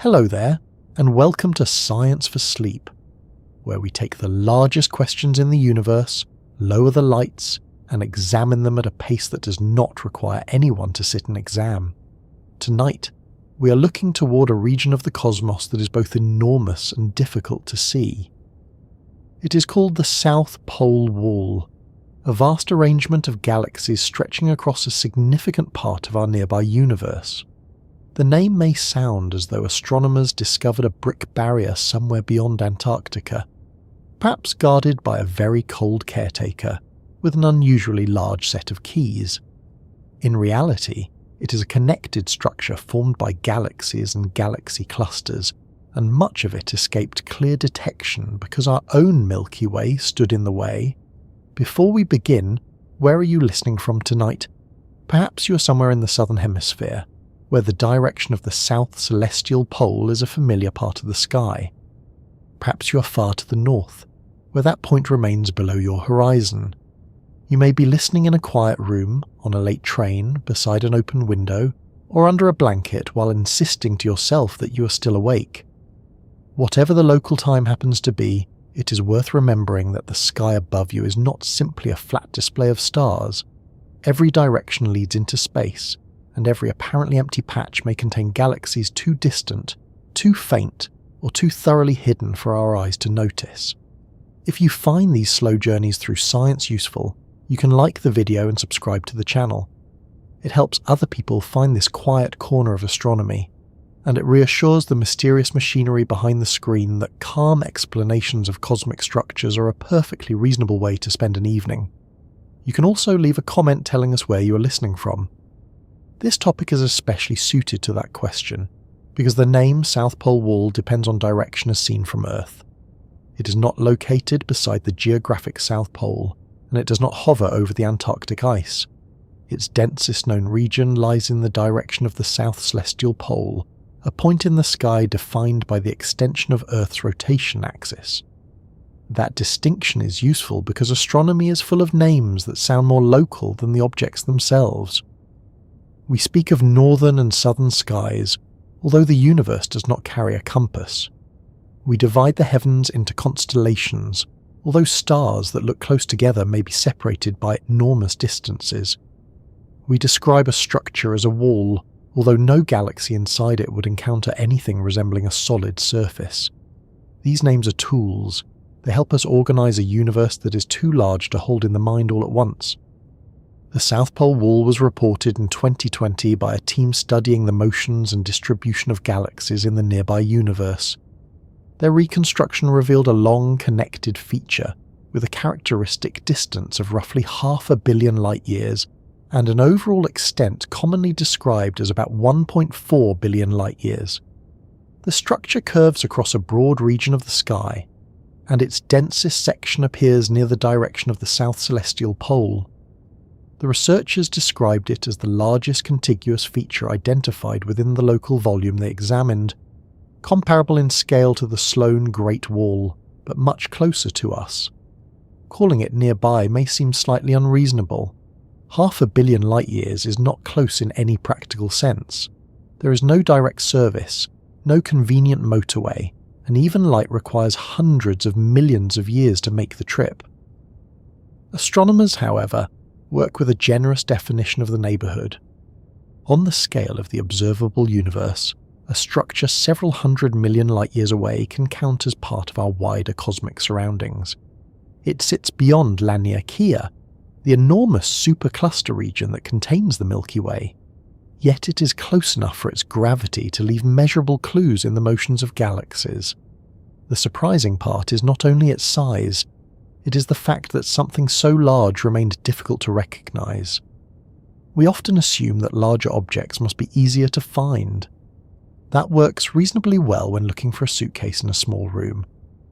Hello there, and welcome to Science for Sleep, where we take the largest questions in the universe, lower the lights, and examine them at a pace that does not require anyone to sit an exam. Tonight, we are looking toward a region of the cosmos that is both enormous and difficult to see. It is called the South Pole Wall, a vast arrangement of galaxies stretching across a significant part of our nearby universe. The name may sound as though astronomers discovered a brick barrier somewhere beyond Antarctica, perhaps guarded by a very cold caretaker with an unusually large set of keys. In reality, it is a connected structure formed by galaxies and galaxy clusters, and much of it escaped clear detection because our own Milky Way stood in the way. Before we begin, where are you listening from tonight? Perhaps you are somewhere in the southern hemisphere, where the direction of the south celestial pole is a familiar part of the sky. Perhaps you are far to the north, where that point remains below your horizon. You may be listening in a quiet room, on a late train, beside an open window, or under a blanket while insisting to yourself that you are still awake. Whatever the local time happens to be, it is worth remembering that the sky above you is not simply a flat display of stars. Every direction leads into space, and every apparently empty patch may contain galaxies too distant, too faint, or too thoroughly hidden for our eyes to notice. If you find these slow journeys through science useful, you can like the video and subscribe to the channel. It helps other people find this quiet corner of astronomy, and it reassures the mysterious machinery behind the screen that calm explanations of cosmic structures are a perfectly reasonable way to spend an evening. You can also leave a comment telling us where you are listening from. This topic is especially suited to that question, because the name South Pole Wall depends on direction as seen from Earth. It is not located beside the geographic South Pole, and it does not hover over the Antarctic ice. Its densest known region lies in the direction of the South Celestial Pole, a point in the sky defined by the extension of Earth's rotation axis. That distinction is useful because astronomy is full of names that sound more local than the objects themselves. We speak of northern and southern skies, although the universe does not carry a compass. We divide the heavens into constellations, although stars that look close together may be separated by enormous distances. We describe a structure as a wall, although no galaxy inside it would encounter anything resembling a solid surface. These names are tools. They help us organize a universe that is too large to hold in the mind all at once. The South Pole Wall was reported in 2020 by a team studying the motions and distribution of galaxies in the nearby universe. Their reconstruction revealed a long connected feature with a characteristic distance of roughly 500 million light-years and an overall extent commonly described as about 1.4 billion light-years. The structure curves across a broad region of the sky, and its densest section appears near the direction of the South Celestial Pole. The researchers described it as the largest contiguous feature identified within the local volume they examined, comparable in scale to the Sloan Great Wall, but much closer to us. Calling it nearby may seem slightly unreasonable. 500 million light-years is not close in any practical sense. There is no direct service, no convenient motorway, and even light requires hundreds of millions of years to make the trip. Astronomers, however, work with a generous definition of the neighbourhood. On the scale of the observable universe, a structure several hundred million light-years away can count as part of our wider cosmic surroundings. It sits beyond Laniakea, the enormous supercluster region that contains the Milky Way, yet it is close enough for its gravity to leave measurable clues in the motions of galaxies. The surprising part is not only its size, it is the fact that something so large remained difficult to recognize. We often assume that larger objects must be easier to find. That works reasonably well when looking for a suitcase in a small room.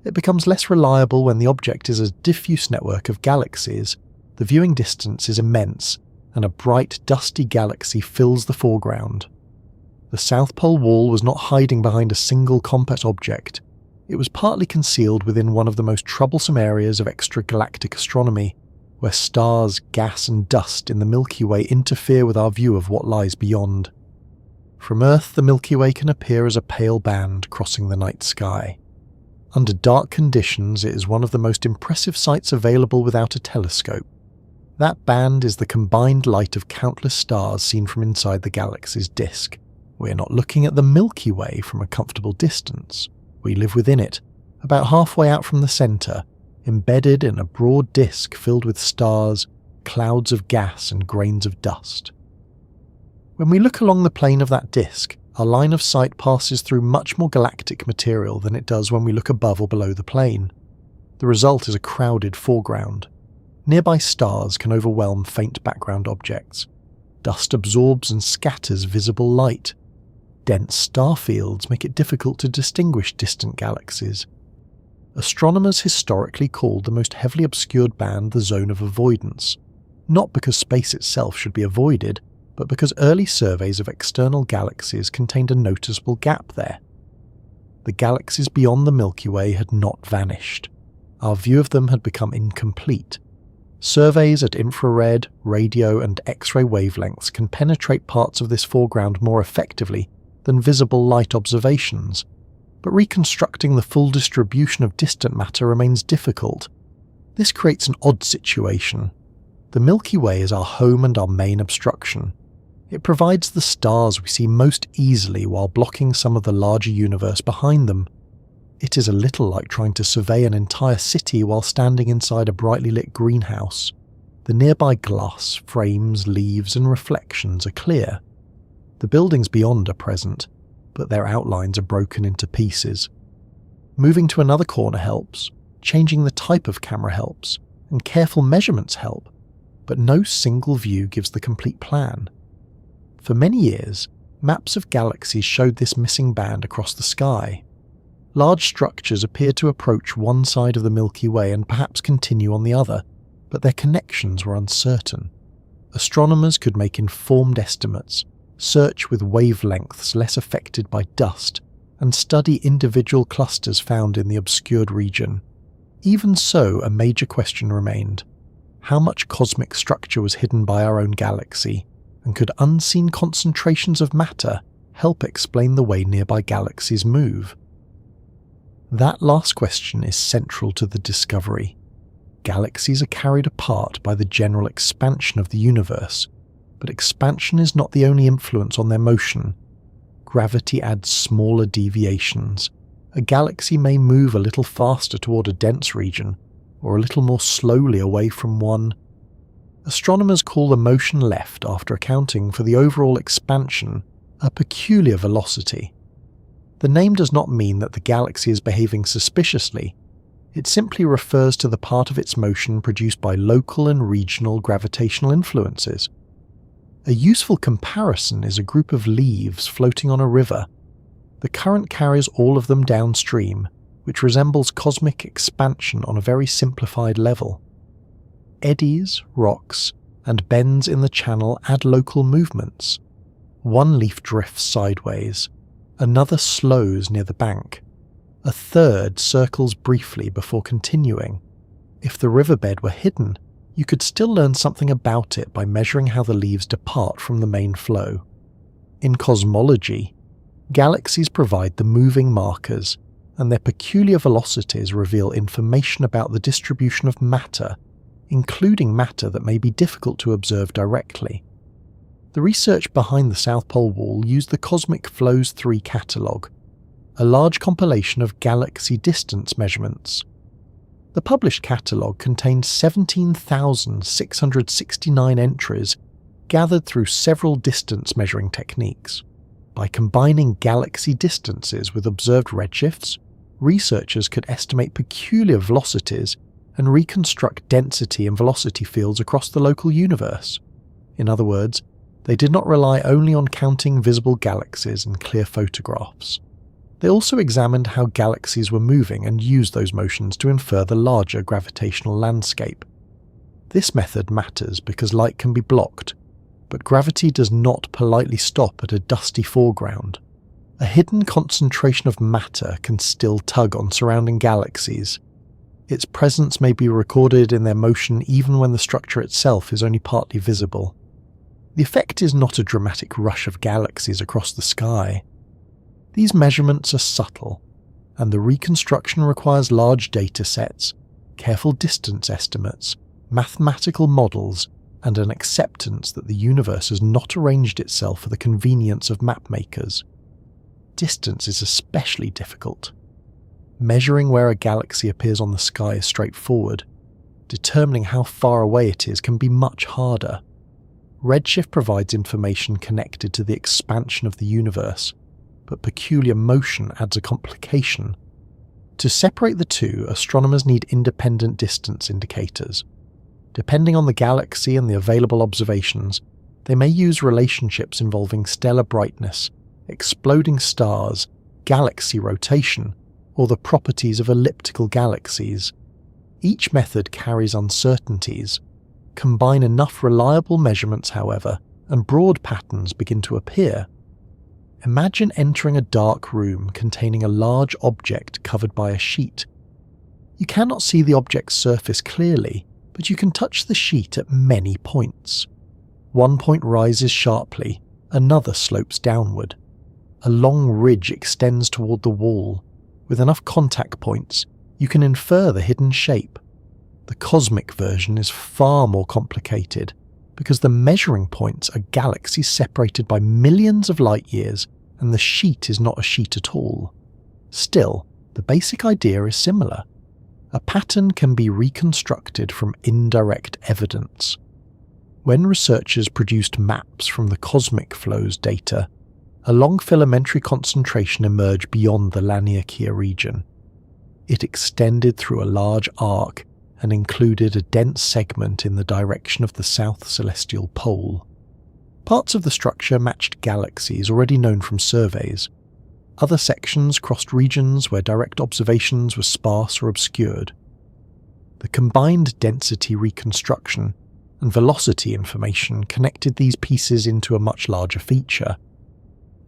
It becomes less reliable when the object is a diffuse network of galaxies, the viewing distance is immense, and a bright, dusty galaxy fills the foreground. The South Pole Wall was not hiding behind a single compact object. It was partly concealed within one of the most troublesome areas of extragalactic astronomy, where stars, gas and dust in the Milky Way interfere with our view of what lies beyond. From Earth, the Milky Way can appear as a pale band crossing the night sky. Under dark conditions, it is one of the most impressive sights available without a telescope. That band is the combined light of countless stars seen from inside the galaxy's disk. We're not looking at the Milky Way from a comfortable distance. We live within it, about halfway out from the centre, embedded in a broad disk filled with stars, clouds of gas and grains of dust. When we look along the plane of that disk, our line of sight passes through much more galactic material than it does when we look above or below the plane. The result is a crowded foreground. Nearby stars can overwhelm faint background objects. Dust absorbs and scatters visible light. Dense star fields make it difficult to distinguish distant galaxies. Astronomers historically called the most heavily obscured band the Zone of Avoidance, not because space itself should be avoided, but because early surveys of external galaxies contained a noticeable gap there. The galaxies beyond the Milky Way had not vanished. Our view of them had become incomplete. Surveys at infrared, radio and X-ray wavelengths can penetrate parts of this foreground more effectively than visible light observations, but reconstructing the full distribution of distant matter remains difficult. This creates an odd situation. The Milky Way is our home and our main obstruction. It provides the stars we see most easily while blocking some of the larger universe behind them. It is a little like trying to survey an entire city while standing inside a brightly lit greenhouse. The nearby glass, frames, leaves and reflections are clear. The buildings beyond are present, but their outlines are broken into pieces. Moving to another corner helps, changing the type of camera helps, and careful measurements help, but no single view gives the complete plan. For many years, maps of galaxies showed this missing band across the sky. Large structures appeared to approach one side of the Milky Way and perhaps continue on the other, but their connections were uncertain. Astronomers could make informed estimates, search with wavelengths less affected by dust, and study individual clusters found in the obscured region. Even so, a major question remained. How much cosmic structure was hidden by our own galaxy, and could unseen concentrations of matter help explain the way nearby galaxies move? That last question is central to the discovery. Galaxies are carried apart by the general expansion of the universe, but expansion is not the only influence on their motion. Gravity adds smaller deviations. A galaxy may move a little faster toward a dense region, or a little more slowly away from one. Astronomers call the motion left after accounting for the overall expansion a peculiar velocity. The name does not mean that the galaxy is behaving suspiciously. It simply refers to the part of its motion produced by local and regional gravitational influences. A useful comparison is a group of leaves floating on a river. The current carries all of them downstream, which resembles cosmic expansion on a very simplified level. Eddies, rocks, and bends in the channel add local movements. One leaf drifts sideways, another slows near the bank, a third circles briefly before continuing. If the riverbed were hidden, you could still learn something about it by measuring how the leaves depart from the main flow. In cosmology, galaxies provide the moving markers, and their peculiar velocities reveal information about the distribution of matter, including matter that may be difficult to observe directly. The research behind the South Pole Wall used the Cosmic Flows 3 catalogue, a large compilation of galaxy distance measurements. The published catalogue contained 17,669 entries gathered through several distance measuring techniques. By combining galaxy distances with observed redshifts, researchers could estimate peculiar velocities and reconstruct density and velocity fields across the local universe. In other words, they did not rely only on counting visible galaxies and clear photographs. They also examined how galaxies were moving and used those motions to infer the larger gravitational landscape. This method matters because light can be blocked, but gravity does not politely stop at a dusty foreground. A hidden concentration of matter can still tug on surrounding galaxies. Its presence may be recorded in their motion even when the structure itself is only partly visible. The effect is not a dramatic rush of galaxies across the sky. These measurements are subtle, and the reconstruction requires large data sets, careful distance estimates, mathematical models, and an acceptance that the universe has not arranged itself for the convenience of mapmakers. Distance is especially difficult. Measuring where a galaxy appears on the sky is straightforward. Determining how far away it is can be much harder. Redshift provides information connected to the expansion of the universe, but peculiar motion adds a complication. To separate the two, astronomers need independent distance indicators. Depending on the galaxy and the available observations, they may use relationships involving stellar brightness, exploding stars, galaxy rotation, or the properties of elliptical galaxies. Each method carries uncertainties. Combine enough reliable measurements, however, and broad patterns begin to appear. Imagine entering a dark room containing a large object covered by a sheet. You cannot see the object's surface clearly, but you can touch the sheet at many points. One point rises sharply, another slopes downward. A long ridge extends toward the wall. With enough contact points, you can infer the hidden shape. The cosmic version is far more complicated, because the measuring points are galaxies separated by millions of light years, and the sheet is not a sheet at all. Still, the basic idea is similar. A pattern can be reconstructed from indirect evidence. When researchers produced maps from the cosmic flows data, a long filamentary concentration emerged beyond the Laniakea region. It extended through a large arc and included a dense segment in the direction of the south celestial pole. Parts of the structure matched galaxies already known from surveys. Other sections crossed regions where direct observations were sparse or obscured. The combined density reconstruction and velocity information connected these pieces into a much larger feature.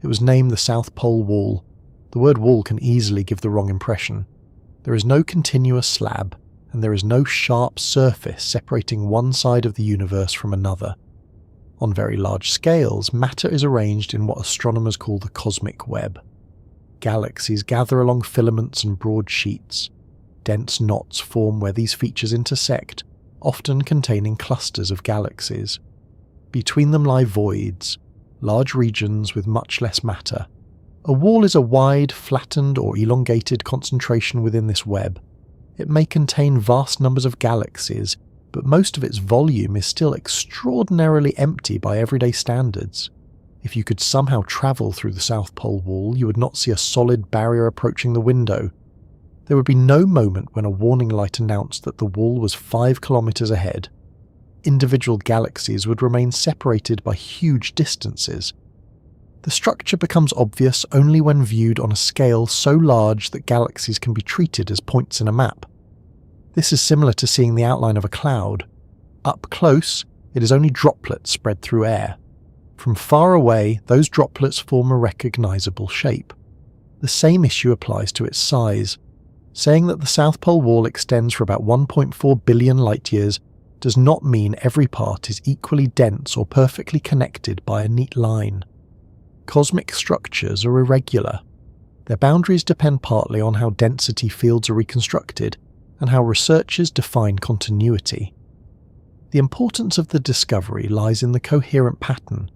It was named the South Pole Wall. The word wall can easily give the wrong impression. There is no continuous slab, and there is no sharp surface separating one side of the universe from another. On very large scales, matter is arranged in what astronomers call the cosmic web. Galaxies gather along filaments and broad sheets. Dense knots form where these features intersect, often containing clusters of galaxies. Between them lie voids, large regions with much less matter. A wall is a wide, flattened or elongated concentration within this web. It may contain vast numbers of galaxies, but most of its volume is still extraordinarily empty by everyday standards. If you could somehow travel through the South Pole Wall, you would not see a solid barrier approaching the window. There would be no moment when a warning light announced that the wall was 5 kilometers ahead. Individual galaxies would remain separated by huge distances. The structure becomes obvious only when viewed on a scale so large that galaxies can be treated as points in a map. This is similar to seeing the outline of a cloud. Up close, it is only droplets spread through air. From far away, those droplets form a recognizable shape. The same issue applies to its size. Saying that the South Pole Wall extends for about 1.4 billion light-years does not mean every part is equally dense or perfectly connected by a neat line. Cosmic structures are irregular. Their boundaries depend partly on how density fields are reconstructed and how researchers define continuity. The importance of the discovery lies in the coherent pattern.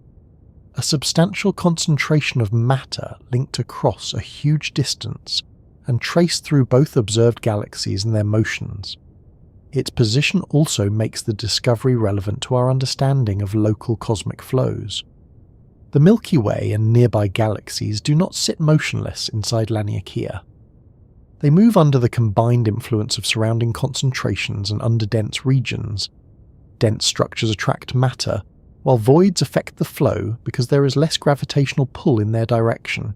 A substantial concentration of matter linked across a huge distance and traced through both observed galaxies and their motions. Its position also makes the discovery relevant to our understanding of local cosmic flows. The Milky Way and nearby galaxies do not sit motionless inside Laniakea. They move under the combined influence of surrounding concentrations and underdense regions. Dense structures attract matter, while voids affect the flow because there is less gravitational pull in their direction.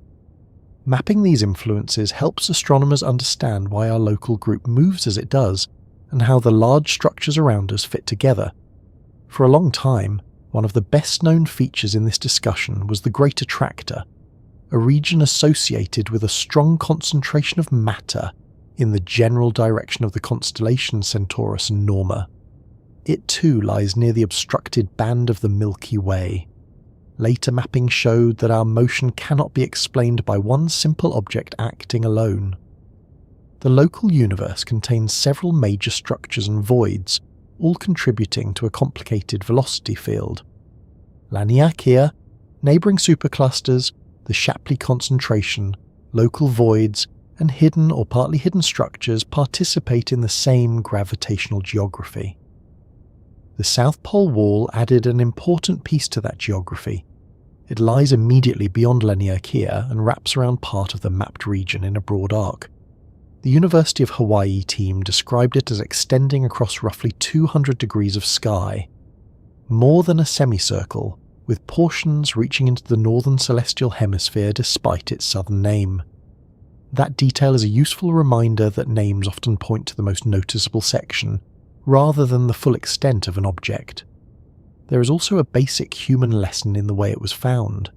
Mapping these influences helps astronomers understand why our local group moves as it does, and how the large structures around us fit together. For a long time, one of the best-known features in this discussion was the Great Attractor, a region associated with a strong concentration of matter in the general direction of the constellations Centaurus and Norma. It too lies near the obstructed band of the Milky Way. Later mapping showed that our motion cannot be explained by one simple object acting alone. The local universe contains several major structures and voids, all contributing to a complicated velocity field. Laniakea, neighbouring superclusters, the Shapley concentration, local voids, and hidden or partly hidden structures participate in the same gravitational geography. The South Pole Wall added an important piece to that geography. It lies immediately beyond Laniakea and wraps around part of the mapped region in a broad arc. The University of Hawaii team described it as extending across roughly 200 degrees of sky, more than a semicircle, with portions reaching into the northern celestial hemisphere despite its southern name. That detail is a useful reminder that names often point to the most noticeable section, rather than the full extent of an object. There is also a basic human lesson in the way it was found.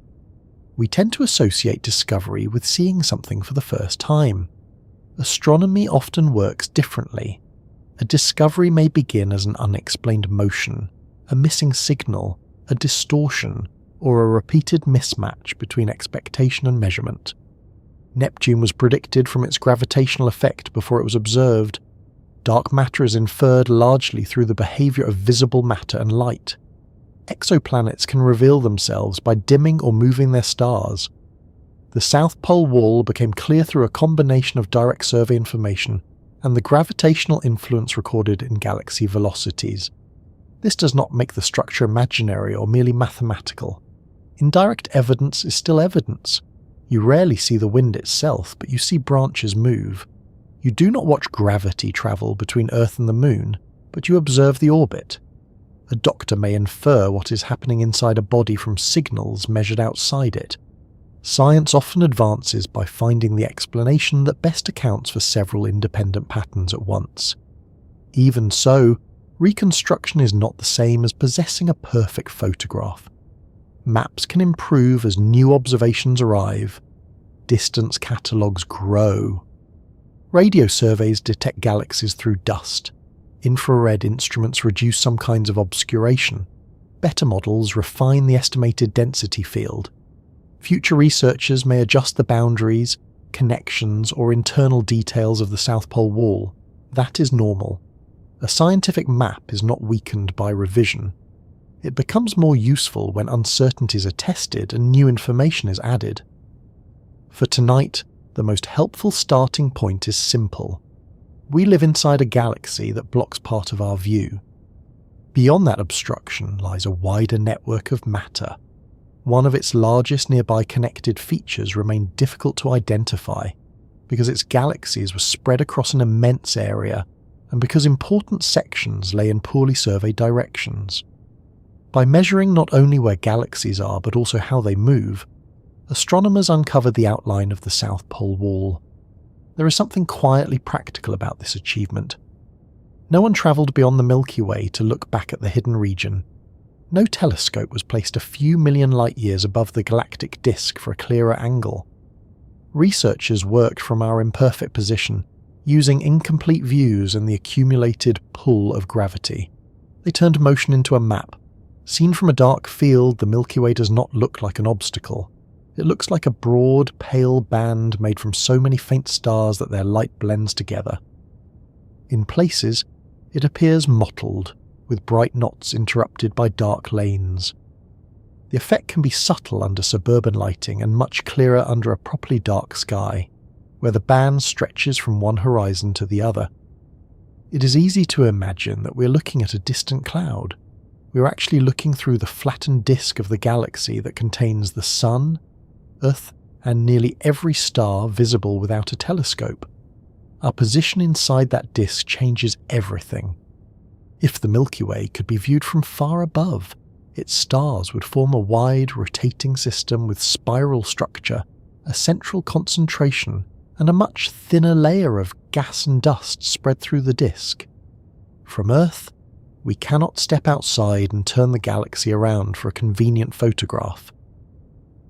We tend to associate discovery with seeing something for the first time. Astronomy often works differently. A discovery may begin as an unexplained motion, a missing signal, a distortion, or a repeated mismatch between expectation and measurement. Neptune was predicted from its gravitational effect before it was observed. Dark matter is inferred largely through the behaviour of visible matter and light. Exoplanets can reveal themselves by dimming or moving their stars. The South Pole Wall became clear through a combination of direct survey information and the gravitational influence recorded in galaxy velocities. This does not make the structure imaginary or merely mathematical. Indirect evidence is still evidence. You rarely see the wind itself, but you see branches move. You do not watch gravity travel between Earth and the Moon, but you observe the orbit. A doctor may infer what is happening inside a body from signals measured outside it. Science often advances by finding the explanation that best accounts for several independent patterns at once. Even so, reconstruction is not the same as possessing a perfect photograph. Maps can improve as new observations arrive. Distance catalogues grow. Radio surveys detect galaxies through dust. Infrared instruments reduce some kinds of obscuration. Better models refine the estimated density field. Future researchers may adjust the boundaries, connections, or internal details of the South Pole Wall. That is normal. A scientific map is not weakened by revision. It becomes more useful when uncertainties are tested and new information is added. For tonight, the most helpful starting point is simple. We live inside a galaxy that blocks part of our view. Beyond that obstruction lies a wider network of matter. One of its largest nearby connected features remained difficult to identify, because its galaxies were spread across an immense area, and because important sections lay in poorly surveyed directions. By measuring not only where galaxies are but also how they move, astronomers uncovered the outline of the South Pole Wall. There is something quietly practical about this achievement. No one travelled beyond the Milky Way to look back at the hidden region. No telescope was placed a few million light-years above the galactic disk for a clearer angle. Researchers worked from our imperfect position, using incomplete views and the accumulated pull of gravity. They turned motion into a map. Seen from a dark field, the Milky Way does not look like an obstacle. It looks like a broad, pale band made from so many faint stars that their light blends together. In places, it appears mottled, with bright knots interrupted by dark lanes. The effect can be subtle under suburban lighting and much clearer under a properly dark sky, where the band stretches from one horizon to the other. It is easy to imagine that we're looking at a distant cloud. We're actually looking through the flattened disk of the galaxy that contains the Sun, Earth, and nearly every star visible without a telescope. Our position inside that disk changes everything. If the Milky Way could be viewed from far above, its stars would form a wide, rotating system with spiral structure, a central concentration, and a much thinner layer of gas and dust spread through the disk. From Earth, we cannot step outside and turn the galaxy around for a convenient photograph.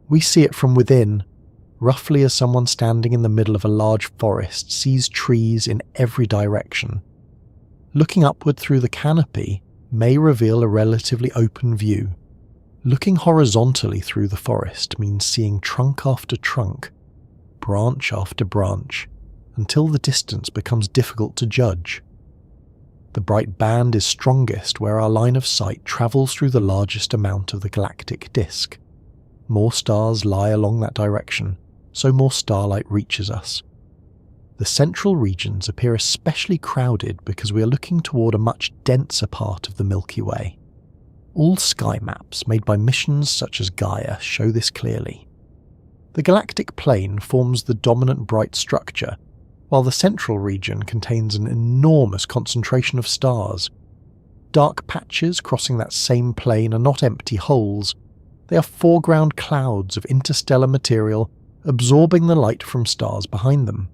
We see it from within, roughly as someone standing in the middle of a large forest sees trees in every direction. Looking upward through the canopy may reveal a relatively open view. Looking horizontally through the forest means seeing trunk after trunk, branch after branch, until the distance becomes difficult to judge. The bright band is strongest where our line of sight travels through the largest amount of the galactic disk. More stars lie along that direction, so more starlight reaches us. The central regions appear especially crowded because we are looking toward a much denser part of the Milky Way. All sky maps made by missions such as Gaia show this clearly. The galactic plane forms the dominant bright structure, while the central region contains an enormous concentration of stars. Dark patches crossing that same plane are not empty holes. They are foreground clouds of interstellar material absorbing the light from stars behind them.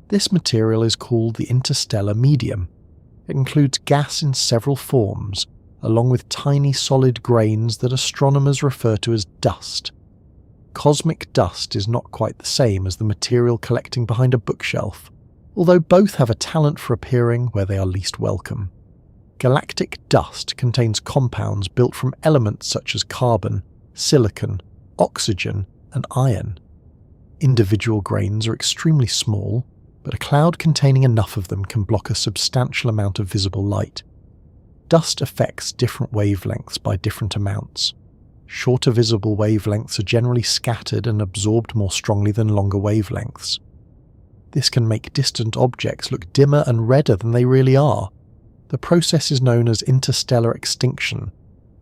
This material is called the interstellar medium. It includes gas in several forms, along with tiny solid grains that astronomers refer to as dust. Cosmic dust is not quite the same as the material collecting behind a bookshelf, although both have a talent for appearing where they are least welcome. Galactic dust contains compounds built from elements such as carbon, silicon, oxygen, and iron. Individual grains are extremely small, but a cloud containing enough of them can block a substantial amount of visible light. Dust affects different wavelengths by different amounts. Shorter visible wavelengths are generally scattered and absorbed more strongly than longer wavelengths. This can make distant objects look dimmer and redder than they really are. The process is known as interstellar extinction,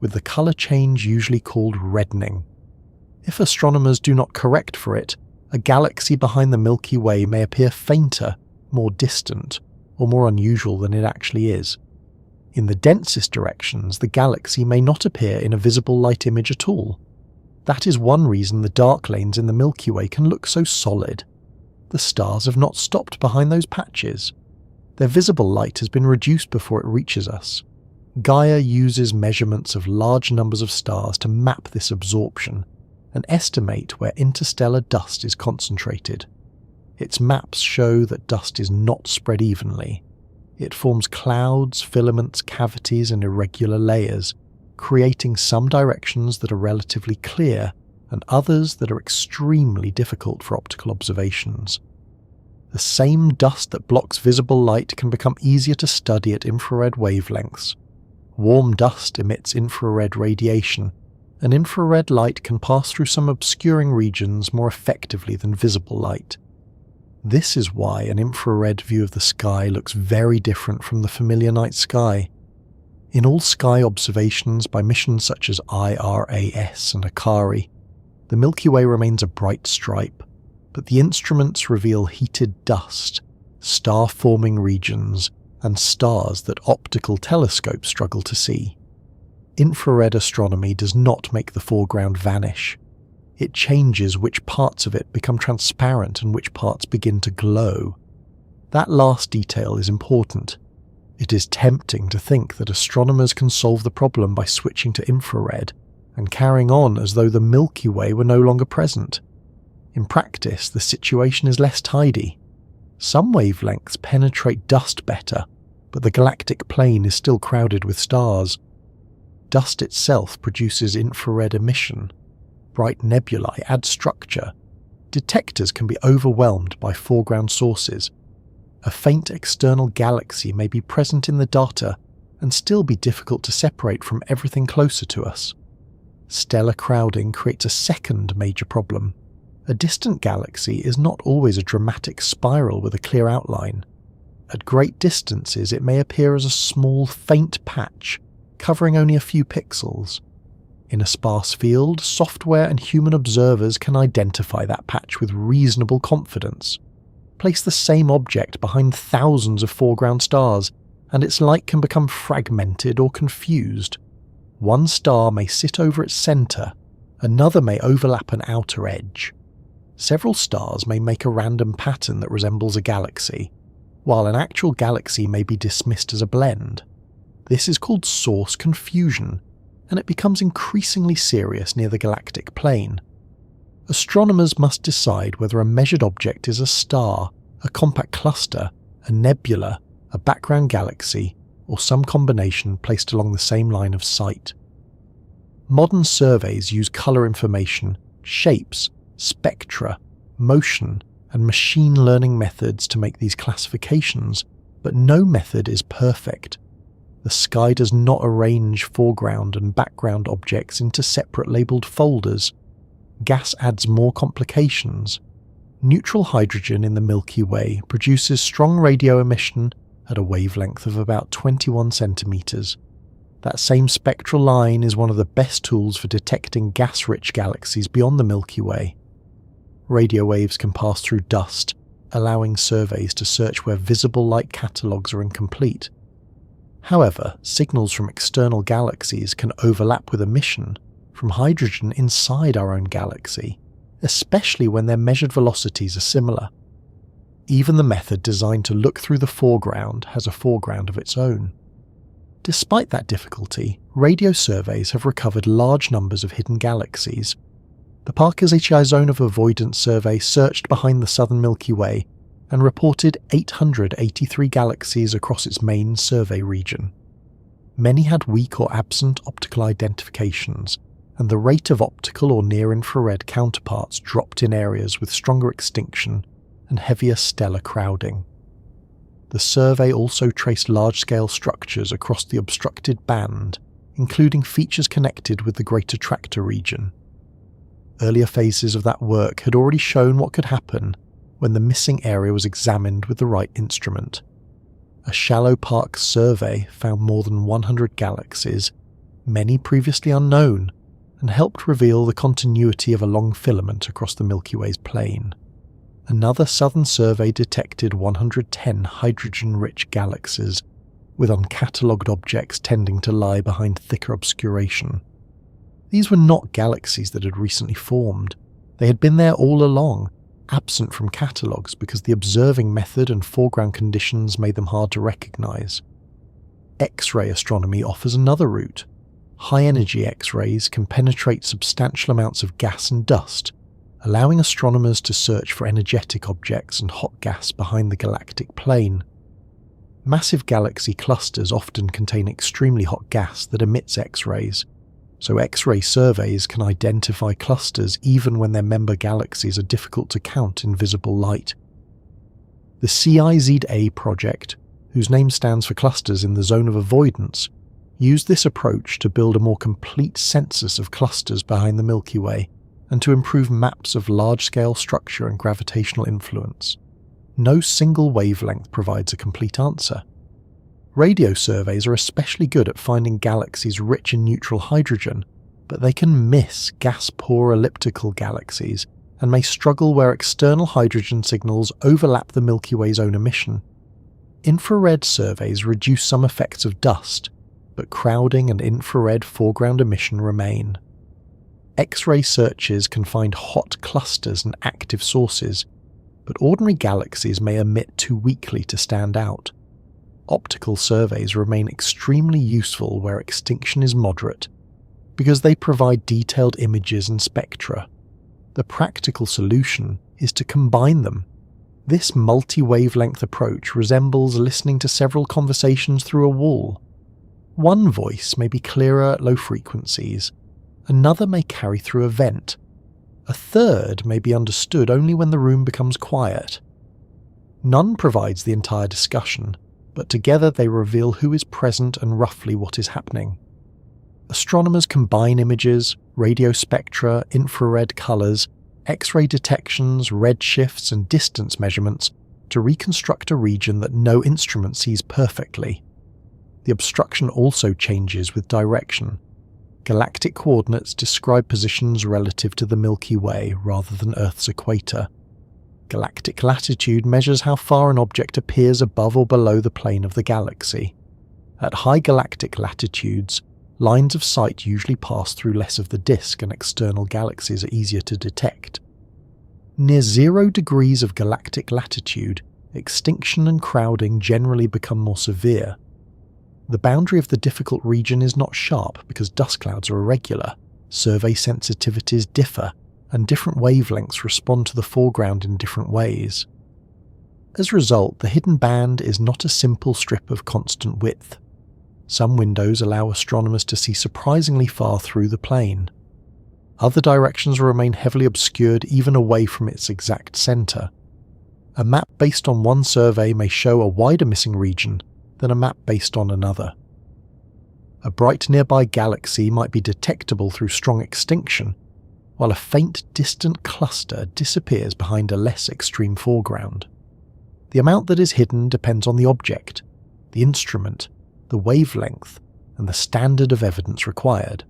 with the colour change usually called reddening. If astronomers do not correct for it, a galaxy behind the Milky Way may appear fainter, more distant, or more unusual than it actually is. In the densest directions, the galaxy may not appear in a visible light image at all. That is one reason the dark lanes in the Milky Way can look so solid. The stars have not stopped behind those patches. Their visible light has been reduced before it reaches us. Gaia uses measurements of large numbers of stars to map this absorption and estimate where interstellar dust is concentrated. Its maps show that dust is not spread evenly. It forms clouds, filaments, cavities, and irregular layers, creating some directions that are relatively clear and others that are extremely difficult for optical observations. The same dust that blocks visible light can become easier to study at infrared wavelengths. Warm dust emits infrared radiation, and infrared light can pass through some obscuring regions more effectively than visible light. This is why an infrared view of the sky looks very different from the familiar night sky. In all sky observations by missions such as IRAS and Akari, the Milky Way remains a bright stripe, but the instruments reveal heated dust, star-forming regions, and stars that optical telescopes struggle to see. Infrared astronomy does not make the foreground vanish. It changes which parts of it become transparent and which parts begin to glow. That last detail is important. It is tempting to think that astronomers can solve the problem by switching to infrared and carrying on as though the Milky Way were no longer present. In practice, the situation is less tidy. Some wavelengths penetrate dust better, but the galactic plane is still crowded with stars. Dust itself produces infrared emission. Bright nebulae add structure. Detectors can be overwhelmed by foreground sources. A faint external galaxy may be present in the data and still be difficult to separate from everything closer to us. Stellar crowding creates a second major problem. A distant galaxy is not always a dramatic spiral with a clear outline. At great distances, it may appear as a small, faint patch, covering only a few pixels. In a sparse field, software and human observers can identify that patch with reasonable confidence. Place the same object behind thousands of foreground stars, and its light can become fragmented or confused. One star may sit over its centre, another may overlap an outer edge. Several stars may make a random pattern that resembles a galaxy, while an actual galaxy may be dismissed as a blend. This is called source confusion, and it becomes increasingly serious near the galactic plane. Astronomers must decide whether a measured object is a star, a compact cluster, a nebula, a background galaxy, or some combination placed along the same line of sight. Modern surveys use colour information, shapes, spectra, motion, and machine learning methods to make these classifications, but no method is perfect. The sky does not arrange foreground and background objects into separate labelled folders. Gas adds more complications. Neutral hydrogen in the Milky Way produces strong radio emission at a wavelength of about 21 centimetres. That same spectral line is one of the best tools for detecting gas-rich galaxies beyond the Milky Way. Radio waves can pass through dust, allowing surveys to search where visible light catalogues are incomplete. However, signals from external galaxies can overlap with emission from hydrogen inside our own galaxy, especially when their measured velocities are similar. Even the method designed to look through the foreground has a foreground of its own. Despite that difficulty, radio surveys have recovered large numbers of hidden galaxies. The Parker's HI Zone of Avoidance survey searched behind the southern Milky Way and reported 883 galaxies across its main survey region. Many had weak or absent optical identifications, and the rate of optical or near-infrared counterparts dropped in areas with stronger extinction and heavier stellar crowding. The survey also traced large-scale structures across the obstructed band, including features connected with the Great Attractor region. Earlier phases of that work had already shown what could happen when the missing area was examined with the right instrument. A shallow Parkes survey found more than 100 galaxies, many previously unknown, and helped reveal the continuity of a long filament across the Milky Way's plane. Another southern survey detected 110 hydrogen-rich galaxies, with uncatalogued objects tending to lie behind thicker obscuration. These were not galaxies that had recently formed. They had been there all along, absent from catalogues because the observing method and foreground conditions made them hard to recognise. X-ray astronomy offers another route. High-energy X-rays can penetrate substantial amounts of gas and dust, allowing astronomers to search for energetic objects and hot gas behind the galactic plane. Massive galaxy clusters often contain extremely hot gas that emits X-rays, so X-ray surveys can identify clusters even when their member galaxies are difficult to count in visible light. The CIZA project, whose name stands for Clusters in the Zone of Avoidance, used this approach to build a more complete census of clusters behind the Milky Way and to improve maps of large-scale structure and gravitational influence. No single wavelength provides a complete answer. Radio surveys are especially good at finding galaxies rich in neutral hydrogen, but they can miss gas-poor elliptical galaxies and may struggle where external hydrogen signals overlap the Milky Way's own emission. Infrared surveys reduce some effects of dust, but crowding and infrared foreground emission remain. X-ray searches can find hot clusters and active sources, but ordinary galaxies may emit too weakly to stand out. Optical surveys remain extremely useful where extinction is moderate, because they provide detailed images and spectra. The practical solution is to combine them. This multi-wavelength approach resembles listening to several conversations through a wall. One voice may be clearer at low frequencies, another may carry through a vent, a third may be understood only when the room becomes quiet. None provides the entire discussion, but together they reveal who is present and roughly what is happening. Astronomers combine images, radio spectra, infrared colours, X-ray detections, redshifts and distance measurements to reconstruct a region that no instrument sees perfectly. The obstruction also changes with direction. Galactic coordinates describe positions relative to the Milky Way rather than Earth's equator. Galactic latitude measures how far an object appears above or below the plane of the galaxy. At high galactic latitudes, lines of sight usually pass through less of the disk and external galaxies are easier to detect. Near 0 degrees of galactic latitude, extinction and crowding generally become more severe. The boundary of the difficult region is not sharp because dust clouds are irregular, survey sensitivities differ, and different wavelengths respond to the foreground in different ways. As a result, the hidden band is not a simple strip of constant width. Some windows allow astronomers to see surprisingly far through the plane. Other directions remain heavily obscured even away from its exact centre. A map based on one survey may show a wider missing region than a map based on another. A bright nearby galaxy might be detectable through strong extinction, while a faint distant cluster disappears behind a less extreme foreground. The amount that is hidden depends on the object, the instrument, the wavelength, and the standard of evidence required.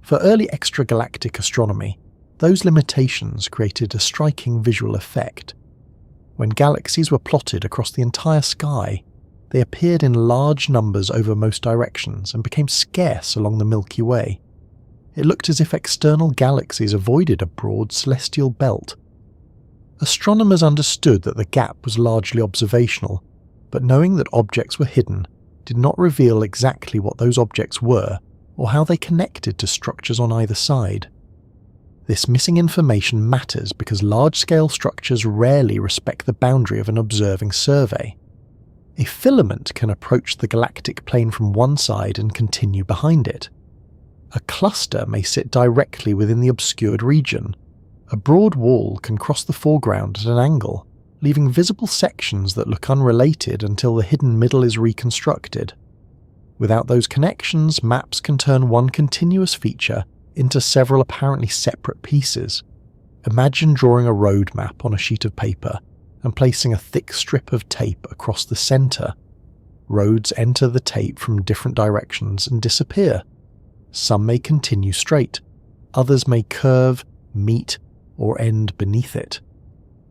For early extragalactic astronomy, those limitations created a striking visual effect. When galaxies were plotted across the entire sky, they appeared in large numbers over most directions and became scarce along the Milky Way. It looked as if external galaxies avoided a broad celestial belt. Astronomers understood that the gap was largely observational, but knowing that objects were hidden did not reveal exactly what those objects were or how they connected to structures on either side. This missing information matters because large-scale structures rarely respect the boundary of an observing survey. A filament can approach the galactic plane from one side and continue behind it. A cluster may sit directly within the obscured region. A broad wall can cross the foreground at an angle, leaving visible sections that look unrelated until the hidden middle is reconstructed. Without those connections, maps can turn one continuous feature into several apparently separate pieces. Imagine drawing a road map on a sheet of paper and placing a thick strip of tape across the centre. Roads enter the tape from different directions and disappear. Some may continue straight, others may curve, meet, or end beneath it.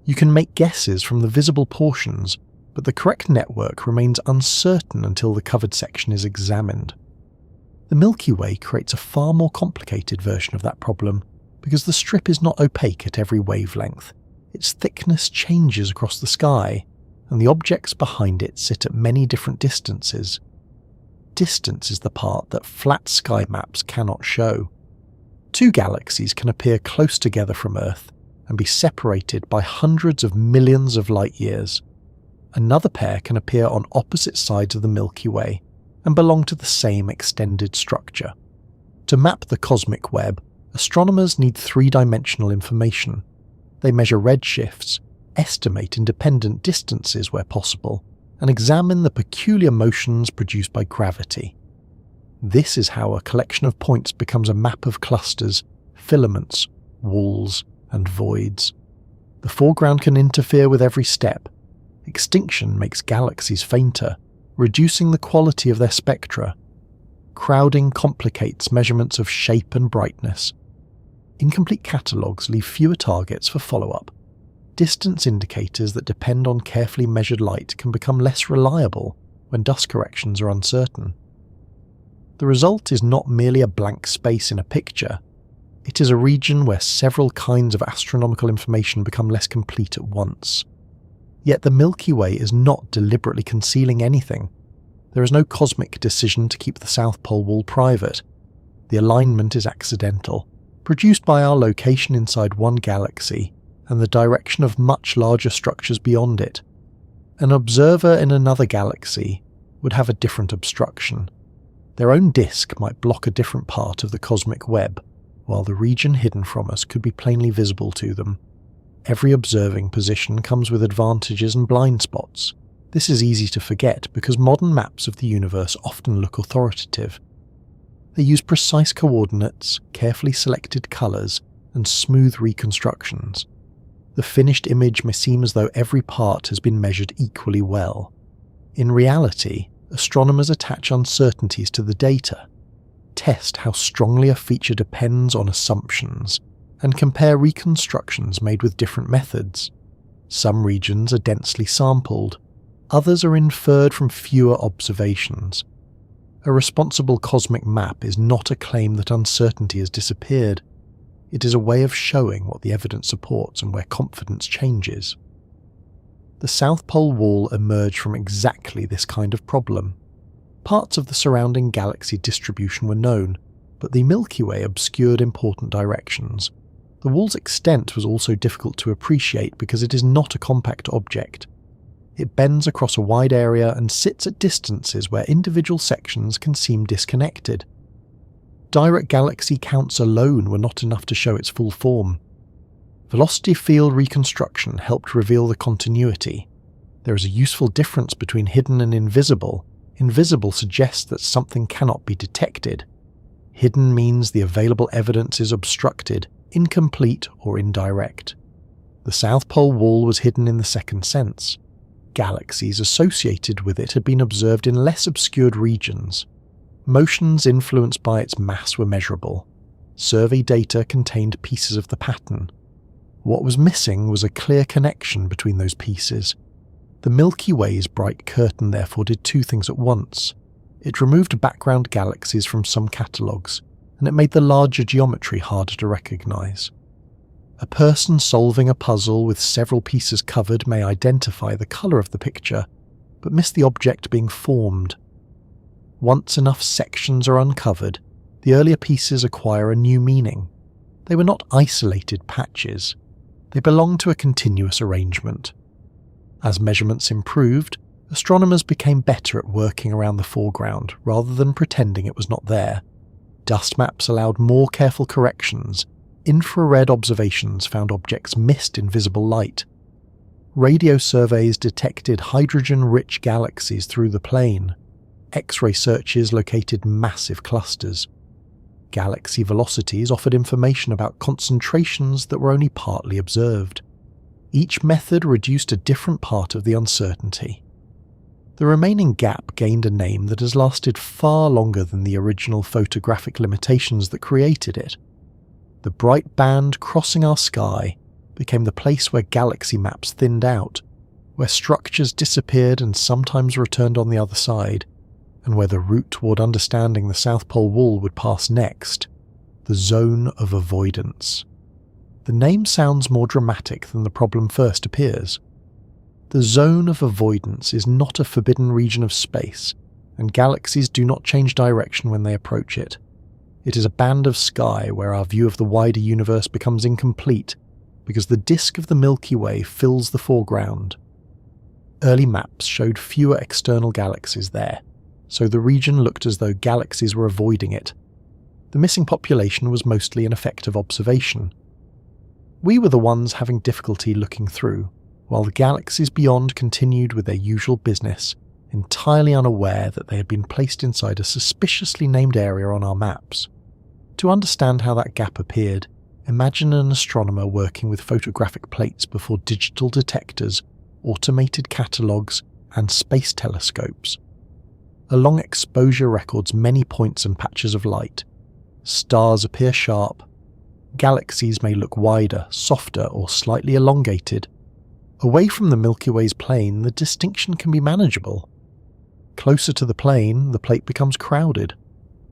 You can make guesses from the visible portions, but the correct network remains uncertain until the covered section is examined. The Milky Way creates a far more complicated version of that problem because the strip is not opaque at every wavelength. Its thickness changes across the sky, and the objects behind it sit at many different distances. Distance is the part that flat sky maps cannot show. Two galaxies can appear close together from Earth and be separated by hundreds of millions of light years. Another pair can appear on opposite sides of the Milky Way and belong to the same extended structure. To map the cosmic web, astronomers need three-dimensional information. They measure redshifts, estimate independent distances where possible, and examine the peculiar motions produced by gravity. This is how a collection of points becomes a map of clusters, filaments, walls, and voids. The foreground can interfere with every step. Extinction makes galaxies fainter, reducing the quality of their spectra. Crowding complicates measurements of shape and brightness. Incomplete catalogues leave fewer targets for follow-up. Distance indicators that depend on carefully measured light can become less reliable when dust corrections are uncertain. The result is not merely a blank space in a picture. It is a region where several kinds of astronomical information become less complete at once. Yet the Milky Way is not deliberately concealing anything. There is no cosmic decision to keep the South Pole wall private. The alignment is accidental, produced by our location inside one galaxy and the direction of much larger structures beyond it. An observer in another galaxy would have a different obstruction. Their own disk might block a different part of the cosmic web, while the region hidden from us could be plainly visible to them. Every observing position comes with advantages and blind spots. This is easy to forget because modern maps of the universe often look authoritative. They use precise coordinates, carefully selected colours, and smooth reconstructions. The finished image may seem as though every part has been measured equally well. In reality, astronomers attach uncertainties to the data, test how strongly a feature depends on assumptions, and compare reconstructions made with different methods. Some regions are densely sampled, others are inferred from fewer observations. A responsible cosmic map is not a claim that uncertainty has disappeared. It is a way of showing what the evidence supports and where confidence changes. The South Pole wall emerged from exactly this kind of problem. Parts of the surrounding galaxy distribution were known, but the Milky Way obscured important directions. The wall's extent was also difficult to appreciate because it is not a compact object. It bends across a wide area and sits at distances where individual sections can seem disconnected. Direct galaxy counts alone were not enough to show its full form. Velocity field reconstruction helped reveal the continuity. There is a useful difference between hidden and invisible. Invisible suggests that something cannot be detected. Hidden means the available evidence is obstructed, incomplete, or indirect. The South Pole wall was hidden in the second sense. Galaxies associated with it had been observed in less obscured regions. Motions influenced by its mass were measurable. Survey data contained pieces of the pattern. What was missing was a clear connection between those pieces. The Milky Way's bright curtain therefore did two things at once. It removed background galaxies from some catalogues, and it made the larger geometry harder to recognise. A person solving a puzzle with several pieces covered may identify the colour of the picture, but miss the object being formed. Once enough sections are uncovered, the earlier pieces acquire a new meaning. They were not isolated patches. They belonged to a continuous arrangement. As measurements improved, astronomers became better at working around the foreground rather than pretending it was not there. Dust maps allowed more careful corrections. Infrared observations found objects missed in visible light. Radio surveys detected hydrogen-rich galaxies through the plane. X-ray searches located massive clusters. Galaxy velocities offered information about concentrations that were only partly observed. Each method reduced a different part of the uncertainty. The remaining gap gained a name that has lasted far longer than the original photographic limitations that created it. The bright band crossing our sky became the place where galaxy maps thinned out, where structures disappeared and sometimes returned on the other side, and where the route toward understanding the South Pole wall would pass next, the Zone of Avoidance. The name sounds more dramatic than the problem first appears. The Zone of Avoidance is not a forbidden region of space, and galaxies do not change direction when they approach it. It is a band of sky where our view of the wider universe becomes incomplete, because the disk of the Milky Way fills the foreground. Early maps showed fewer external galaxies there, so the region looked as though galaxies were avoiding it. The missing population was mostly an effect of observation. We were the ones having difficulty looking through, while the galaxies beyond continued with their usual business, entirely unaware that they had been placed inside a suspiciously named area on our maps. To understand how that gap appeared, imagine an astronomer working with photographic plates before digital detectors, automated catalogues, and space telescopes. A long exposure records many points and patches of light. Stars appear sharp. Galaxies may look wider, softer, or slightly elongated. Away from the Milky Way's plane, the distinction can be manageable. Closer to the plane, the plate becomes crowded.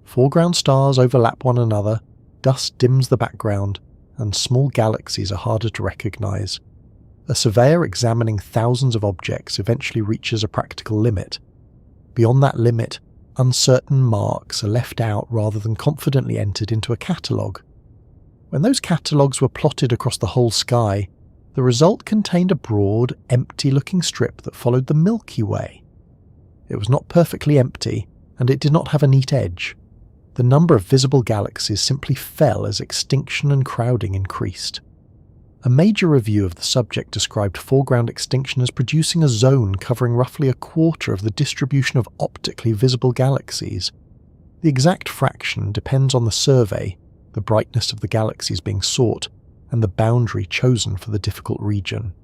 Foreground stars overlap one another, dust dims the background, and small galaxies are harder to recognize. A surveyor examining thousands of objects eventually reaches a practical limit. Beyond that limit, uncertain marks are left out rather than confidently entered into a catalogue. When those catalogues were plotted across the whole sky, the result contained a broad, empty-looking strip that followed the Milky Way. It was not perfectly empty, and it did not have a neat edge. The number of visible galaxies simply fell as extinction and crowding increased. A major review of the subject described foreground extinction as producing a zone covering roughly a quarter of the distribution of optically visible galaxies. The exact fraction depends on the survey, the brightness of the galaxies being sought, and the boundary chosen for the difficult region.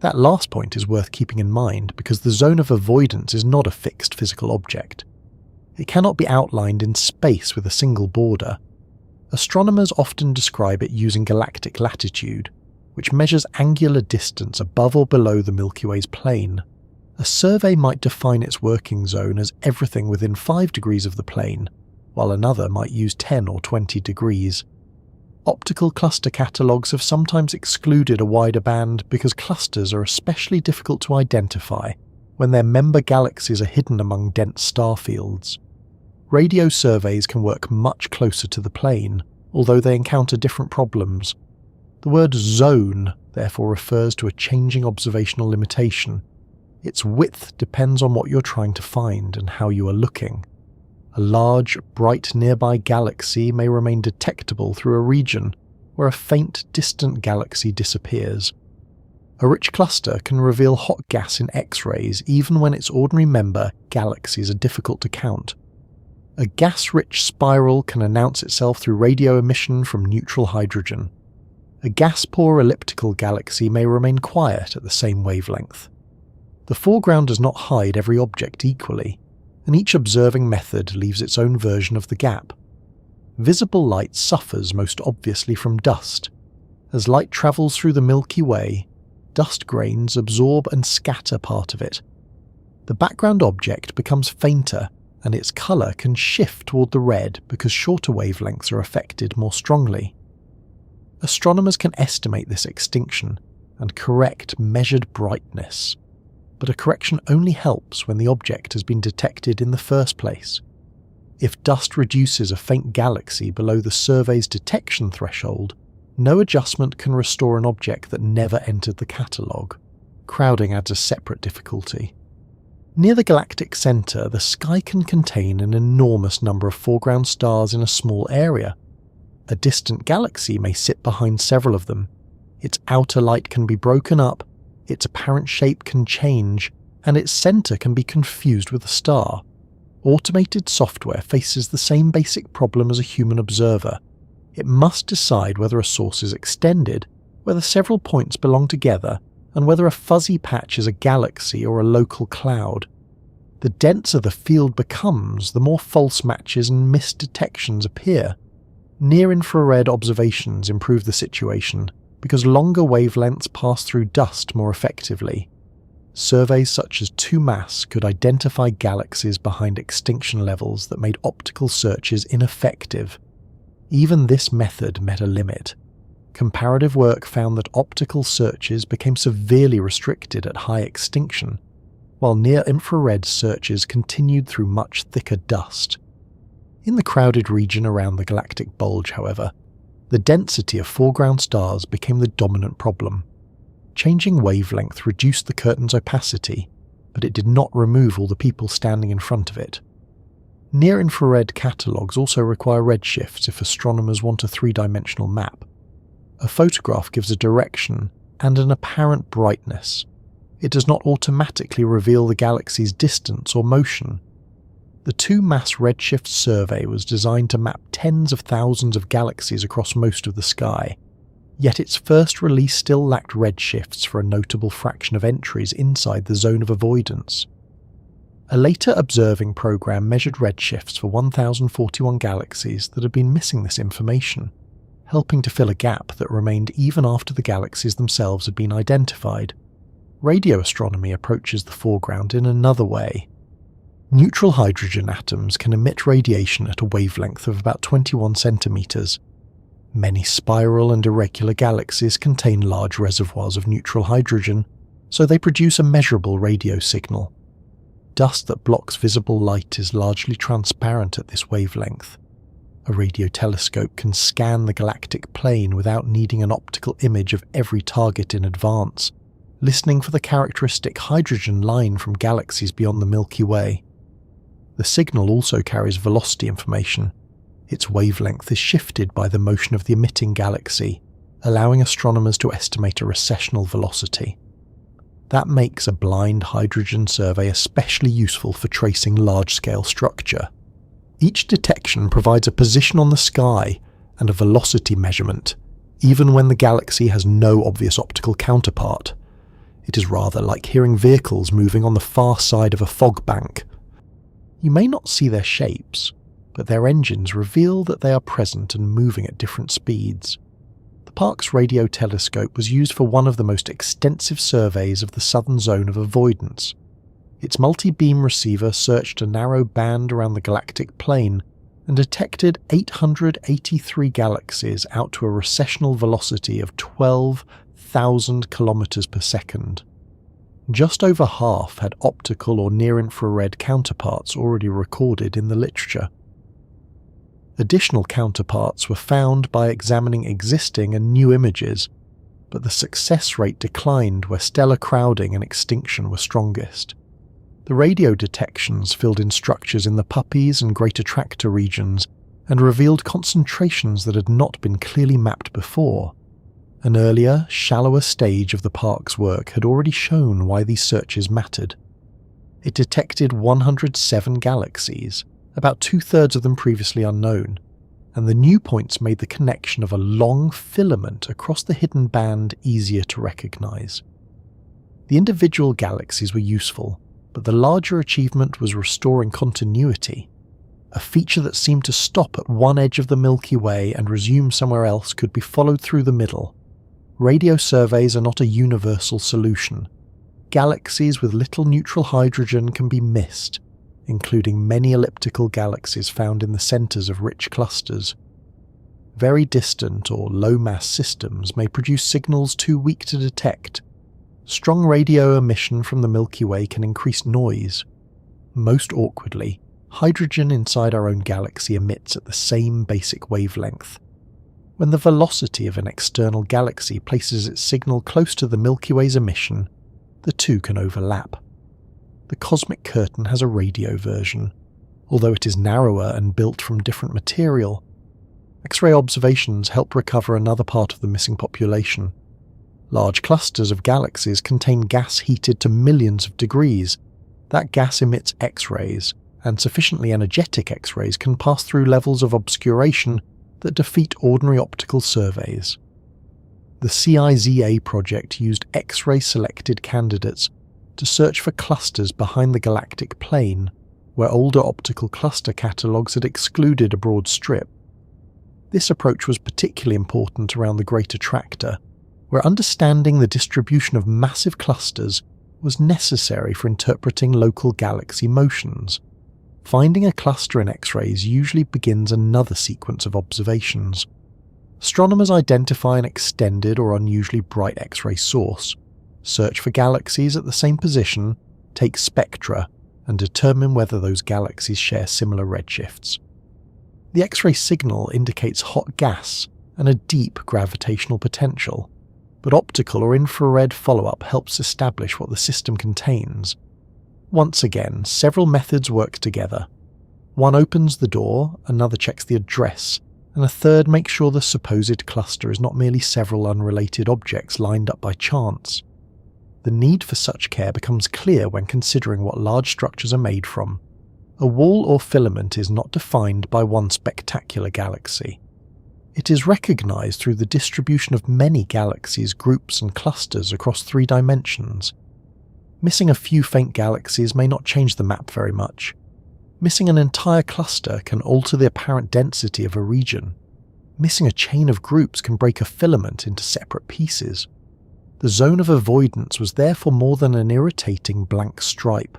That last point is worth keeping in mind because the zone of avoidance is not a fixed physical object. It cannot be outlined in space with a single border. Astronomers often describe it using galactic latitude, which measures angular distance above or below the Milky Way's plane. A survey might define its working zone as everything within 5 degrees of the plane, while another might use 10 or 20 degrees. Optical cluster catalogues have sometimes excluded a wider band because clusters are especially difficult to identify when their member galaxies are hidden among dense star fields. Radio surveys can work much closer to the plane, although they encounter different problems. The word zone therefore refers to a changing observational limitation. Its width depends on what you're trying to find and how you are looking. A large, bright nearby galaxy may remain detectable through a region where a faint, distant galaxy disappears. A rich cluster can reveal hot gas in X-rays even when its ordinary member, galaxies, are difficult to count. A gas-rich spiral can announce itself through radio emission from neutral hydrogen. A gas-poor elliptical galaxy may remain quiet at the same wavelength. The foreground does not hide every object equally, and each observing method leaves its own version of the gap. Visible light suffers most obviously from dust. As light travels through the Milky Way, dust grains absorb and scatter part of it. The background object becomes fainter, and its colour can shift toward the red because shorter wavelengths are affected more strongly. Astronomers can estimate this extinction and correct measured brightness, but a correction only helps when the object has been detected in the first place. If dust reduces a faint galaxy below the survey's detection threshold, no adjustment can restore an object that never entered the catalogue. Crowding adds a separate difficulty. Near the galactic centre, the sky can contain an enormous number of foreground stars in a small area. A distant galaxy may sit behind several of them. Its outer light can be broken up, its apparent shape can change, and its centre can be confused with a star. Automated software faces the same basic problem as a human observer. It must decide whether a source is extended, whether several points belong together, and whether a fuzzy patch is a galaxy or a local cloud. The denser the field becomes, the more false matches and missed detections appear. Near-infrared observations improve the situation because longer wavelengths pass through dust more effectively. Surveys such as 2MASS could identify galaxies behind extinction levels that made optical searches ineffective. Even this method met a limit. Comparative work found that optical searches became severely restricted at high extinction, while near-infrared searches continued through much thicker dust. In the crowded region around the galactic bulge, however, the density of foreground stars became the dominant problem. Changing wavelength reduced the curtain's opacity, but it did not remove all the people standing in front of it. Near-infrared catalogues also require redshifts if astronomers want a three-dimensional map. A photograph gives a direction and an apparent brightness. It does not automatically reveal the galaxy's distance or motion. The 2MASS redshift survey was designed to map tens of thousands of galaxies across most of the sky, yet its first release still lacked redshifts for a notable fraction of entries inside the Zone of Avoidance. A later observing program measured redshifts for 1041 galaxies that had been missing this information, helping to fill a gap that remained even after the galaxies themselves had been identified. Radio astronomy approaches the foreground in another way. Neutral hydrogen atoms can emit radiation at a wavelength of about 21 centimeters. Many spiral and irregular galaxies contain large reservoirs of neutral hydrogen, so they produce a measurable radio signal. Dust that blocks visible light is largely transparent at this wavelength. A radio telescope can scan the galactic plane without needing an optical image of every target in advance, listening for the characteristic hydrogen line from galaxies beyond the Milky Way. The signal also carries velocity information. Its wavelength is shifted by the motion of the emitting galaxy, allowing astronomers to estimate a recessional velocity. That makes a blind hydrogen survey especially useful for tracing large-scale structure. Each detection provides a position on the sky and a velocity measurement, even when the galaxy has no obvious optical counterpart. It is rather like hearing vehicles moving on the far side of a fog bank. You may not see their shapes, but their engines reveal that they are present and moving at different speeds. The Parkes radio telescope was used for one of the most extensive surveys of the southern Zone of Avoidance. Its multi-beam receiver searched a narrow band around the galactic plane and detected 883 galaxies out to a recessional velocity of 12,000 kilometers per second. Just over half had optical or near-infrared counterparts already recorded in the literature. Additional counterparts were found by examining existing and new images. but the success rate declined where stellar crowding and extinction were strongest. The radio detections filled in structures in the Puppis and Great Attractor regions and revealed concentrations that had not been clearly mapped before. An earlier, shallower stage of the park's work had already shown why these searches mattered. It detected 107 galaxies, about 2/3 of them previously unknown, and the new points made the connection of a long filament across the hidden band easier to recognize. The individual galaxies were useful, but the larger achievement was restoring continuity. A feature that seemed to stop at one edge of the Milky Way and resume somewhere else could be followed through the middle. Radio surveys are not a universal solution. Galaxies with little neutral hydrogen can be missed, including many elliptical galaxies found in the centres of rich clusters. Very distant or low-mass systems may produce signals too weak to detect. Strong radio emission from the Milky Way can increase noise. Most awkwardly, hydrogen inside our own galaxy emits at the same basic wavelength. When the velocity of an external galaxy places its signal close to the Milky Way's emission, the two can overlap. The cosmic curtain has a radio version, although it is narrower and built from different material. X-ray observations help recover another part of the missing population. Large clusters of galaxies contain gas heated to millions of degrees. That gas emits X-rays, and sufficiently energetic X-rays can pass through levels of obscuration that defeat ordinary optical surveys. The CIZA project used X-ray selected candidates to search for clusters behind the galactic plane, where older optical cluster catalogues had excluded a broad strip. This approach was particularly important around the Great Attractor, where understanding the distribution of massive clusters was necessary for interpreting local galaxy motions. Finding a cluster in X-rays usually begins another sequence of observations. Astronomers identify an extended or unusually bright X-ray source, search for galaxies at the same position, take spectra, and determine whether those galaxies share similar redshifts. The X-ray signal indicates hot gas and a deep gravitational potential, but optical or infrared follow-up helps establish what the system contains. Once again, several methods work together. One opens the door, another checks the address, and a third makes sure the supposed cluster is not merely several unrelated objects lined up by chance. The need for such care becomes clear when considering what large structures are made from. A wall or filament is not defined by one spectacular galaxy. It is recognized through the distribution of many galaxies, groups, and clusters across 3 dimensions. Missing a few faint galaxies may not change the map very much. Missing an entire cluster can alter the apparent density of a region. Missing a chain of groups can break a filament into separate pieces. The Zone of Avoidance was therefore more than an irritating blank stripe.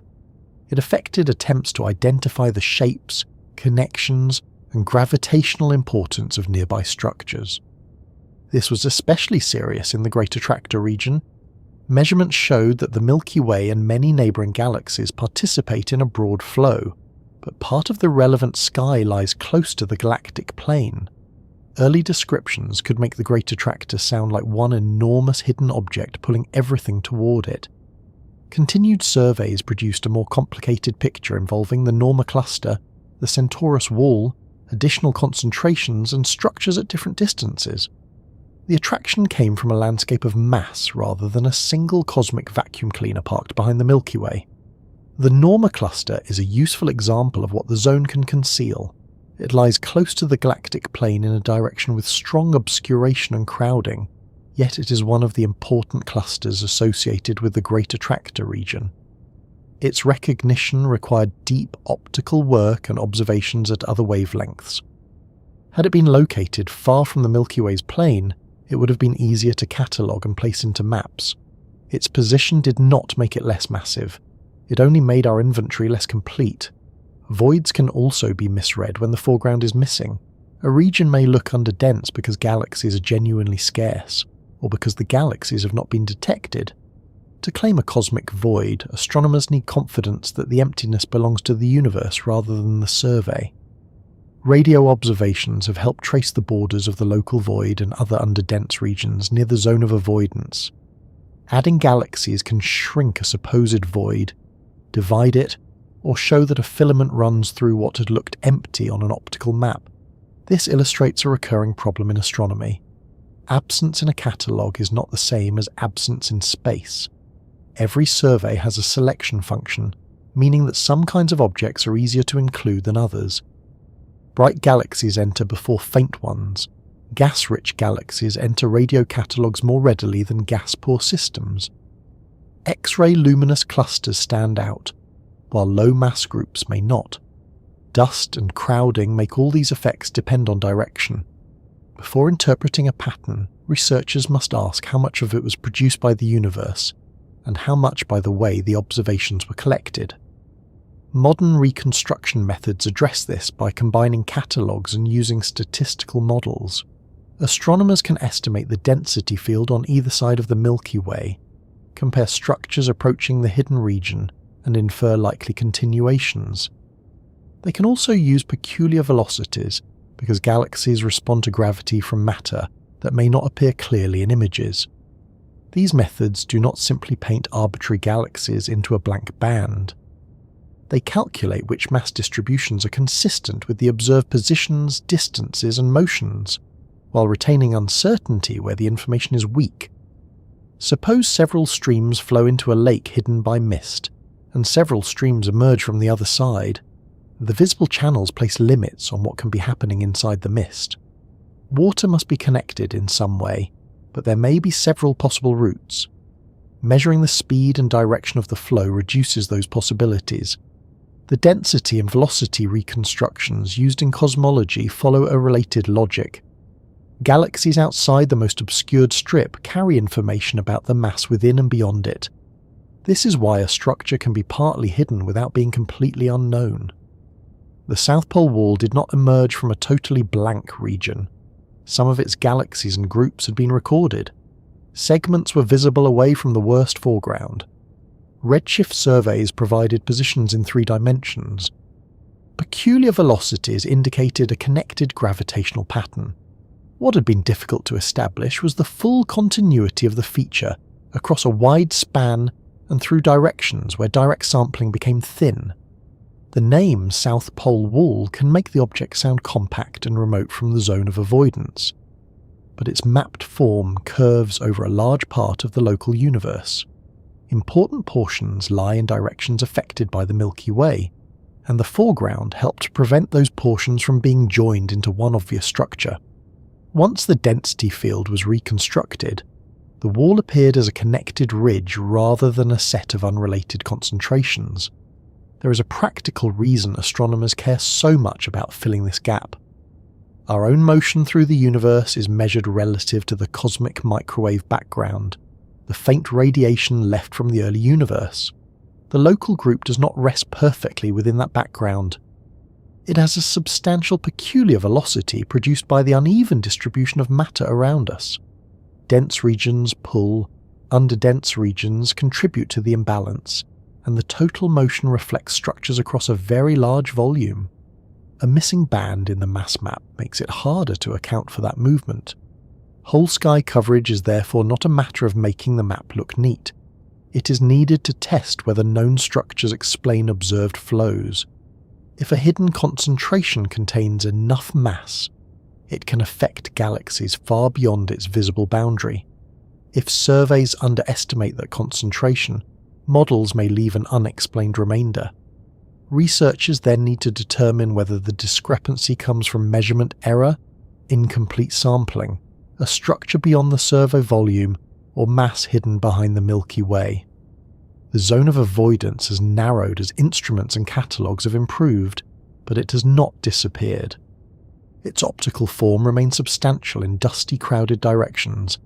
It affected attempts to identify the shapes, connections, and gravitational importance of nearby structures. This was especially serious in the Great Attractor region. Measurements showed that the Milky Way and many neighbouring galaxies participate in a broad flow, but part of the relevant sky lies close to the galactic plane. Early descriptions could make the Great Attractor sound like one enormous hidden object pulling everything toward it. Continued surveys produced a more complicated picture involving the Norma cluster, the Centaurus wall, additional concentrations, and structures at different distances. The attraction came from a landscape of mass rather than a single cosmic vacuum cleaner parked behind the Milky Way. The Norma cluster is a useful example of what the zone can conceal. It lies close to the galactic plane in a direction with strong obscuration and crowding, yet it is one of the important clusters associated with the Great Attractor region. Its recognition required deep optical work and observations at other wavelengths. Had it been located far from the Milky Way's plane, it would have been easier to catalogue and place into maps. Its position did not make it less massive. It only made our inventory less complete. Voids can also be misread when the foreground is missing. A region may look underdense because galaxies are genuinely scarce, or because the galaxies have not been detected. To claim a cosmic void, astronomers need confidence that the emptiness belongs to the universe rather than the survey. Radio observations have helped trace the borders of the local void and other underdense regions near the Zone of Avoidance. Adding galaxies can shrink a supposed void, divide it, or show that a filament runs through what had looked empty on an optical map. This illustrates a recurring problem in astronomy. Absence in a catalogue is not the same as absence in space. Every survey has a selection function, meaning that some kinds of objects are easier to include than others. Bright galaxies enter before faint ones. Gas-rich galaxies enter radio catalogues more readily than gas-poor systems. X-ray luminous clusters stand out, while low-mass groups may not. Dust and crowding make all these effects depend on direction. Before interpreting a pattern, researchers must ask how much of it was produced by the universe, and how much by the way the observations were collected. Modern reconstruction methods address this by combining catalogues and using statistical models. Astronomers can estimate the density field on either side of the Milky Way, compare structures approaching the hidden region, and infer likely continuations. They can also use peculiar velocities, because galaxies respond to gravity from matter that may not appear clearly in images. These methods do not simply paint arbitrary galaxies into a blank band. They calculate which mass distributions are consistent with the observed positions, distances, and motions, while retaining uncertainty where the information is weak. Suppose several streams flow into a lake hidden by mist, and several streams emerge from the other side. The visible channels place limits on what can be happening inside the mist. Water must be connected in some way, but there may be several possible routes. Measuring the speed and direction of the flow reduces those possibilities. The density and velocity reconstructions used in cosmology follow a related logic. Galaxies outside the most obscured strip carry information about the mass within and beyond it. This is why a structure can be partly hidden without being completely unknown. The South Pole Wall did not emerge from a totally blank region. Some of its galaxies and groups had been recorded. Segments were visible away from the worst foreground. Redshift surveys provided positions in 3 dimensions. Peculiar velocities indicated a connected gravitational pattern. What had been difficult to establish was the full continuity of the feature across a wide span and through directions where direct sampling became thin. The name South Pole Wall can make the object sound compact and remote from the Zone of Avoidance, but its mapped form curves over a large part of the local universe. Important portions lie in directions affected by the Milky Way, and the foreground helped prevent those portions from being joined into one obvious structure. Once the density field was reconstructed, the wall appeared as a connected ridge rather than a set of unrelated concentrations. There is a practical reason astronomers care so much about filling this gap. Our own motion through the universe is measured relative to the cosmic microwave background, the faint radiation left from the early universe. The local group does not rest perfectly within that background. It has a substantial peculiar velocity produced by the uneven distribution of matter around us. Dense regions pull, underdense regions contribute to the imbalance, and the total motion reflects structures across a very large volume. A missing band in the mass map makes it harder to account for that movement. Whole sky coverage is therefore not a matter of making the map look neat. It is needed to test whether known structures explain observed flows. If a hidden concentration contains enough mass, it can affect galaxies far beyond its visible boundary. If surveys underestimate that concentration, models may leave an unexplained remainder. Researchers then need to determine whether the discrepancy comes from measurement error, incomplete sampling, a structure beyond the survey volume, or mass hidden behind the Milky Way. The Zone of Avoidance has narrowed as instruments and catalogues have improved, but it has not disappeared. Its optical form remains substantial in dusty, crowded directions.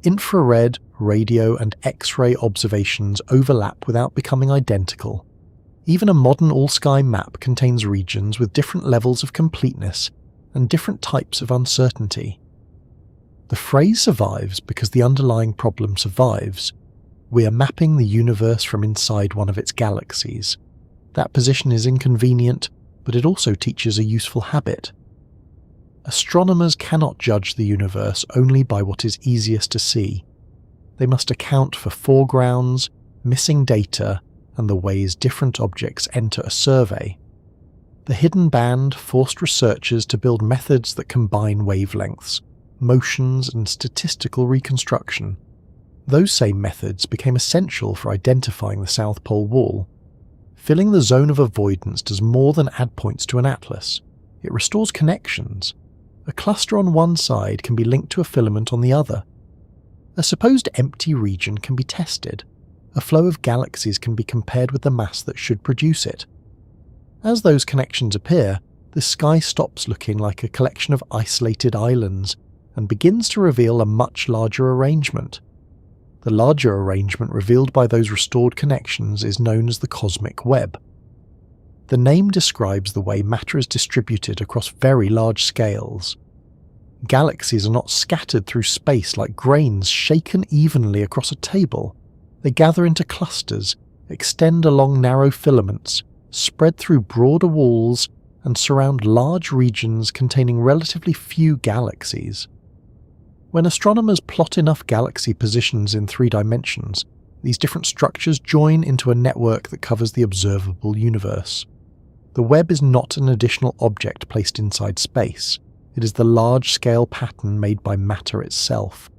Infrared, radio, and X-ray observations overlap without becoming identical. Even a modern all-sky map contains regions with different levels of completeness and different types of uncertainty. The phrase survives because the underlying problem survives. We are mapping the universe from inside one of its galaxies. That position is inconvenient, but it also teaches a useful habit. Astronomers cannot judge the universe only by what is easiest to see. They must account for foregrounds, missing data, and the ways different objects enter a survey. The hidden band forced researchers to build methods that combine wavelengths, motions, and statistical reconstruction. Those same methods became essential for identifying the South Pole Wall. Filling the zone of avoidance does more than add points to an atlas. It restores connections. A cluster on one side can be linked to a filament on the other. A supposed empty region can be tested. A flow of galaxies can be compared with the mass that should produce it. As those connections appear, the sky stops looking like a collection of isolated islands and begins to reveal a much larger arrangement. The larger arrangement revealed by those restored connections is known as the cosmic web. The name describes the way matter is distributed across very large scales. Galaxies are not scattered through space like grains shaken evenly across a table. They gather into clusters, extend along narrow filaments, spread through broader walls, and surround large regions containing relatively few galaxies. When astronomers plot enough galaxy positions in 3 dimensions, these different structures join into a network that covers the observable universe. The web is not an additional object placed inside space. It is the large-scale pattern made by matter itself.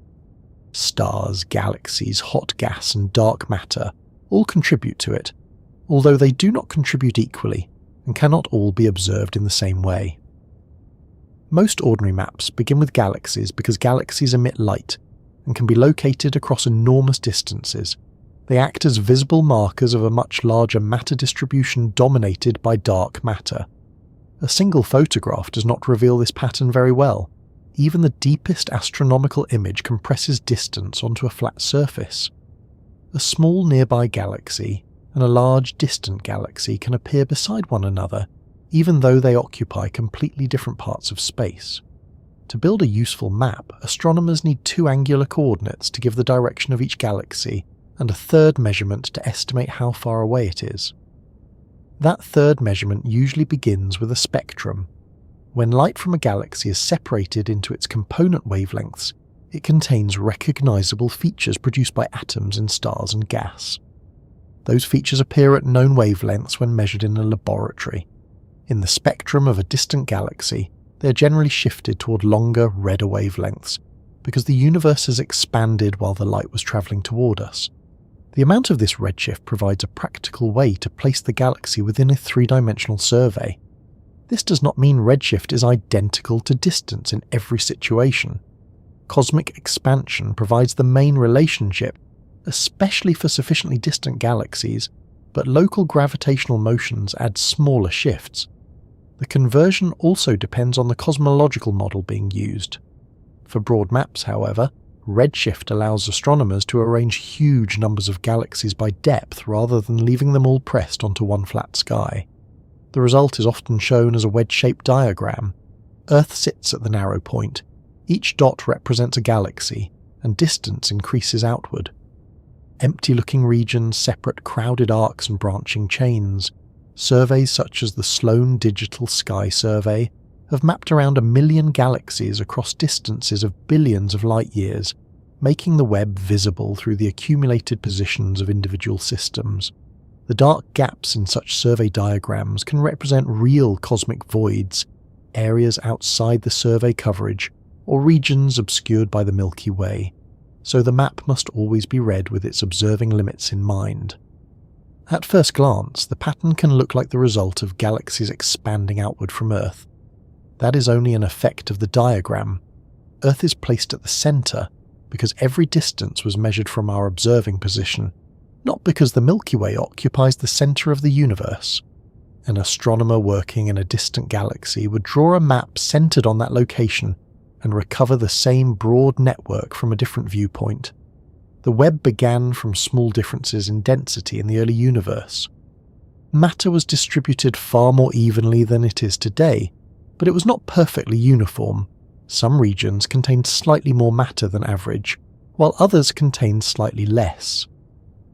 Stars, galaxies, hot gas, and dark matter all contribute to it, although they do not contribute equally and cannot all be observed in the same way. Most ordinary maps begin with galaxies because galaxies emit light and can be located across enormous distances. They act as visible markers of a much larger matter distribution dominated by dark matter. A single photograph does not reveal this pattern very well. Even the deepest astronomical image compresses distance onto a flat surface. A small nearby galaxy and a large distant galaxy can appear beside one another, even though they occupy completely different parts of space. To build a useful map, astronomers need 2 angular coordinates to give the direction of each galaxy, and a third measurement to estimate how far away it is. That third measurement usually begins with a spectrum. When light from a galaxy is separated into its component wavelengths, it contains recognizable features produced by atoms in stars and gas. Those features appear at known wavelengths when measured in a laboratory. In the spectrum of a distant galaxy, they are generally shifted toward longer, redder wavelengths, because the universe has expanded while the light was travelling toward us. The amount of this redshift provides a practical way to place the galaxy within a 3-dimensional survey. This does not mean redshift is identical to distance in every situation. Cosmic expansion provides the main relationship, especially for sufficiently distant galaxies, but local gravitational motions add smaller shifts. The conversion also depends on the cosmological model being used. For broad maps, however, redshift allows astronomers to arrange huge numbers of galaxies by depth rather than leaving them all pressed onto one flat sky. The result is often shown as a wedge-shaped diagram. Earth sits at the narrow point. Each dot represents a galaxy, and distance increases outward. Empty-looking regions separate crowded arcs and branching chains. Surveys such as the Sloan Digital Sky Survey have mapped around 1 million galaxies across distances of billions of light-years, making the web visible through the accumulated positions of individual systems. The dark gaps in such survey diagrams can represent real cosmic voids, areas outside the survey coverage, or regions obscured by the Milky Way, so the map must always be read with its observing limits in mind. At first glance, the pattern can look like the result of galaxies expanding outward from Earth. That is only an effect of the diagram. Earth is placed at the centre because every distance was measured from our observing position, not because the Milky Way occupies the centre of the universe. An astronomer working in a distant galaxy would draw a map centred on that location and recover the same broad network from a different viewpoint. The web began from small differences in density in the early universe. Matter was distributed far more evenly than it is today, but it was not perfectly uniform. Some regions contained slightly more matter than average, while others contained slightly less.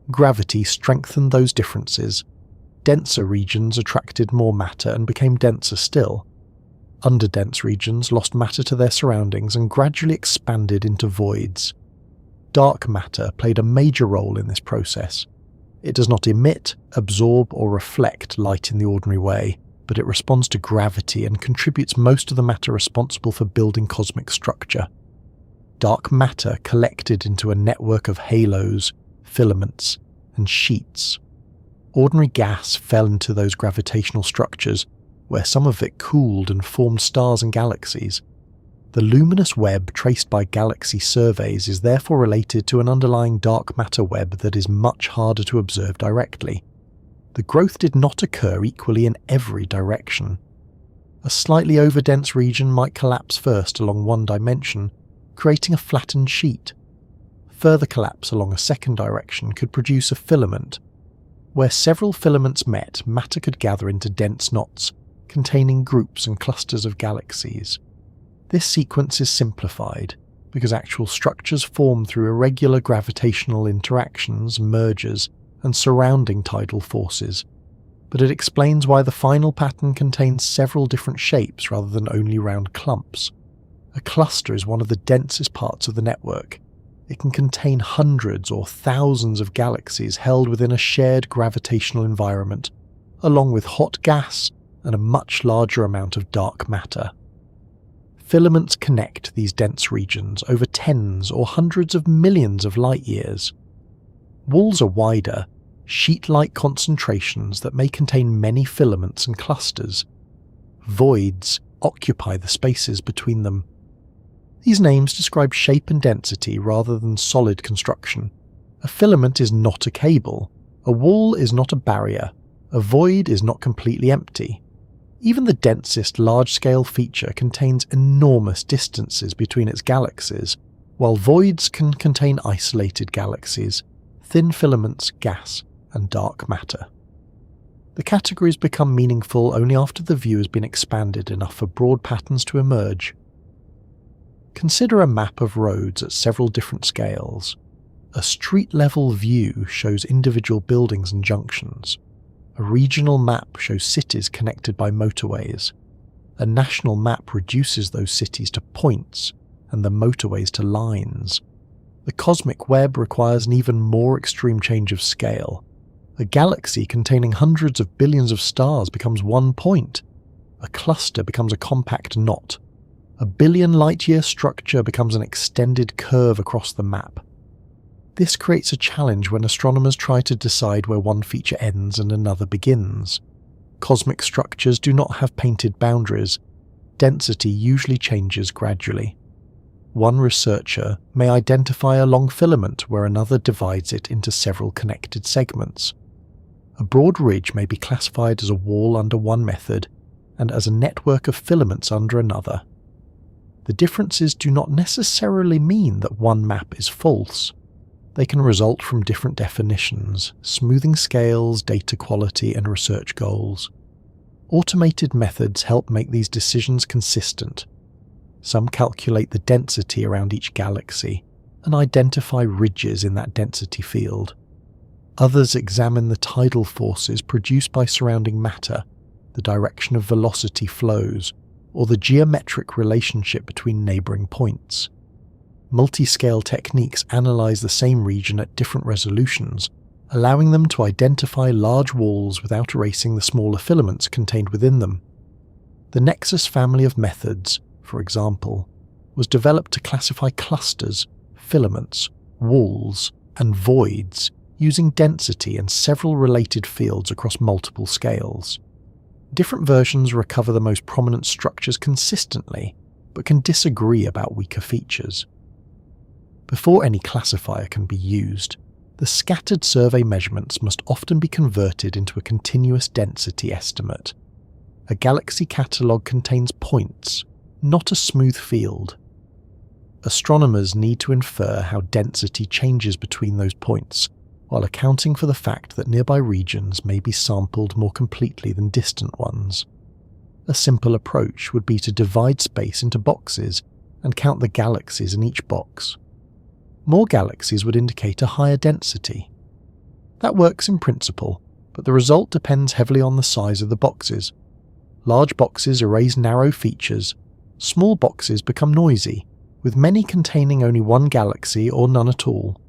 Gravity strengthened those differences. Denser regions attracted more matter and became denser still. Underdense regions lost matter to their surroundings and gradually expanded into voids. Dark matter played a major role in this process. It does not emit, absorb, or reflect light in the ordinary way, but it responds to gravity and contributes most of the matter responsible for building cosmic structure. Dark matter collected into a network of halos, filaments, and sheets. Ordinary gas fell into those gravitational structures, where some of it cooled and formed stars and galaxies. The luminous web traced by galaxy surveys is therefore related to an underlying dark matter web that is much harder to observe directly. The growth did not occur equally in every direction. A slightly overdense region might collapse first along one dimension, creating a flattened sheet. Further collapse along a second direction could produce a filament. Where several filaments met, matter could gather into dense knots, containing groups and clusters of galaxies. This sequence is simplified, because actual structures form through irregular gravitational interactions, mergers, and surrounding tidal forces, but it explains why the final pattern contains several different shapes rather than only round clumps. A cluster is one of the densest parts of the network. It can contain hundreds or thousands of galaxies held within a shared gravitational environment, along with hot gas and a much larger amount of dark matter. Filaments connect these dense regions over tens or hundreds of millions of light-years. Walls are wider, sheet-like concentrations that may contain many filaments and clusters. Voids occupy the spaces between them. These names describe shape and density rather than solid construction. A filament is not a cable, a wall is not a barrier, a void is not completely empty. Even the densest large-scale feature contains enormous distances between its galaxies, while voids can contain isolated galaxies, thin filaments, gas, and dark matter. The categories become meaningful only after the view has been expanded enough for broad patterns to emerge. Consider a map of roads at several different scales. A street-level view shows individual buildings and junctions. A regional map shows cities connected by motorways. A national map reduces those cities to points and the motorways to lines. The cosmic web requires an even more extreme change of scale. A galaxy containing hundreds of billions of stars becomes one point. A cluster becomes a compact knot. A billion light-year structure becomes an extended curve across the map. This creates a challenge when astronomers try to decide where one feature ends and another begins. Cosmic structures do not have painted boundaries. Density usually changes gradually. One researcher may identify a long filament where another divides it into several connected segments. A broad ridge may be classified as a wall under one method and as a network of filaments under another. The differences do not necessarily mean that one map is false. They can result from different definitions, smoothing scales, data quality, and research goals. Automated methods help make these decisions consistent. Some calculate the density around each galaxy and identify ridges in that density field. Others examine the tidal forces produced by surrounding matter, the direction of velocity flows, or the geometric relationship between neighbouring points. Multi-scale techniques analyse the same region at different resolutions, allowing them to identify large walls without erasing the smaller filaments contained within them. The Nexus family of methods, for example, was developed to classify clusters, filaments, walls, and voids using density and several related fields across multiple scales. Different versions recover the most prominent structures consistently, but can disagree about weaker features. Before any classifier can be used, the scattered survey measurements must often be converted into a continuous density estimate. A galaxy catalogue contains points, not a smooth field. Astronomers need to infer how density changes between those points, while accounting for the fact that nearby regions may be sampled more completely than distant ones. A simple approach would be to divide space into boxes and count the galaxies in each box. More galaxies would indicate a higher density. That works in principle, but the result depends heavily on the size of the boxes. Large boxes erase narrow features, small boxes become noisy, with many containing only one galaxy or none at all.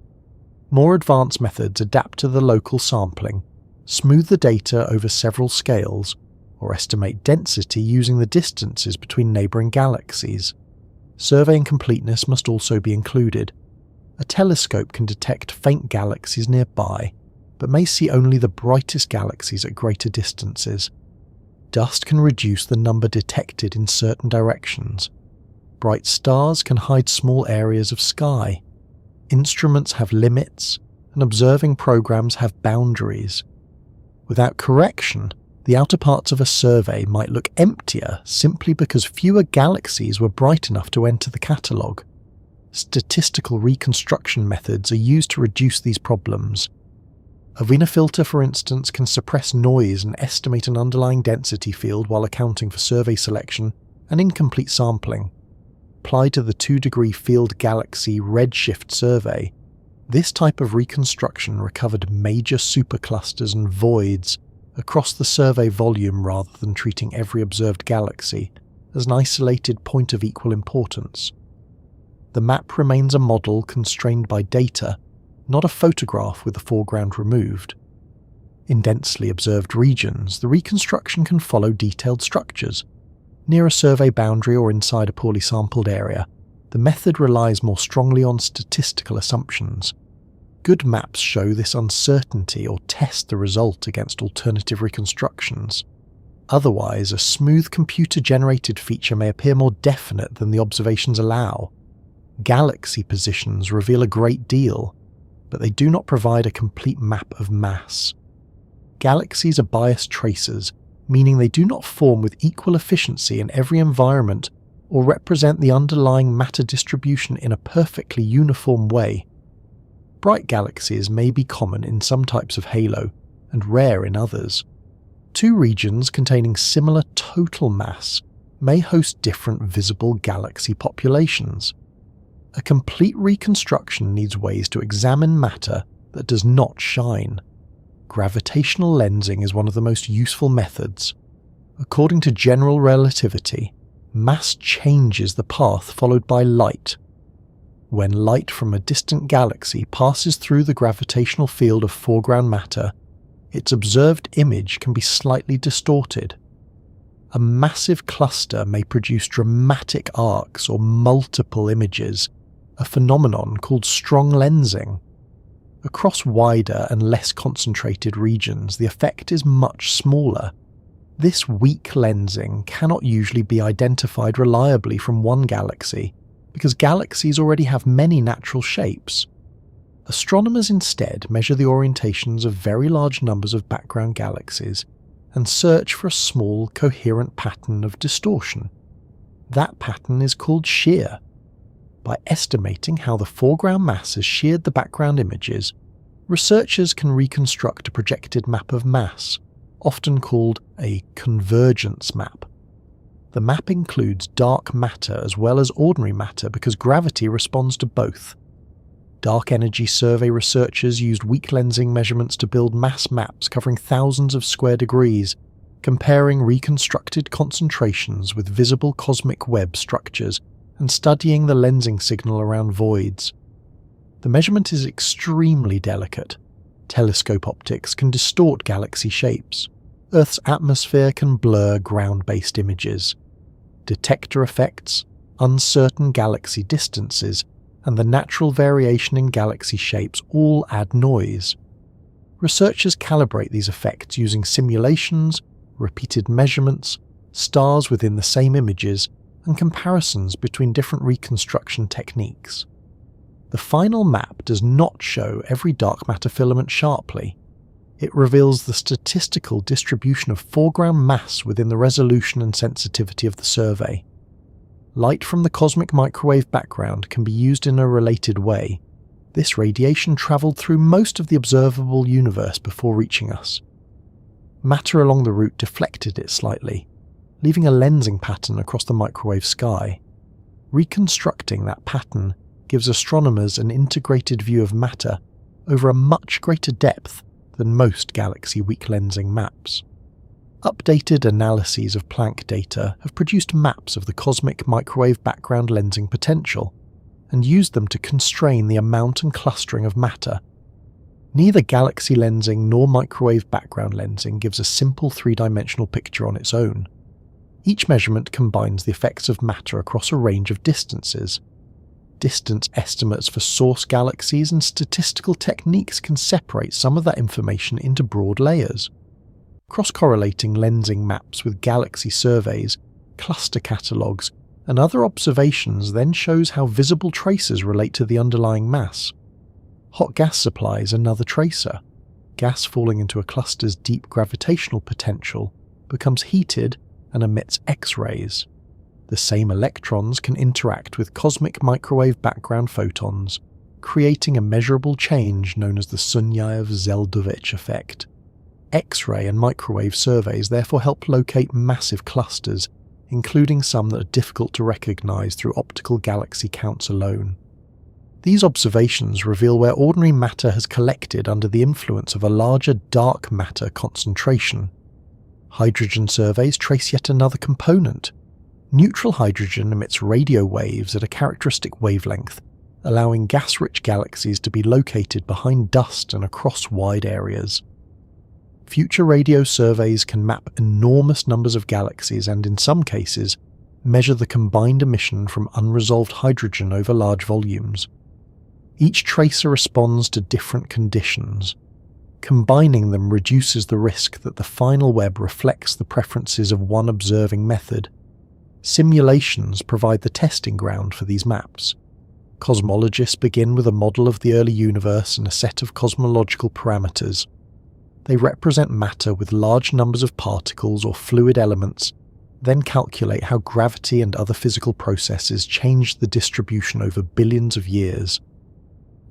More advanced methods adapt to the local sampling, smooth the data over several scales, or estimate density using the distances between neighbouring galaxies. Surveying completeness must also be included. A telescope can detect faint galaxies nearby, but may see only the brightest galaxies at greater distances. Dust can reduce the number detected in certain directions. Bright stars can hide small areas of sky. Instruments have limits, and observing programs have boundaries. Without correction, the outer parts of a survey might look emptier simply because fewer galaxies were bright enough to enter the catalogue. Statistical reconstruction methods are used to reduce these problems. A Wiener filter, for instance, can suppress noise and estimate an underlying density field while accounting for survey selection and incomplete sampling. Applied to the 2-degree field galaxy redshift survey, this type of reconstruction recovered major superclusters and voids across the survey volume rather than treating every observed galaxy as an isolated point of equal importance. The map remains a model constrained by data, not a photograph with the foreground removed. In densely observed regions, the reconstruction can follow detailed structures. Near a survey boundary or inside a poorly sampled area, the method relies more strongly on statistical assumptions. Good maps show this uncertainty or test the result against alternative reconstructions. Otherwise, a smooth computer-generated feature may appear more definite than the observations allow. Galaxy positions reveal a great deal, but they do not provide a complete map of mass. Galaxies are biased tracers, meaning they do not form with equal efficiency in every environment or represent the underlying matter distribution in a perfectly uniform way. Bright galaxies may be common in some types of halo and rare in others. Two regions containing similar total mass may host different visible galaxy populations. A complete reconstruction needs ways to examine matter that does not shine. Gravitational lensing is one of the most useful methods. According to general relativity, mass changes the path followed by light. When light from a distant galaxy passes through the gravitational field of foreground matter, its observed image can be slightly distorted. A massive cluster may produce dramatic arcs or multiple images, a phenomenon called strong lensing. Across wider and less concentrated regions, the effect is much smaller. This weak lensing cannot usually be identified reliably from one galaxy, because galaxies already have many natural shapes. Astronomers instead measure the orientations of very large numbers of background galaxies and search for a small, coherent pattern of distortion. That pattern is called shear. By estimating how the foreground mass has sheared the background images, researchers can reconstruct a projected map of mass, often called a convergence map. The map includes dark matter as well as ordinary matter because gravity responds to both. Dark energy survey researchers used weak lensing measurements to build mass maps covering thousands of square degrees, comparing reconstructed concentrations with visible cosmic web structures and studying the lensing signal around voids. The measurement is extremely delicate. Telescope optics can distort galaxy shapes. Earth's atmosphere can blur ground-based images. Detector effects, uncertain galaxy distances, and the natural variation in galaxy shapes all add noise. Researchers calibrate these effects using simulations, repeated measurements, stars within the same images, and comparisons between different reconstruction techniques. The final map does not show every dark matter filament sharply. It reveals the statistical distribution of foreground mass within the resolution and sensitivity of the survey. Light from the cosmic microwave background can be used in a related way. This radiation travelled through most of the observable universe before reaching us. Matter along the route deflected it slightly, leaving a lensing pattern across the microwave sky. Reconstructing that pattern gives astronomers an integrated view of matter over a much greater depth than most galaxy weak lensing maps. Updated analyses of Planck data have produced maps of the cosmic microwave background lensing potential, and used them to constrain the amount and clustering of matter. Neither galaxy lensing nor microwave background lensing gives a simple three-dimensional picture on its own. Each measurement combines the effects of matter across a range of distances. Distance estimates for source galaxies and statistical techniques can separate some of that information into broad layers. Cross-correlating lensing maps with galaxy surveys, cluster catalogues, and other observations then shows how visible traces relate to the underlying mass. Hot gas supply is another tracer. Gas falling into a cluster's deep gravitational potential becomes heated and emits X-rays. The same electrons can interact with cosmic microwave background photons, creating a measurable change known as the Sunyaev-Zeldovich effect. X-ray and microwave surveys therefore help locate massive clusters, including some that are difficult to recognize through optical galaxy counts alone. These observations reveal where ordinary matter has collected under the influence of a larger dark matter concentration. Hydrogen surveys trace yet another component. Neutral hydrogen emits radio waves at a characteristic wavelength, allowing gas-rich galaxies to be located behind dust and across wide areas. Future radio surveys can map enormous numbers of galaxies and, in some cases, measure the combined emission from unresolved hydrogen over large volumes. Each tracer responds to different conditions. Combining them reduces the risk that the final web reflects the preferences of one observing method. Simulations provide the testing ground for these maps. Cosmologists begin with a model of the early universe and a set of cosmological parameters. They represent matter with large numbers of particles or fluid elements, then calculate how gravity and other physical processes change the distribution over billions of years.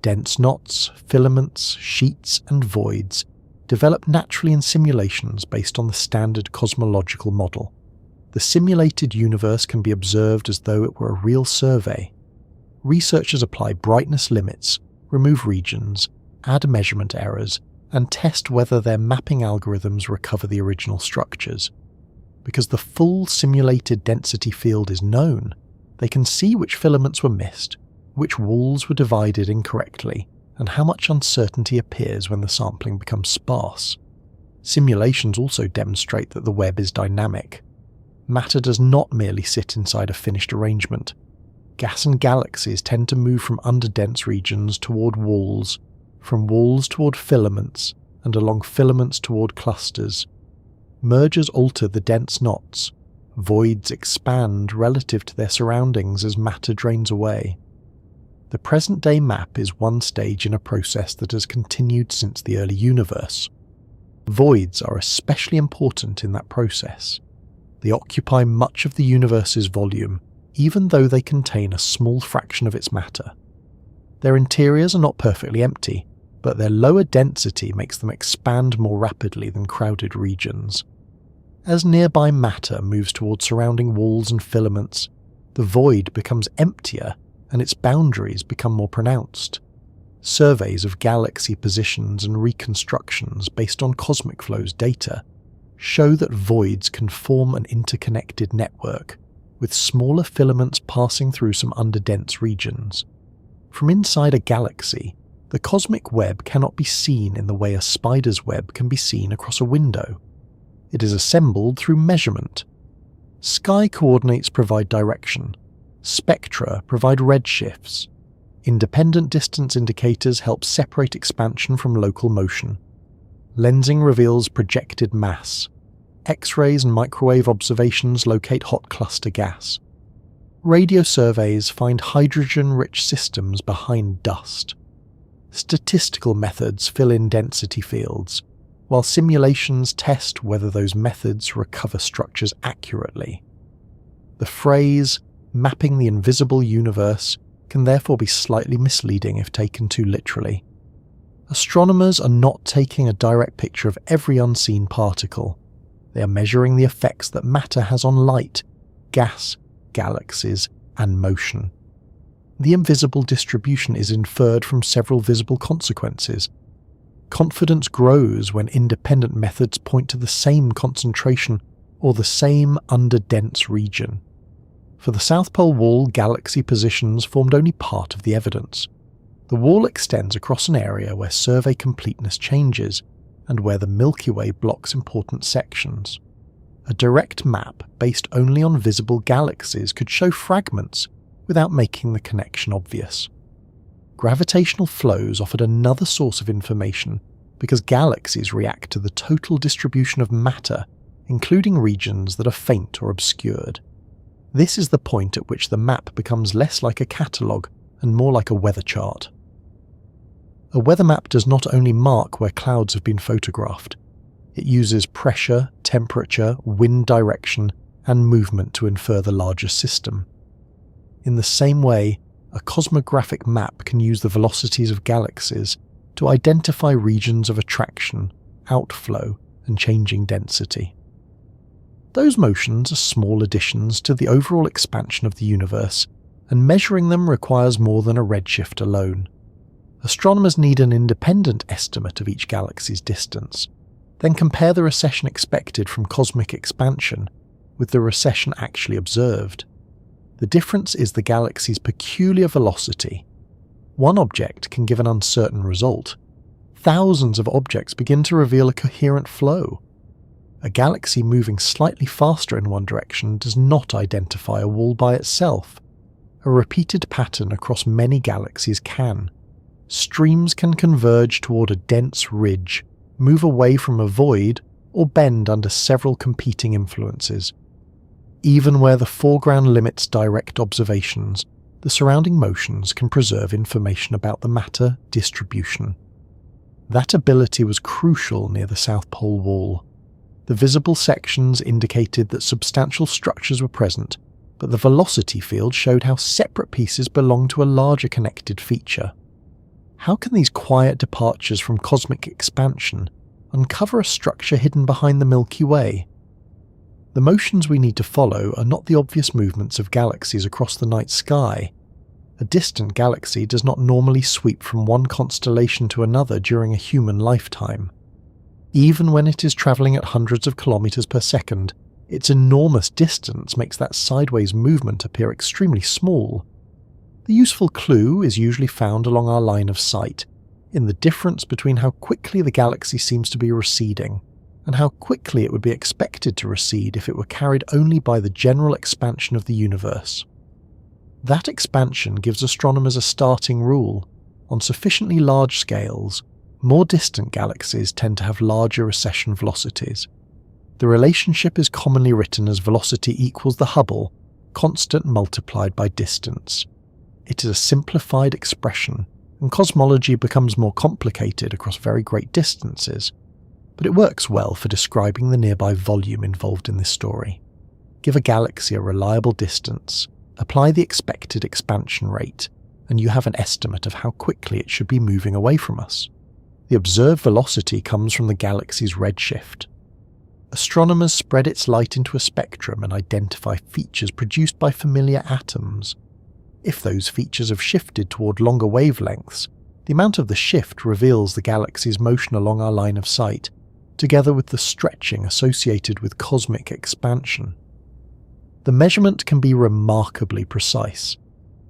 Dense knots, filaments, sheets, and voids develop naturally in simulations based on the standard cosmological model. The simulated universe can be observed as though it were a real survey. Researchers apply brightness limits, remove regions, add measurement errors, and test whether their mapping algorithms recover the original structures. Because the full simulated density field is known, they can see which filaments were missed, which walls were divided incorrectly, and how much uncertainty appears when the sampling becomes sparse. Simulations also demonstrate that the web is dynamic. Matter does not merely sit inside a finished arrangement. Gas and galaxies tend to move from underdense regions toward walls, from walls toward filaments, and along filaments toward clusters. Mergers alter the dense knots. Voids expand relative to their surroundings as matter drains away. The present-day map is one stage in a process that has continued since the early universe. Voids are especially important in that process. They occupy much of the universe's volume, even though they contain a small fraction of its matter. Their interiors are not perfectly empty, but their lower density makes them expand more rapidly than crowded regions. As nearby matter moves toward surrounding walls and filaments, the void becomes emptier and its boundaries become more pronounced. Surveys of galaxy positions and reconstructions based on cosmic flows data show that voids can form an interconnected network, with smaller filaments passing through some underdense regions. From inside a galaxy, the cosmic web cannot be seen in the way a spider's web can be seen across a window. It is assembled through measurement. Sky coordinates provide direction. Spectra provide redshifts. Independent distance indicators help separate expansion from local motion. Lensing reveals projected mass. X-rays and microwave observations locate hot cluster gas. Radio surveys find hydrogen-rich systems behind dust. Statistical methods fill in density fields, while simulations test whether those methods recover structures accurately. The phrase, mapping the invisible universe, can therefore be slightly misleading if taken too literally. Astronomers are not taking a direct picture of every unseen particle. They are measuring the effects that matter has on light, gas, galaxies, and motion. The invisible distribution is inferred from several visible consequences. Confidence grows when independent methods point to the same concentration or the same underdense region. For the South Pole Wall, galaxy positions formed only part of the evidence. The wall extends across an area where survey completeness changes, and where the Milky Way blocks important sections. A direct map based only on visible galaxies could show fragments without making the connection obvious. Gravitational flows offered another source of information because galaxies react to the total distribution of matter, including regions that are faint or obscured. This is the point at which the map becomes less like a catalogue and more like a weather chart. A weather map does not only mark where clouds have been photographed. It uses pressure, temperature, wind direction, and movement to infer the larger system. In the same way, a cosmographic map can use the velocities of galaxies to identify regions of attraction, outflow, and changing density. Those motions are small additions to the overall expansion of the universe, and measuring them requires more than a redshift alone. Astronomers need an independent estimate of each galaxy's distance, then compare the recession expected from cosmic expansion with the recession actually observed. The difference is the galaxy's peculiar velocity. One object can give an uncertain result. Thousands of objects begin to reveal a coherent flow. A galaxy moving slightly faster in one direction does not identify a wall by itself. A repeated pattern across many galaxies can. Streams can converge toward a dense ridge, move away from a void, or bend under several competing influences. Even where the foreground limits direct observations, the surrounding motions can preserve information about the matter distribution. That ability was crucial near the South Pole Wall. The visible sections indicated that substantial structures were present, but the velocity field showed how separate pieces belonged to a larger connected feature. How can these quiet departures from cosmic expansion uncover a structure hidden behind the Milky Way? The motions we need to follow are not the obvious movements of galaxies across the night sky. A distant galaxy does not normally sweep from one constellation to another during a human lifetime. Even when it is travelling at hundreds of kilometers per second, its enormous distance makes that sideways movement appear extremely small. The useful clue is usually found along our line of sight, in the difference between how quickly the galaxy seems to be receding, and how quickly it would be expected to recede if it were carried only by the general expansion of the universe. That expansion gives astronomers a starting rule. On sufficiently large scales, more distant galaxies tend to have larger recession velocities. The relationship is commonly written as velocity equals the Hubble, constant multiplied by distance. It is a simplified expression, and cosmology becomes more complicated across very great distances, but it works well for describing the nearby volume involved in this story. Give a galaxy a reliable distance, apply the expected expansion rate, and you have an estimate of how quickly it should be moving away from us. The observed velocity comes from the galaxy's redshift. Astronomers spread its light into a spectrum and identify features produced by familiar atoms. If those features have shifted toward longer wavelengths, the amount of the shift reveals the galaxy's motion along our line of sight, together with the stretching associated with cosmic expansion. The measurement can be remarkably precise.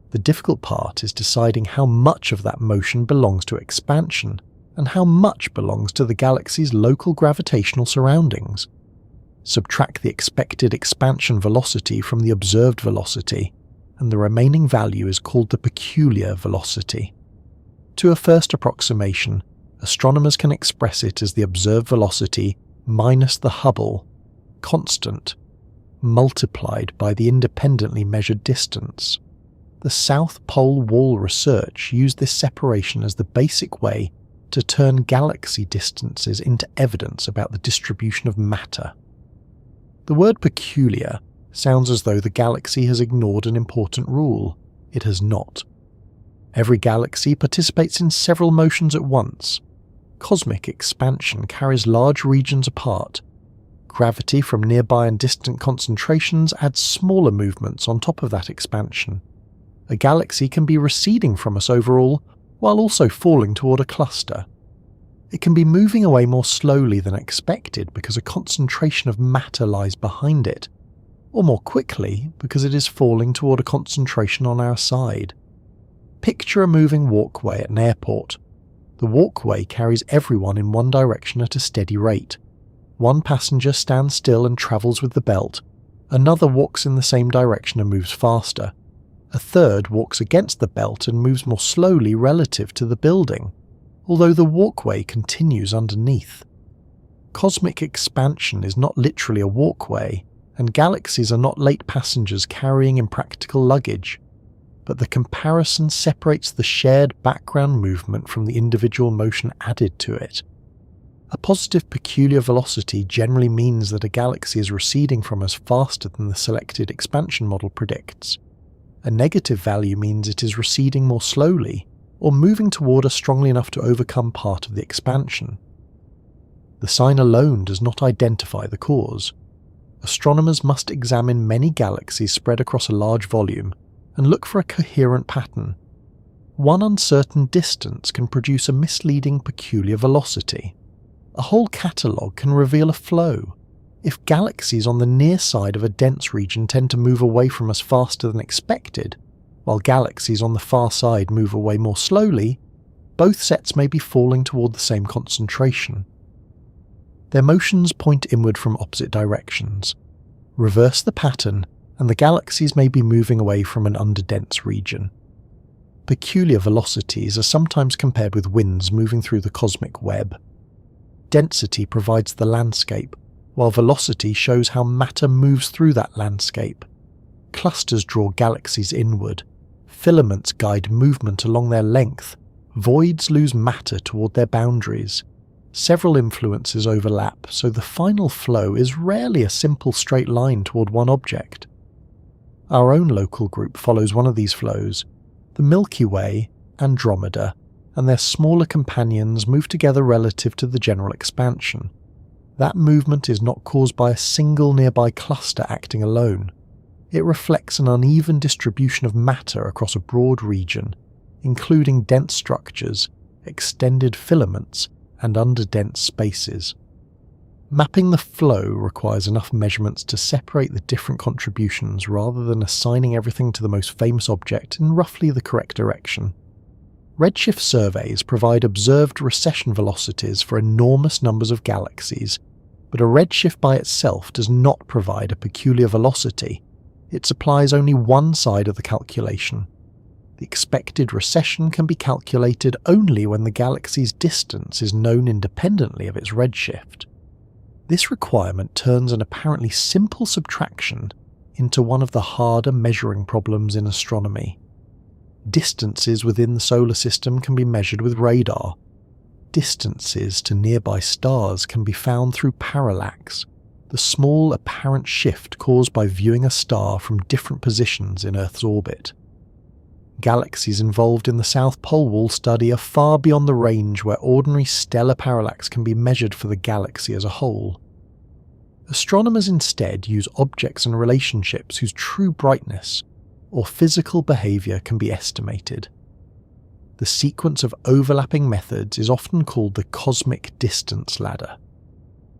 The difficult part is deciding how much of that motion belongs to expansion, and how much belongs to the galaxy's local gravitational surroundings. Subtract the expected expansion velocity from the observed velocity, and the remaining value is called the peculiar velocity. To a first approximation, astronomers can express it as the observed velocity minus the Hubble, constant, multiplied by the independently measured distance. The South Pole Wall research used this separation as the basic way to turn galaxy distances into evidence about the distribution of matter. The word peculiar sounds as though the galaxy has ignored an important rule. It has not. Every galaxy participates in several motions at once. Cosmic expansion carries large regions apart. Gravity from nearby and distant concentrations adds smaller movements on top of that expansion. A galaxy can be receding from us overall, while also falling toward a cluster. It can be moving away more slowly than expected because a concentration of matter lies behind it, or more quickly because it is falling toward a concentration on our side. Picture a moving walkway at an airport. The walkway carries everyone in one direction at a steady rate. One passenger stands still and travels with the belt. Another walks in the same direction and moves faster. A third walks against the belt and moves more slowly relative to the building, although the walkway continues underneath. Cosmic expansion is not literally a walkway, and galaxies are not late passengers carrying impractical luggage, but the comparison separates the shared background movement from the individual motion added to it. A positive peculiar velocity generally means that a galaxy is receding from us faster than the selected expansion model predicts. A negative value means it is receding more slowly, or moving toward us strongly enough to overcome part of the expansion. The sign alone does not identify the cause. Astronomers must examine many galaxies spread across a large volume and look for a coherent pattern. One uncertain distance can produce a misleading peculiar velocity. A whole catalogue can reveal a flow. If galaxies on the near side of a dense region tend to move away from us faster than expected, while galaxies on the far side move away more slowly, both sets may be falling toward the same concentration. Their motions point inward from opposite directions. Reverse the pattern, and the galaxies may be moving away from an underdense region. Peculiar velocities are sometimes compared with winds moving through the cosmic web. Density provides the landscape, while velocity shows how matter moves through that landscape. Clusters draw galaxies inward. Filaments guide movement along their length. Voids lose matter toward their boundaries. Several influences overlap, so the final flow is rarely a simple straight line toward one object. Our own local group follows one of these flows. The Milky Way, Andromeda, and their smaller companions move together relative to the general expansion. That movement is not caused by a single nearby cluster acting alone. It reflects an uneven distribution of matter across a broad region, including dense structures, extended filaments, and underdense spaces. Mapping the flow requires enough measurements to separate the different contributions rather than assigning everything to the most famous object in roughly the correct direction. Redshift surveys provide observed recession velocities for enormous numbers of galaxies, but a redshift by itself does not provide a peculiar velocity. It supplies only one side of the calculation. The expected recession can be calculated only when the galaxy's distance is known independently of its redshift. This requirement turns an apparently simple subtraction into one of the harder measuring problems in astronomy. Distances within the solar system can be measured with radar. Distances to nearby stars can be found through parallax, the small apparent shift caused by viewing a star from different positions in Earth's orbit. Galaxies involved in the South Pole Wall study are far beyond the range where ordinary stellar parallax can be measured for the galaxy as a whole. Astronomers instead use objects and relationships whose true brightness or physical behaviour can be estimated. The sequence of overlapping methods is often called the cosmic distance ladder.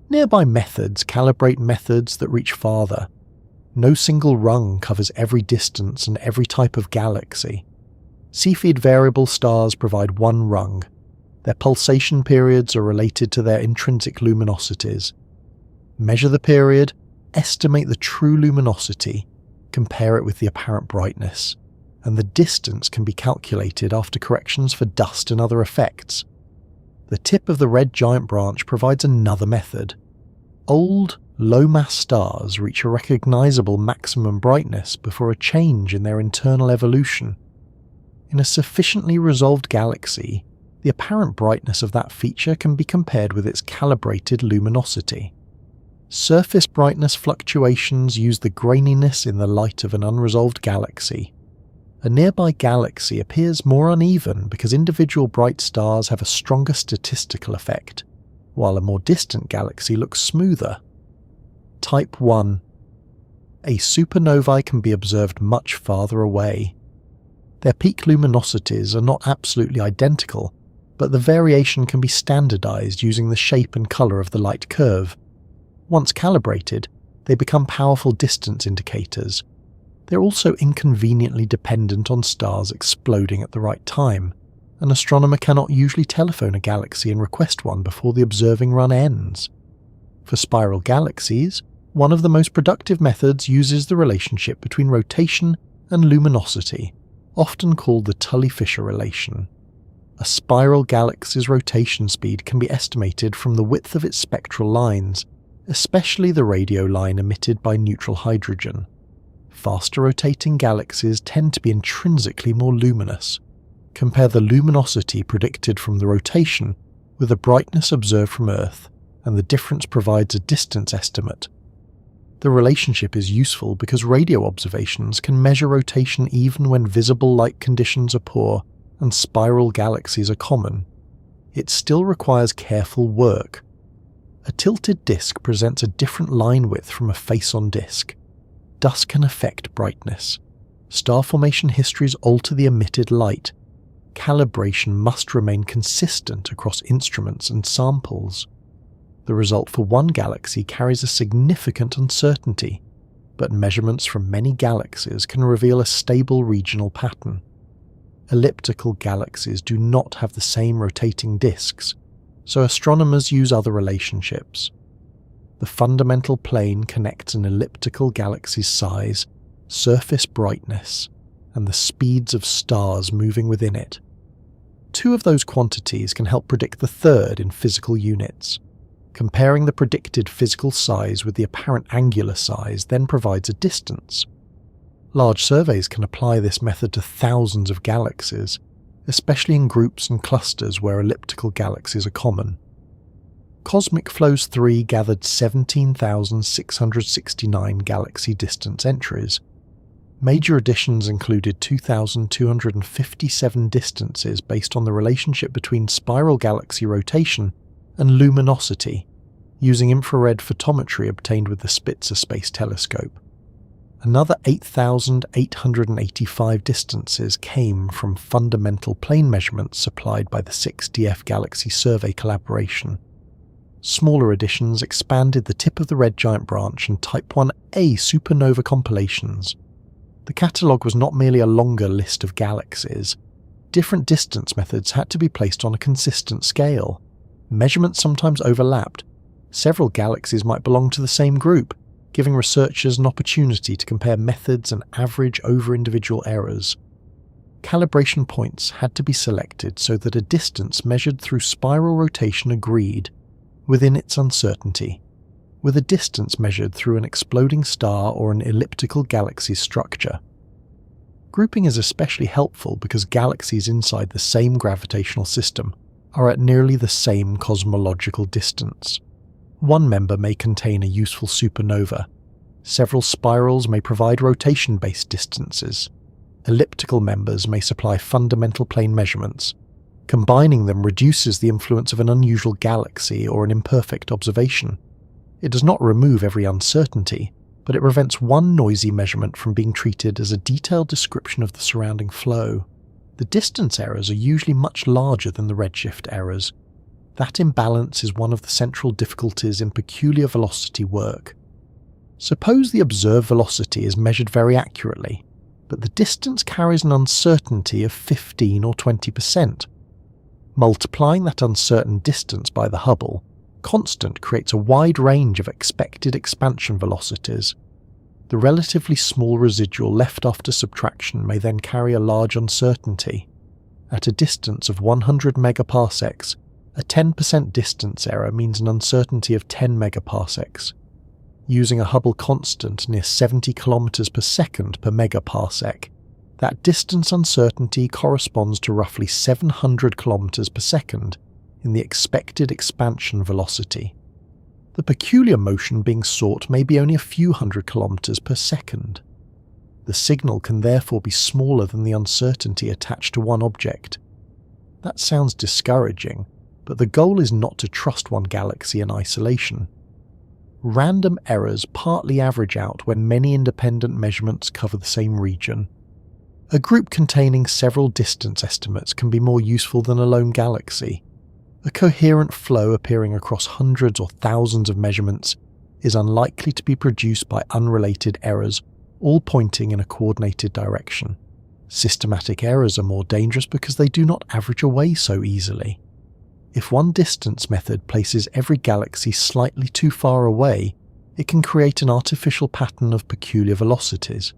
Nearby methods calibrate methods that reach farther. No single rung covers every distance and every type of galaxy. Cepheid variable stars provide one rung. Their pulsation periods are related to their intrinsic luminosities. Measure the period, estimate the true luminosity, compare it with the apparent brightness, and the distance can be calculated after corrections for dust and other effects. The tip of the red giant branch provides another method. Old, low-mass stars reach a recognizable maximum brightness before a change in their internal evolution. In a sufficiently resolved galaxy, the apparent brightness of that feature can be compared with its calibrated luminosity. Surface brightness fluctuations use the graininess in the light of an unresolved galaxy. A nearby galaxy appears more uneven because individual bright stars have a stronger statistical effect, while a more distant galaxy looks smoother. Type 1. A supernovae can be observed much farther away. Their peak luminosities are not absolutely identical, but the variation can be standardized using the shape and color of the light curve. Once calibrated, they become powerful distance indicators. They're also inconveniently dependent on stars exploding at the right time. An astronomer cannot usually telephone a galaxy and request one before the observing run ends. For spiral galaxies, one of the most productive methods uses the relationship between rotation and luminosity, often called the Tully-Fisher relation. A spiral galaxy's rotation speed can be estimated from the width of its spectral lines, especially the radio line emitted by neutral hydrogen. Faster rotating galaxies tend to be intrinsically more luminous. Compare the luminosity predicted from the rotation with the brightness observed from Earth, and the difference provides a distance estimate. The relationship is useful because radio observations can measure rotation even when visible light conditions are poor and spiral galaxies are common. It still requires careful work. A tilted disk presents a different line width from a face-on disk. Dust can affect brightness. Star formation histories alter the emitted light. Calibration must remain consistent across instruments and samples. The result for one galaxy carries a significant uncertainty, but measurements from many galaxies can reveal a stable regional pattern. Elliptical galaxies do not have the same rotating disks, so astronomers use other relationships. The fundamental plane connects an elliptical galaxy's size, surface brightness, and the speeds of stars moving within it. Two of those quantities can help predict the third in physical units. Comparing the predicted physical size with the apparent angular size then provides a distance. Large surveys can apply this method to thousands of galaxies, especially in groups and clusters where elliptical galaxies are common. Cosmic Flows 3 gathered 17,669 galaxy distance entries. Major additions included 2,257 distances based on the relationship between spiral galaxy rotation and luminosity, using infrared photometry obtained with the Spitzer Space Telescope. Another 8,885 distances came from fundamental plane measurements supplied by the 6DF Galaxy Survey collaboration. Smaller additions expanded the tip of the red giant branch and Type 1a supernova compilations. The catalogue was not merely a longer list of galaxies. Different distance methods had to be placed on a consistent scale. Measurements sometimes overlapped. Several galaxies might belong to the same group, giving researchers an opportunity to compare methods and average over individual errors. Calibration points had to be selected so that a distance measured through spiral rotation agreed within its uncertainty, with a distance measured through an exploding star or an elliptical galaxy structure. Grouping is especially helpful because galaxies inside the same gravitational system are at nearly the same cosmological distance. One member may contain a useful supernova. Several spirals may provide rotation-based distances. Elliptical members may supply fundamental plane measurements. Combining them reduces the influence of an unusual galaxy or an imperfect observation. It does not remove every uncertainty, but it prevents one noisy measurement from being treated as a detailed description of the surrounding flow. The distance errors are usually much larger than the redshift errors. That imbalance is one of the central difficulties in peculiar velocity work. Suppose the observed velocity is measured very accurately, but the distance carries an uncertainty of 15 or 20%. Multiplying that uncertain distance by the Hubble constant creates a wide range of expected expansion velocities. The relatively small residual left after subtraction may then carry a large uncertainty. At a distance of 100 megaparsecs, a 10% distance error means an uncertainty of 10 megaparsecs. Using a Hubble constant near 70 km per second per megaparsec, that distance uncertainty corresponds to roughly 700 km per second in the expected expansion velocity. The peculiar motion being sought may be only a few hundred kilometers per second. The signal can therefore be smaller than the uncertainty attached to one object. That sounds discouraging, but the goal is not to trust one galaxy in isolation. Random errors partly average out when many independent measurements cover the same region. A group containing several distance estimates can be more useful than a lone galaxy. A coherent flow appearing across hundreds or thousands of measurements is unlikely to be produced by unrelated errors, all pointing in a coordinated direction. Systematic errors are more dangerous because they do not average away so easily. If one distance method places every galaxy slightly too far away, it can create an artificial pattern of peculiar velocities.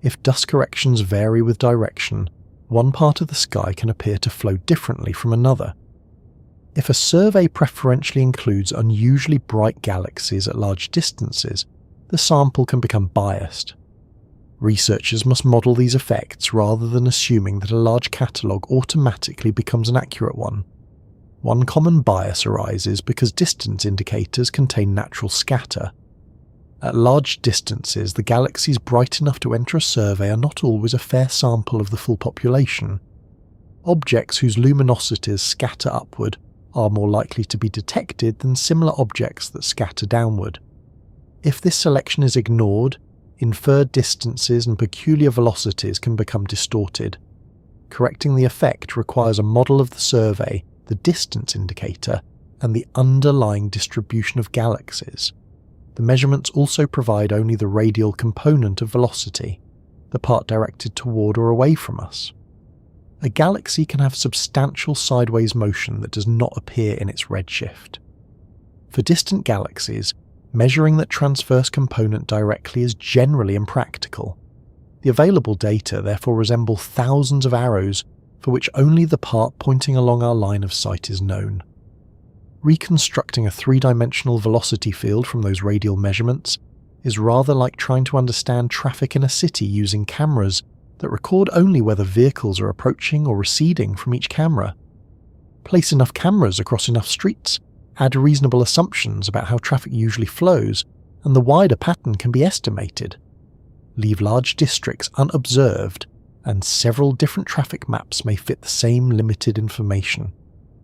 If dust corrections vary with direction, one part of the sky can appear to flow differently from another. If a survey preferentially includes unusually bright galaxies at large distances, the sample can become biased. Researchers must model these effects rather than assuming that a large catalogue automatically becomes an accurate one. One common bias arises because distance indicators contain natural scatter. At large distances, the galaxies bright enough to enter a survey are not always a fair sample of the full population. Objects whose luminosities scatter upward are more likely to be detected than similar objects that scatter downward. If this selection is ignored, inferred distances and peculiar velocities can become distorted. Correcting the effect requires a model of the survey, the distance indicator, and the underlying distribution of galaxies. The measurements also provide only the radial component of velocity, the part directed toward or away from us. A galaxy can have substantial sideways motion that does not appear in its redshift. For distant galaxies, measuring that transverse component directly is generally impractical. The available data therefore resemble thousands of arrows for which only the part pointing along our line of sight is known. Reconstructing a three-dimensional velocity field from those radial measurements is rather like trying to understand traffic in a city using cameras that record only whether vehicles are approaching or receding from each camera. Place enough cameras across enough streets, add reasonable assumptions about how traffic usually flows, and the wider pattern can be estimated. Leave large districts unobserved, and several different traffic maps may fit the same limited information.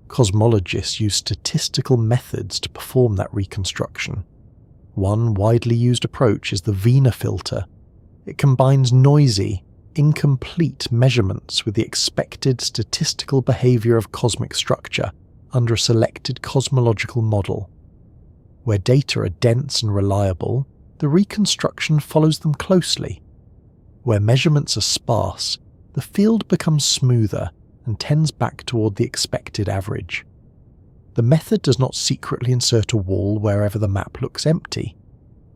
Cosmologists use statistical methods to perform that reconstruction. One widely used approach is the Wiener filter. It combines noisy, incomplete measurements with the expected statistical behavior of cosmic structure under a selected cosmological model. Where data are dense and reliable, the reconstruction follows them closely. Where measurements are sparse, the field becomes smoother and tends back toward the expected average. The method does not secretly insert a wall wherever the map looks empty.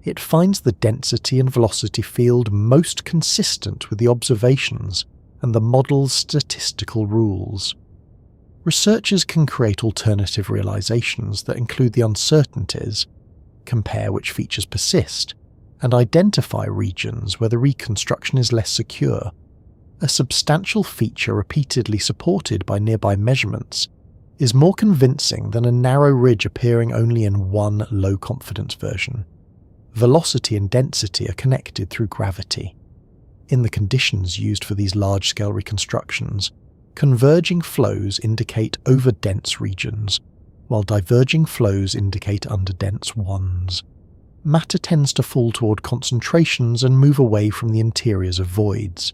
It finds the density and velocity field most consistent with the observations and the model's statistical rules. Researchers can create alternative realizations that include the uncertainties, compare which features persist, and identify regions where the reconstruction is less secure. A substantial feature repeatedly supported by nearby measurements is more convincing than a narrow ridge appearing only in one low-confidence version. Velocity and density are connected through gravity. In the conditions used for these large-scale reconstructions, converging flows indicate over-dense regions, while diverging flows indicate under-dense ones. Matter tends to fall toward concentrations and move away from the interiors of voids.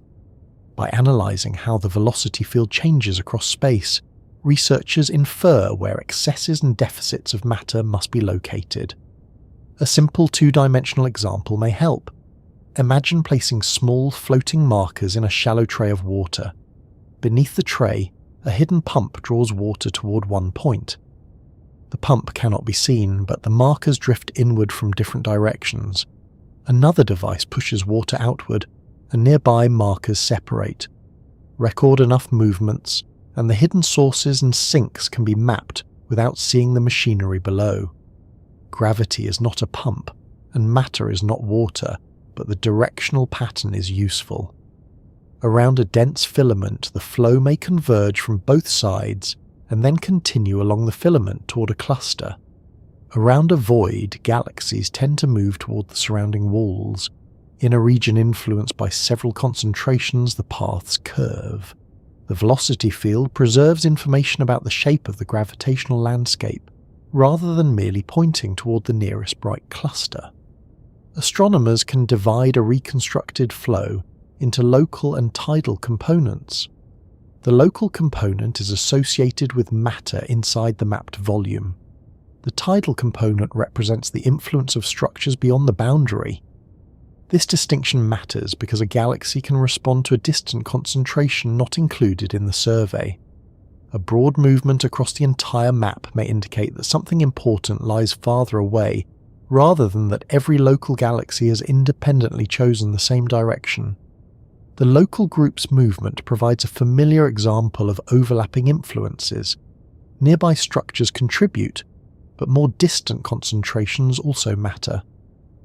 By analysing how the velocity field changes across space, researchers infer where excesses and deficits of matter must be located. A simple two-dimensional example may help. Imagine placing small floating markers in a shallow tray of water. Beneath the tray, a hidden pump draws water toward one point. The pump cannot be seen, but the markers drift inward from different directions. Another device pushes water outward, and nearby markers separate. Record enough movements, and the hidden sources and sinks can be mapped without seeing the machinery below. Gravity is not a pump, and matter is not water, but the directional pattern is useful. Around a dense filament, the flow may converge from both sides and then continue along the filament toward a cluster. Around a void, galaxies tend to move toward the surrounding walls. In a region influenced by several concentrations, the paths curve. The velocity field preserves information about the shape of the gravitational landscape, rather than merely pointing toward the nearest bright cluster. Astronomers can divide a reconstructed flow into local and tidal components. The local component is associated with matter inside the mapped volume. The tidal component represents the influence of structures beyond the boundary. This distinction matters because a galaxy can respond to a distant concentration not included in the survey. A broad movement across the entire map may indicate that something important lies farther away, rather than that every local galaxy has independently chosen the same direction. The local group's movement provides a familiar example of overlapping influences. Nearby structures contribute, but more distant concentrations also matter.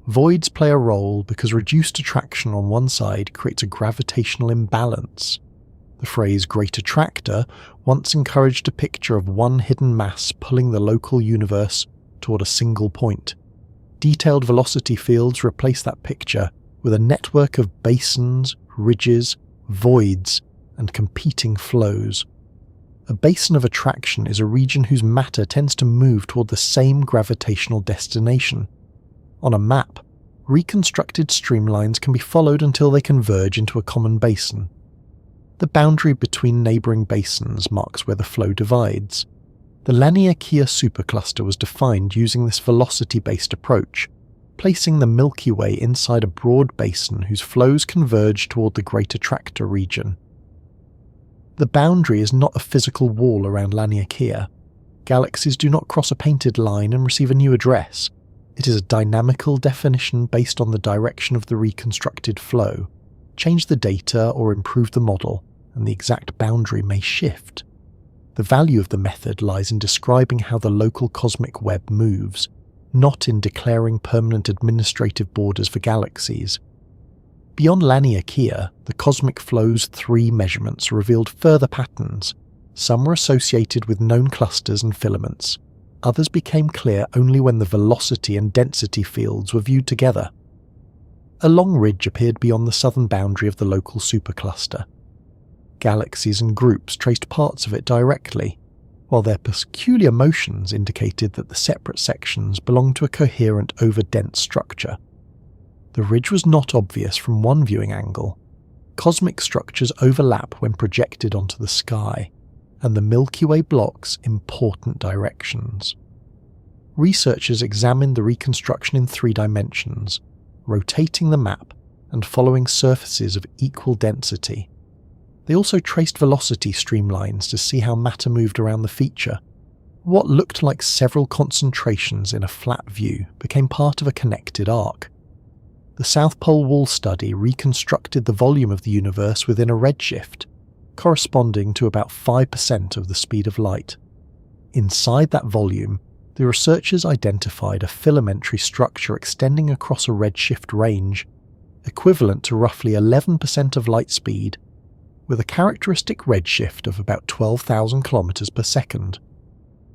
Voids play a role because reduced attraction on one side creates a gravitational imbalance. The phrase great attractor once encouraged a picture of one hidden mass pulling the local universe toward a single point. Detailed velocity fields replace that picture with a network of basins, ridges, voids, and competing flows. A basin of attraction is a region whose matter tends to move toward the same gravitational destination. On a map, reconstructed streamlines can be followed until they converge into a common basin. The boundary between neighbouring basins marks where the flow divides. The Laniakea supercluster was defined using this velocity-based approach, placing the Milky Way inside a broad basin whose flows converge toward the Great Attractor region. The boundary is not a physical wall around Laniakea. Galaxies do not cross a painted line and receive a new address. It is a dynamical definition based on the direction of the reconstructed flow. Change the data or improve the model, and the exact boundary may shift. The value of the method lies in describing how the local cosmic web moves, not in declaring permanent administrative borders for galaxies. Beyond Laniakea, the cosmic flow's 3 measurements revealed further patterns. Some were associated with known clusters and filaments. Others became clear only when the velocity and density fields were viewed together. A long ridge appeared beyond the southern boundary of the local supercluster. Galaxies and groups traced parts of it directly, while their peculiar motions indicated that the separate sections belonged to a coherent overdense structure. The ridge was not obvious from one viewing angle. Cosmic structures overlap when projected onto the sky, and the Milky Way blocks important directions. Researchers examined the reconstruction in 3 dimensions, rotating the map and following surfaces of equal density. They also traced velocity streamlines to see how matter moved around the feature. What looked like several concentrations in a flat view became part of a connected arc. The South Pole Wall study reconstructed the volume of the universe within a redshift, corresponding to about 5% of the speed of light. Inside that volume, the researchers identified a filamentary structure extending across a redshift range, equivalent to roughly 11% of light speed, with a characteristic redshift of about 12,000 km per second.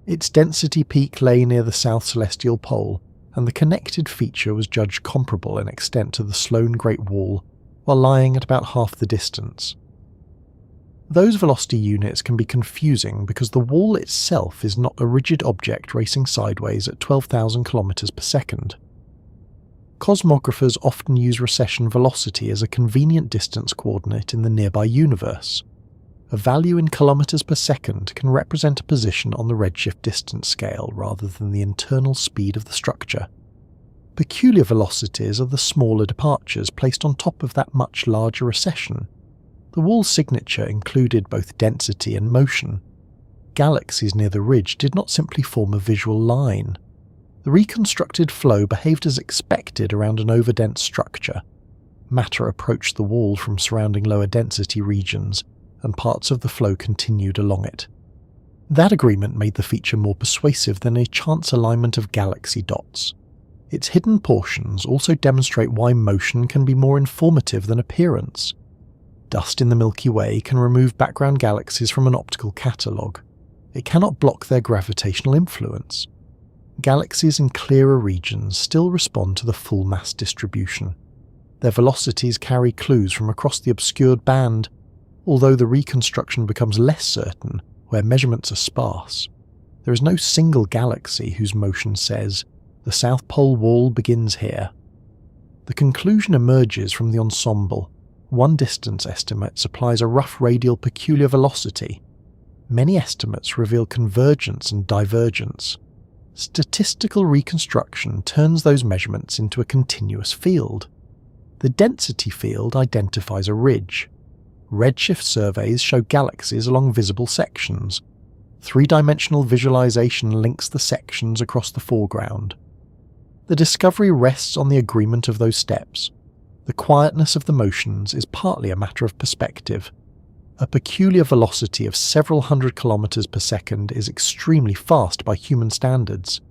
Its density peak lay near the south celestial pole, and the connected feature was judged comparable in extent to the Sloan Great Wall, while lying at about half the distance. Those velocity units can be confusing because the wall itself is not a rigid object racing sideways at 12,000 km per second. Cosmographers often use recession velocity as a convenient distance coordinate in the nearby universe. A value in kilometers per second can represent a position on the redshift distance scale rather than the internal speed of the structure. Peculiar velocities are the smaller departures placed on top of that much larger recession. The wall's signature included both density and motion. Galaxies near the ridge did not simply form a visual line. The reconstructed flow behaved as expected around an overdense structure. Matter approached the wall from surrounding lower density regions, and parts of the flow continued along it. That agreement made the feature more persuasive than a chance alignment of galaxy dots. Its hidden portions also demonstrate why motion can be more informative than appearance. Dust in the Milky Way can remove background galaxies from an optical catalogue. It cannot block their gravitational influence. Galaxies in clearer regions still respond to the full mass distribution. Their velocities carry clues from across the obscured band, although the reconstruction becomes less certain where measurements are sparse. There is no single galaxy whose motion says, "The South Pole Wall begins here." The conclusion emerges from the ensemble. One distance estimate supplies a rough radial peculiar velocity. Many estimates reveal convergence and divergence. Statistical reconstruction turns those measurements into a continuous field. The density field identifies a ridge. Redshift surveys show galaxies along visible sections. Three-dimensional visualization links the sections across the foreground. The discovery rests on the agreement of those steps. The quietness of the motions is partly a matter of perspective. A peculiar velocity of several hundred kilometers per second is extremely fast by human standards.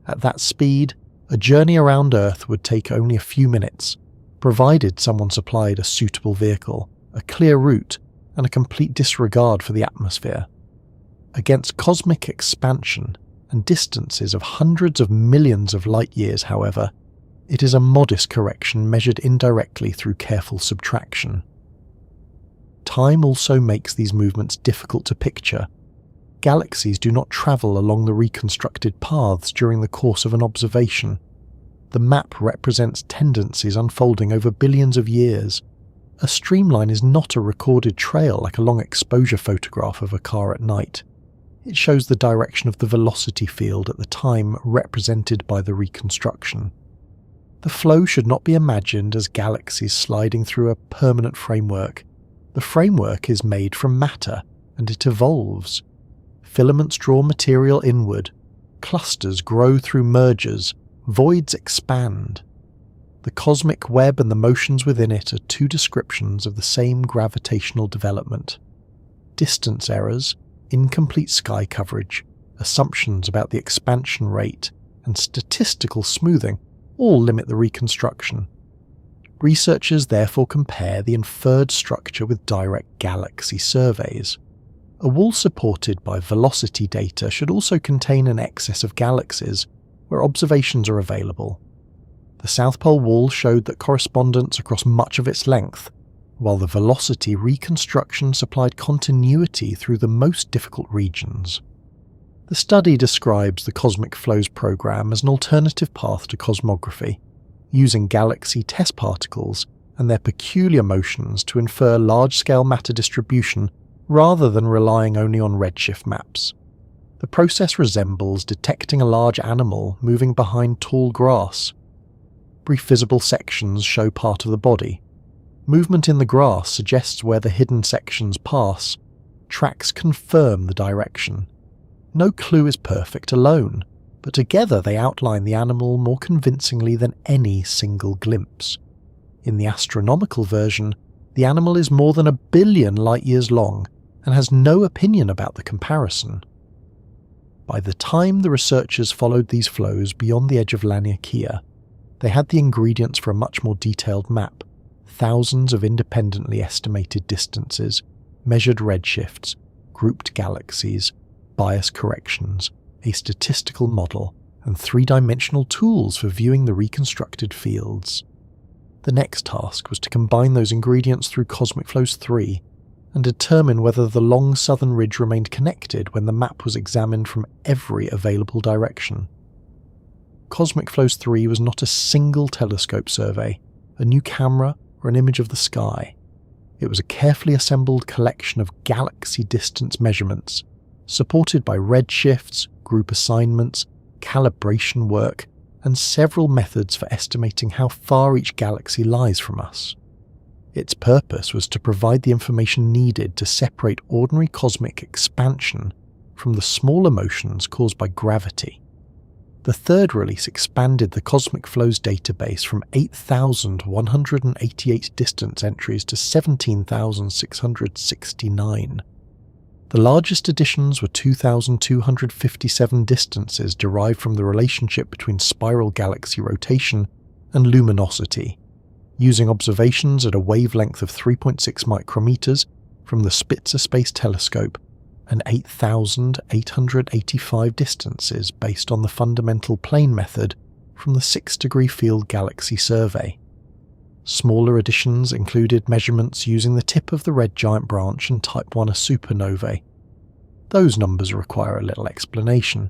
At that speed, a journey around Earth would take only a few minutes, provided someone supplied a suitable vehicle, a clear route, and a complete disregard for the atmosphere. Against cosmic expansion and distances of hundreds of millions of light years, however, it is a modest correction measured indirectly through careful subtraction. Time also makes these movements difficult to picture. Galaxies do not travel along the reconstructed paths during the course of an observation. The map represents tendencies unfolding over billions of years. A streamline is not a recorded trail like a long exposure photograph of a car at night. It shows the direction of the velocity field at the time represented by the reconstruction. The flow should not be imagined as galaxies sliding through a permanent framework. The framework is made from matter, and it evolves. Filaments draw material inward. Clusters grow through mergers. Voids expand. The cosmic web and the motions within it are two descriptions of the same gravitational development. Distance errors, incomplete sky coverage, assumptions about the expansion rate, and statistical smoothing all limit the reconstruction. Researchers therefore compare the inferred structure with direct galaxy surveys. A wall supported by velocity data should also contain an excess of galaxies, where observations are available. The South Pole wall showed that correspondence across much of its length, while the velocity reconstruction supplied continuity through the most difficult regions. The study describes the Cosmic Flows program as an alternative path to cosmography, using galaxy test particles and their peculiar motions to infer large-scale matter distribution rather than relying only on redshift maps. The process resembles detecting a large animal moving behind tall grass. Brief visible sections show part of the body. Movement in the grass suggests where the hidden sections pass. Tracks confirm the direction. No clue is perfect alone, but together they outline the animal more convincingly than any single glimpse. In the astronomical version, the animal is more than 1 billion light-years long and has no opinion about the comparison. By the time the researchers followed these flows beyond the edge of Laniakea, they had the ingredients for a much more detailed map: thousands of independently estimated distances, measured redshifts, grouped galaxies, bias corrections, a statistical model, and three-dimensional tools for viewing the reconstructed fields. The next task was to combine those ingredients through Cosmic Flows 3 and determine whether the long southern ridge remained connected when the map was examined from every available direction. Cosmic Flows 3 was not a single telescope survey, a new camera, or an image of the sky. It was a carefully assembled collection of galaxy distance measurements, supported by redshifts, group assignments, calibration work, and several methods for estimating how far each galaxy lies from us. Its purpose was to provide the information needed to separate ordinary cosmic expansion from the smaller motions caused by gravity. The third release expanded the Cosmic Flows database from 8,188 distance entries to 17,669. The largest additions were 2,257 distances derived from the relationship between spiral galaxy rotation and luminosity, using observations at a wavelength of 3.6 micrometers from the Spitzer Space Telescope, and 8,885 distances based on the fundamental plane method from the 6-degree field galaxy survey. Smaller additions included measurements using the tip of the red giant branch and Type 1a supernovae. Those numbers require a little explanation.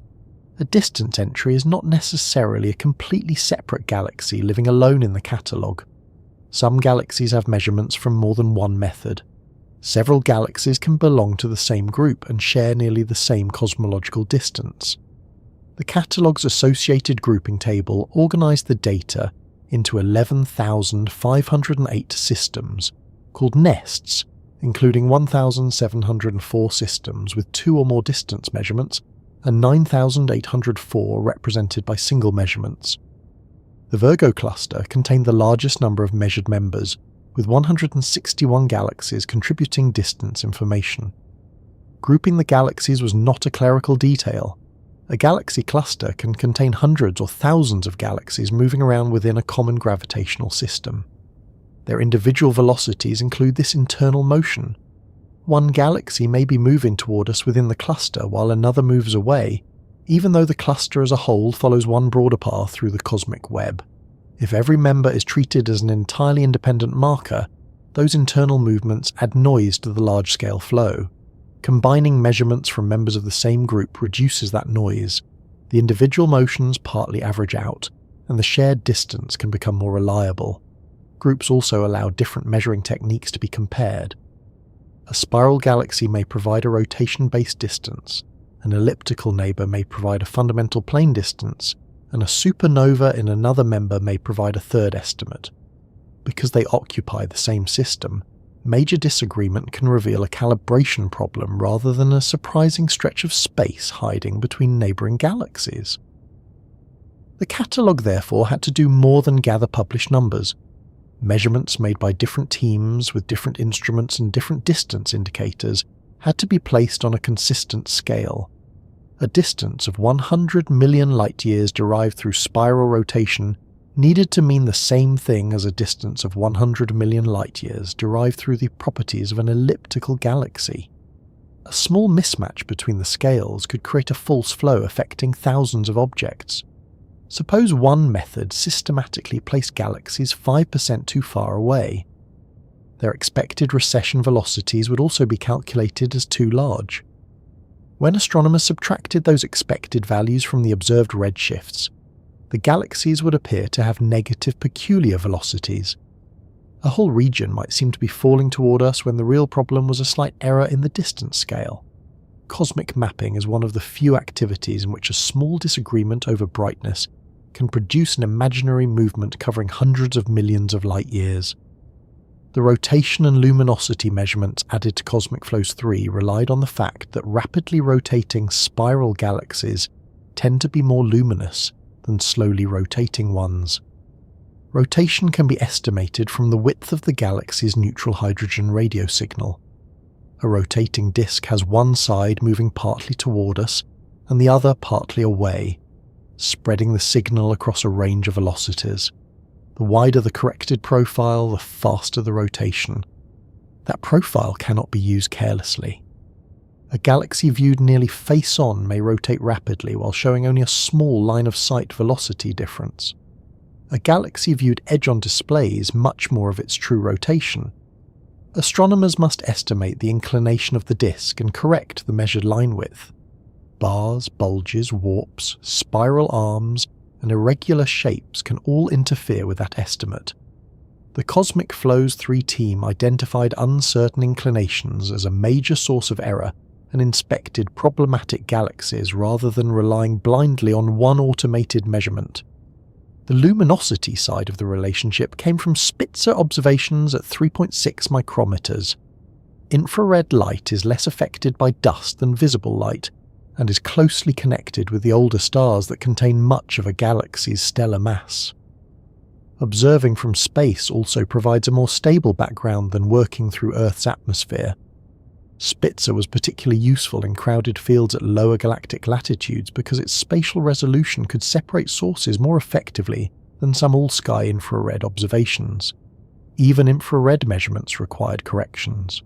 A distance entry is not necessarily a completely separate galaxy living alone in the catalogue. Some galaxies have measurements from more than one method. Several galaxies can belong to the same group and share nearly the same cosmological distance. The catalogue's associated grouping table organised the data into 11,508 systems, called nests, including 1,704 systems with 2 or more distance measurements and 9,804 represented by single measurements. The Virgo cluster contained the largest number of measured members, with 161 galaxies contributing distance information. Grouping the galaxies was not a clerical detail. A galaxy cluster can contain hundreds or thousands of galaxies moving around within a common gravitational system. Their individual velocities include this internal motion. One galaxy may be moving toward us within the cluster while another moves away, even though the cluster as a whole follows one broader path through the cosmic web. If every member is treated as an entirely independent marker, those internal movements add noise to the large-scale flow. Combining measurements from members of the same group reduces that noise. The individual motions partly average out, and the shared distance can become more reliable. Groups also allow different measuring techniques to be compared. A spiral galaxy may provide a rotation-based distance, an elliptical neighbour may provide a fundamental plane distance, and a supernova in another member may provide a third estimate. Because they occupy the same system, major disagreement can reveal a calibration problem rather than a surprising stretch of space hiding between neighbouring galaxies. The catalogue therefore had to do more than gather published numbers. Measurements made by different teams with different instruments and different distance indicators had to be placed on a consistent scale. A distance of 100 million light-years derived through spiral rotation needed to mean the same thing as a distance of 100 million light-years derived through the properties of an elliptical galaxy. A small mismatch between the scales could create a false flow affecting thousands of objects. Suppose one method systematically placed galaxies 5% too far away. Their expected recession velocities would also be calculated as too large. When astronomers subtracted those expected values from the observed redshifts, the galaxies would appear to have negative peculiar velocities. A whole region might seem to be falling toward us when the real problem was a slight error in the distance scale. Cosmic mapping is one of the few activities in which a small disagreement over brightness can produce an imaginary movement covering hundreds of millions of light-years. The rotation and luminosity measurements added to Cosmic Flows 3 relied on the fact that rapidly rotating spiral galaxies tend to be more luminous than slowly rotating ones. Rotation can be estimated from the width of the galaxy's neutral hydrogen radio signal. A rotating disk has one side moving partly toward us and the other partly away, spreading the signal across a range of velocities. The wider the corrected profile, the faster the rotation. That profile cannot be used carelessly. A galaxy viewed nearly face-on may rotate rapidly while showing only a small line-of-sight velocity difference. A galaxy viewed edge-on displays much more of its true rotation. Astronomers must estimate the inclination of the disk and correct the measured line width. Bars, bulges, warps, spiral arms, and irregular shapes can all interfere with that estimate. The Cosmic Flows 3 team identified uncertain inclinations as a major source of error and inspected problematic galaxies rather than relying blindly on one automated measurement. The luminosity side of the relationship came from Spitzer observations at 3.6 micrometers. Infrared light is less affected by dust than visible light, and is closely connected with the older stars that contain much of a galaxy's stellar mass. Observing from space also provides a more stable background than working through Earth's atmosphere. Spitzer was particularly useful in crowded fields at lower galactic latitudes because its spatial resolution could separate sources more effectively than some all-sky infrared observations. Even infrared measurements required corrections.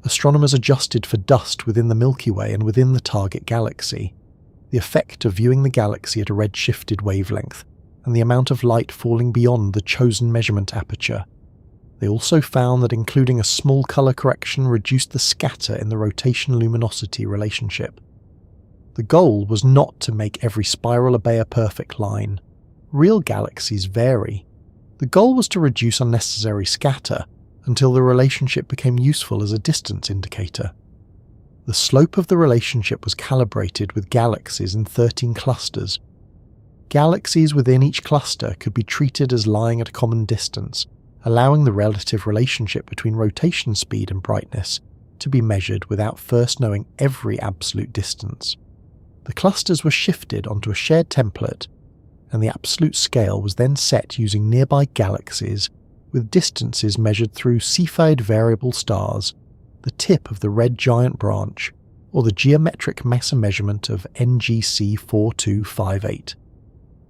Astronomers adjusted for dust within the Milky Way and within the target galaxy, the effect of viewing the galaxy at a red-shifted wavelength, and the amount of light falling beyond the chosen measurement aperture. They also found that including a small colour correction reduced the scatter in the rotation-luminosity relationship. The goal was not to make every spiral obey a perfect line. Real galaxies vary. The goal was to reduce unnecessary scatter until the relationship became useful as a distance indicator. The slope of the relationship was calibrated with galaxies in 13 clusters. Galaxies within each cluster could be treated as lying at a common distance, allowing the relative relationship between rotation speed and brightness to be measured without first knowing every absolute distance. The clusters were shifted onto a shared template, and the absolute scale was then set using nearby galaxies with distances measured through Cepheid variable stars, the tip of the red giant branch, or the geometric massa measurement of NGC 4258.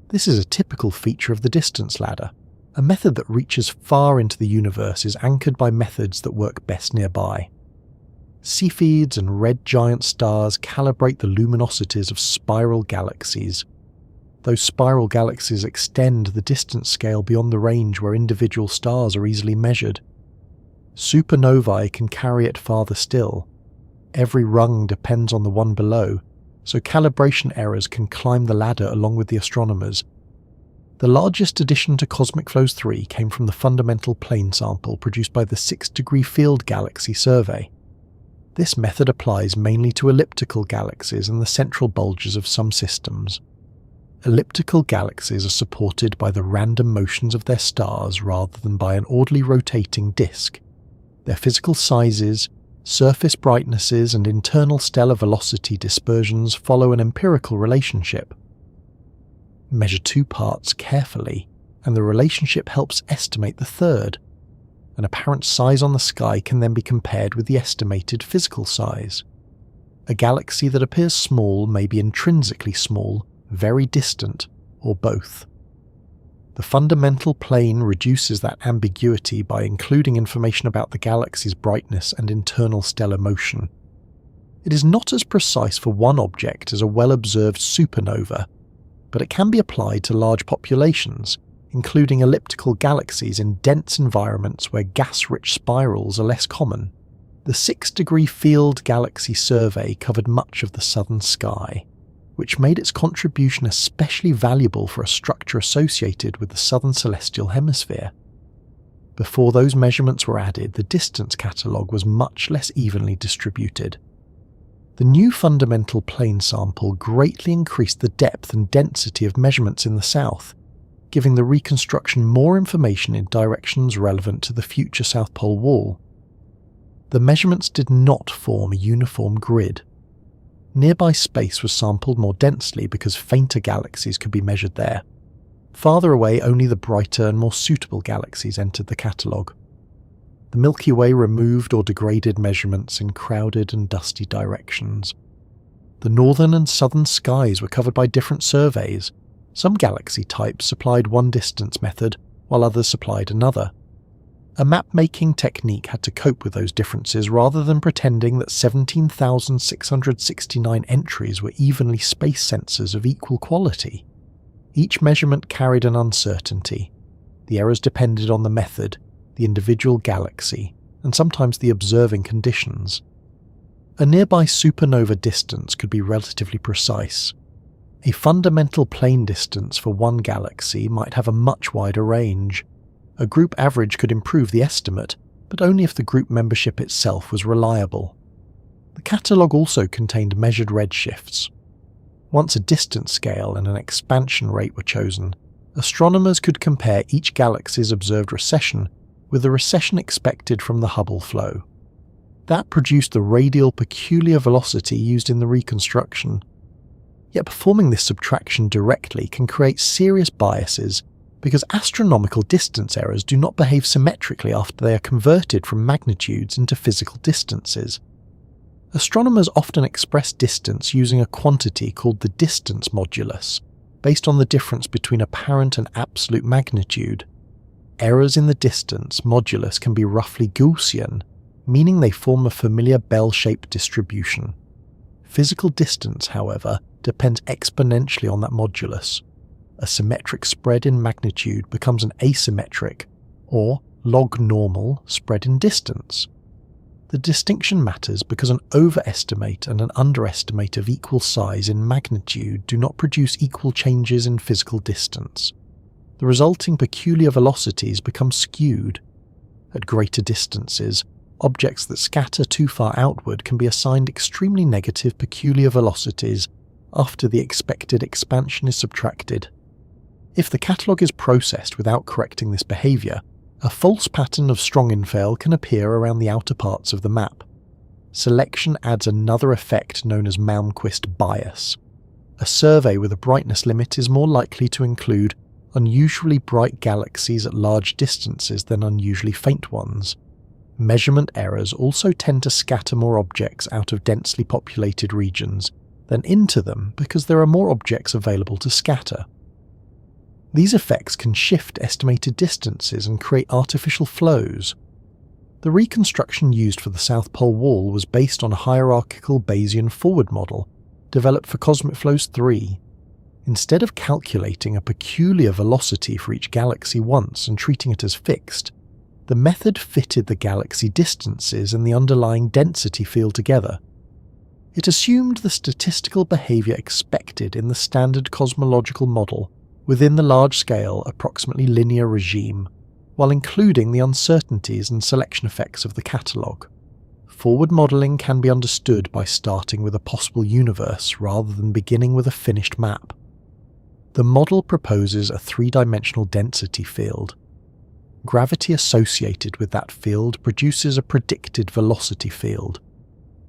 This is a typical feature of the distance ladder. A method that reaches far into the universe is anchored by methods that work best nearby. Cepheids and red giant stars calibrate the luminosities of spiral galaxies. Those spiral galaxies extend the distance scale beyond the range where individual stars are easily measured. Supernovae can carry it farther still. Every rung depends on the one below, so calibration errors can climb the ladder along with the astronomers. The largest addition to Cosmic Flows 3 came from the fundamental plane sample produced by the 6-degree field galaxy survey. This method applies mainly to elliptical galaxies and the central bulges of some systems. Elliptical galaxies are supported by the random motions of their stars rather than by an orderly rotating disk. Their physical sizes, surface brightnesses, and internal stellar velocity dispersions follow an empirical relationship. Measure two parts carefully, and the relationship helps estimate the third. An apparent size on the sky can then be compared with the estimated physical size. A galaxy that appears small may be intrinsically small, very distant, or both. The fundamental plane reduces that ambiguity by including information about the galaxy's brightness and internal stellar motion. It is not as precise for one object as a well-observed supernova, but it can be applied to large populations, including elliptical galaxies in dense environments where gas-rich spirals are less common. The 6-degree field galaxy survey covered much of the southern sky, which made its contribution especially valuable for a structure associated with the southern celestial hemisphere. Before those measurements were added, the distance catalogue was much less evenly distributed. The new fundamental plane sample greatly increased the depth and density of measurements in the south, giving the reconstruction more information in directions relevant to the future South Pole wall. The measurements did not form a uniform grid. Nearby space was sampled more densely because fainter galaxies could be measured there. Farther away, only the brighter and more suitable galaxies entered the catalogue. The Milky Way removed or degraded measurements in crowded and dusty directions. The northern and southern skies were covered by different surveys. Some galaxy types supplied one distance method, while others supplied another. A map-making technique had to cope with those differences rather than pretending that 17,669 entries were evenly spaced sensors of equal quality. Each measurement carried an uncertainty. The errors depended on the method, the individual galaxy, and sometimes the observing conditions. A nearby supernova distance could be relatively precise. A fundamental plane distance for one galaxy might have a much wider range. A group average could improve the estimate, but only if the group membership itself was reliable. The catalogue also contained measured redshifts. Once a distance scale and an expansion rate were chosen, astronomers could compare each galaxy's observed recession with the recession expected from the Hubble flow. That produced the radial peculiar velocity used in the reconstruction. Yet performing this subtraction directly can create serious biases because astronomical distance errors do not behave symmetrically after they are converted from magnitudes into physical distances. Astronomers often express distance using a quantity called the distance modulus, based on the difference between apparent and absolute magnitude. Errors in the distance modulus can be roughly Gaussian, meaning they form a familiar bell-shaped distribution. Physical distance, however, depends exponentially on that modulus. A symmetric spread in magnitude becomes an asymmetric, or log normal, spread in distance. The distinction matters because an overestimate and an underestimate of equal size in magnitude do not produce equal changes in physical distance. the resulting peculiar velocities become skewed. At greater distances, objects that scatter too far outward can be assigned extremely negative peculiar velocities after the expected expansion is subtracted. If the catalogue is processed without correcting this behaviour, a false pattern of strong infall can appear around the outer parts of the map. Selection adds another effect known as Malmquist bias. A survey with a brightness limit is more likely to include unusually bright galaxies at large distances than unusually faint ones. Measurement errors also tend to scatter more objects out of densely populated regions than into them because there are more objects available to scatter. These effects can shift estimated distances and create artificial flows. The reconstruction used for the South Pole Wall was based on a hierarchical Bayesian forward model developed for Cosmic Flows 3. Instead of calculating a peculiar velocity for each galaxy once and treating it as fixed, the method fitted the galaxy distances and the underlying density field together. It assumed the statistical behaviour expected in the standard cosmological model within the large-scale, approximately linear regime, while including the uncertainties and selection effects of the catalogue. Forward modelling can be understood by starting with a possible universe rather than beginning with a finished map. The model proposes a three-dimensional density field. Gravity associated with that field produces a predicted velocity field.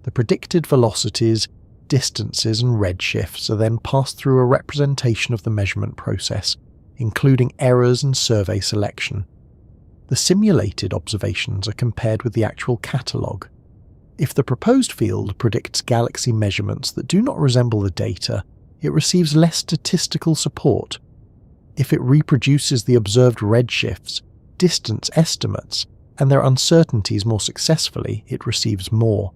The predicted velocities, distances and redshifts are then passed through a representation of the measurement process, including errors and survey selection. The simulated observations are compared with the actual catalogue. If the proposed field predicts galaxy measurements that do not resemble the data, it receives less statistical support. If it reproduces the observed redshifts, distance estimates, and their uncertainties more successfully, it receives more.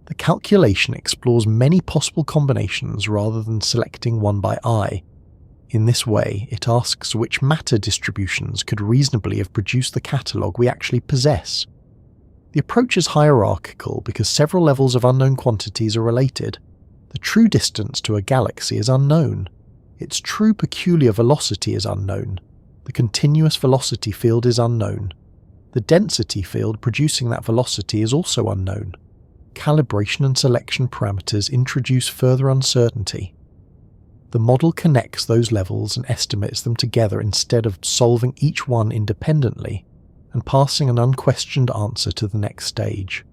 The calculation explores many possible combinations rather than selecting one by eye. In this way, it asks which matter distributions could reasonably have produced the catalogue we actually possess. The approach is hierarchical because several levels of unknown quantities are related. The true distance to a galaxy is unknown. Its true peculiar velocity is unknown. The continuous velocity field is unknown. The density field producing that velocity is also unknown. Calibration and selection parameters introduce further uncertainty. The model connects those levels and estimates them together instead of solving each one independently and passing an unquestioned answer to the next stage.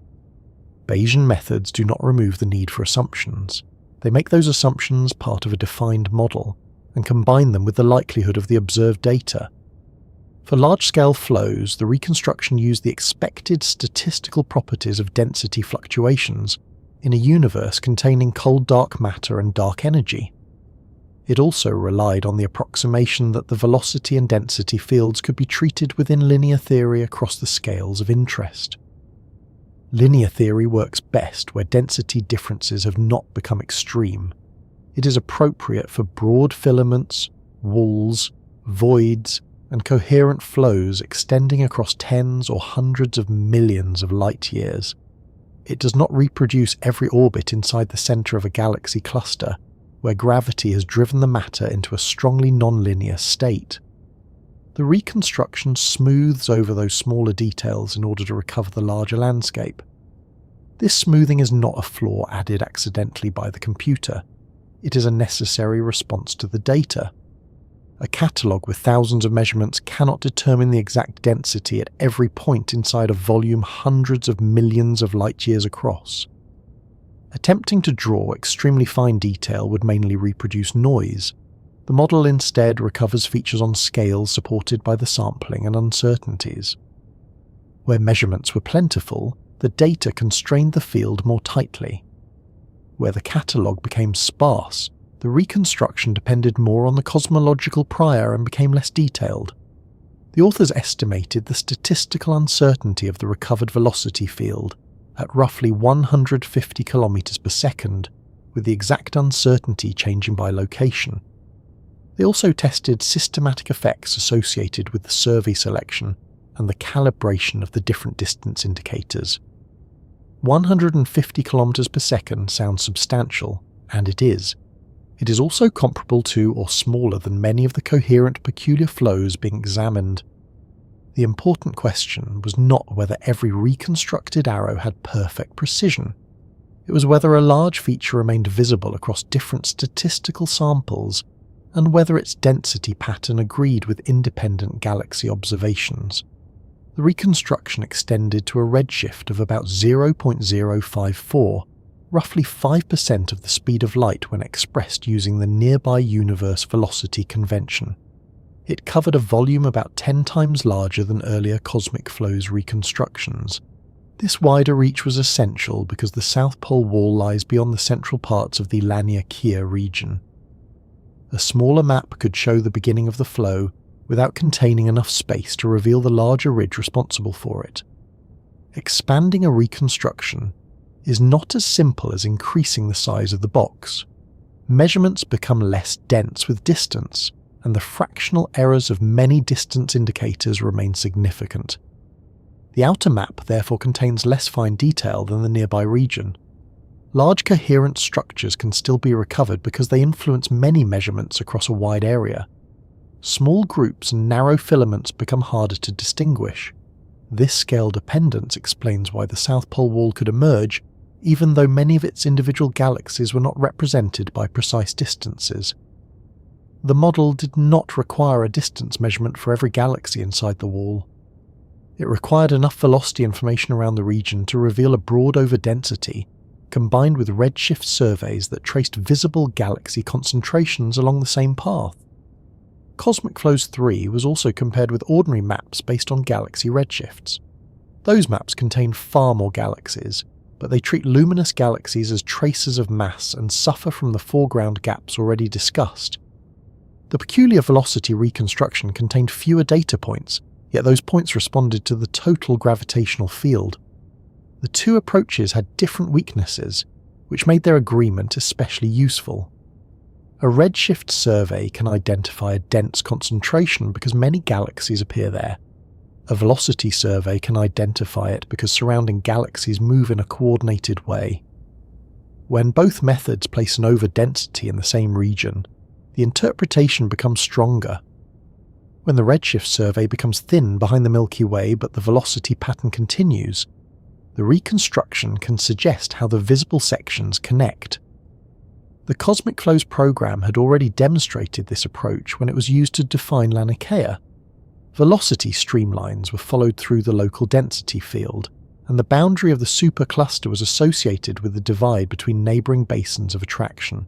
Bayesian methods do not remove the need for assumptions. They make those assumptions part of a defined model and combine them with the likelihood of the observed data. For large-scale flows, the reconstruction used the expected statistical properties of density fluctuations in a universe containing cold dark matter and dark energy. It also relied on the approximation that the velocity and density fields could be treated within linear theory across the scales of interest. Linear theory works best where density differences have not become extreme. It is appropriate for broad filaments, walls, voids, and coherent flows extending across tens or hundreds of millions of light years. It does not reproduce every orbit inside the centre of a galaxy cluster, where gravity has driven the matter into a strongly nonlinear state. The reconstruction smooths over those smaller details in order to recover the larger landscape. This smoothing is not a flaw added accidentally by the computer. It is a necessary response to the data. A catalogue with thousands of measurements cannot determine the exact density at every point inside a volume hundreds of millions of light years across. Attempting to draw extremely fine detail would mainly reproduce noise. The model instead recovers features on scales supported by the sampling and uncertainties. Where measurements were plentiful, the data constrained the field more tightly. Where the catalogue became sparse, the reconstruction depended more on the cosmological prior and became less detailed. The authors estimated the statistical uncertainty of the recovered velocity field at roughly 150 kilometers per second, with the exact uncertainty changing by location. They also tested systematic effects associated with the survey selection and the calibration of the different distance indicators. 150 kilometers per second sounds substantial, and it is. It is also comparable to or smaller than many of the coherent peculiar flows being examined. The important question was not whether every reconstructed arrow had perfect precision. It was whether a large feature remained visible across different statistical samples and whether its density pattern agreed with independent galaxy observations. The reconstruction extended to a redshift of about 0.054, roughly 5% of the speed of light when expressed using the nearby universe velocity convention. It covered a volume about 10 times larger than earlier cosmic flows reconstructions. This wider reach was essential because the South Pole Wall lies beyond the central parts of the Laniakea region. A smaller map could show the beginning of the flow without containing enough space to reveal the larger ridge responsible for it. Expanding a reconstruction is not as simple as increasing the size of the box. Measurements become less dense with distance, and the fractional errors of many distance indicators remain significant. The outer map therefore contains less fine detail than the nearby region. Large coherent structures can still be recovered because they influence many measurements across a wide area. Small groups and narrow filaments become harder to distinguish. This scale dependence explains why the South Pole Wall could emerge even though many of its individual galaxies were not represented by precise distances. The model did not require a distance measurement for every galaxy inside the wall. It required enough velocity information around the region to reveal a broad overdensity, combined with redshift surveys that traced visible galaxy concentrations along the same path. Cosmic Flows 3 was also compared with ordinary maps based on galaxy redshifts. Those maps contain far more galaxies, but they treat luminous galaxies as traces of mass and suffer from the foreground gaps already discussed. The peculiar velocity reconstruction contained fewer data points, yet those points responded to the total gravitational field. The two approaches had different weaknesses, which made their agreement especially useful. A redshift survey can identify a dense concentration because many galaxies appear there. A velocity survey can identify it because surrounding galaxies move in a coordinated way. When both methods place an overdensity in the same region, the interpretation becomes stronger. When the redshift survey becomes thin behind the Milky Way but the velocity pattern continues, the reconstruction can suggest how the visible sections connect. The Cosmic Flows program had already demonstrated this approach when it was used to define Laniakea. Velocity streamlines were followed through the local density field, and the boundary of the supercluster was associated with the divide between neighbouring basins of attraction.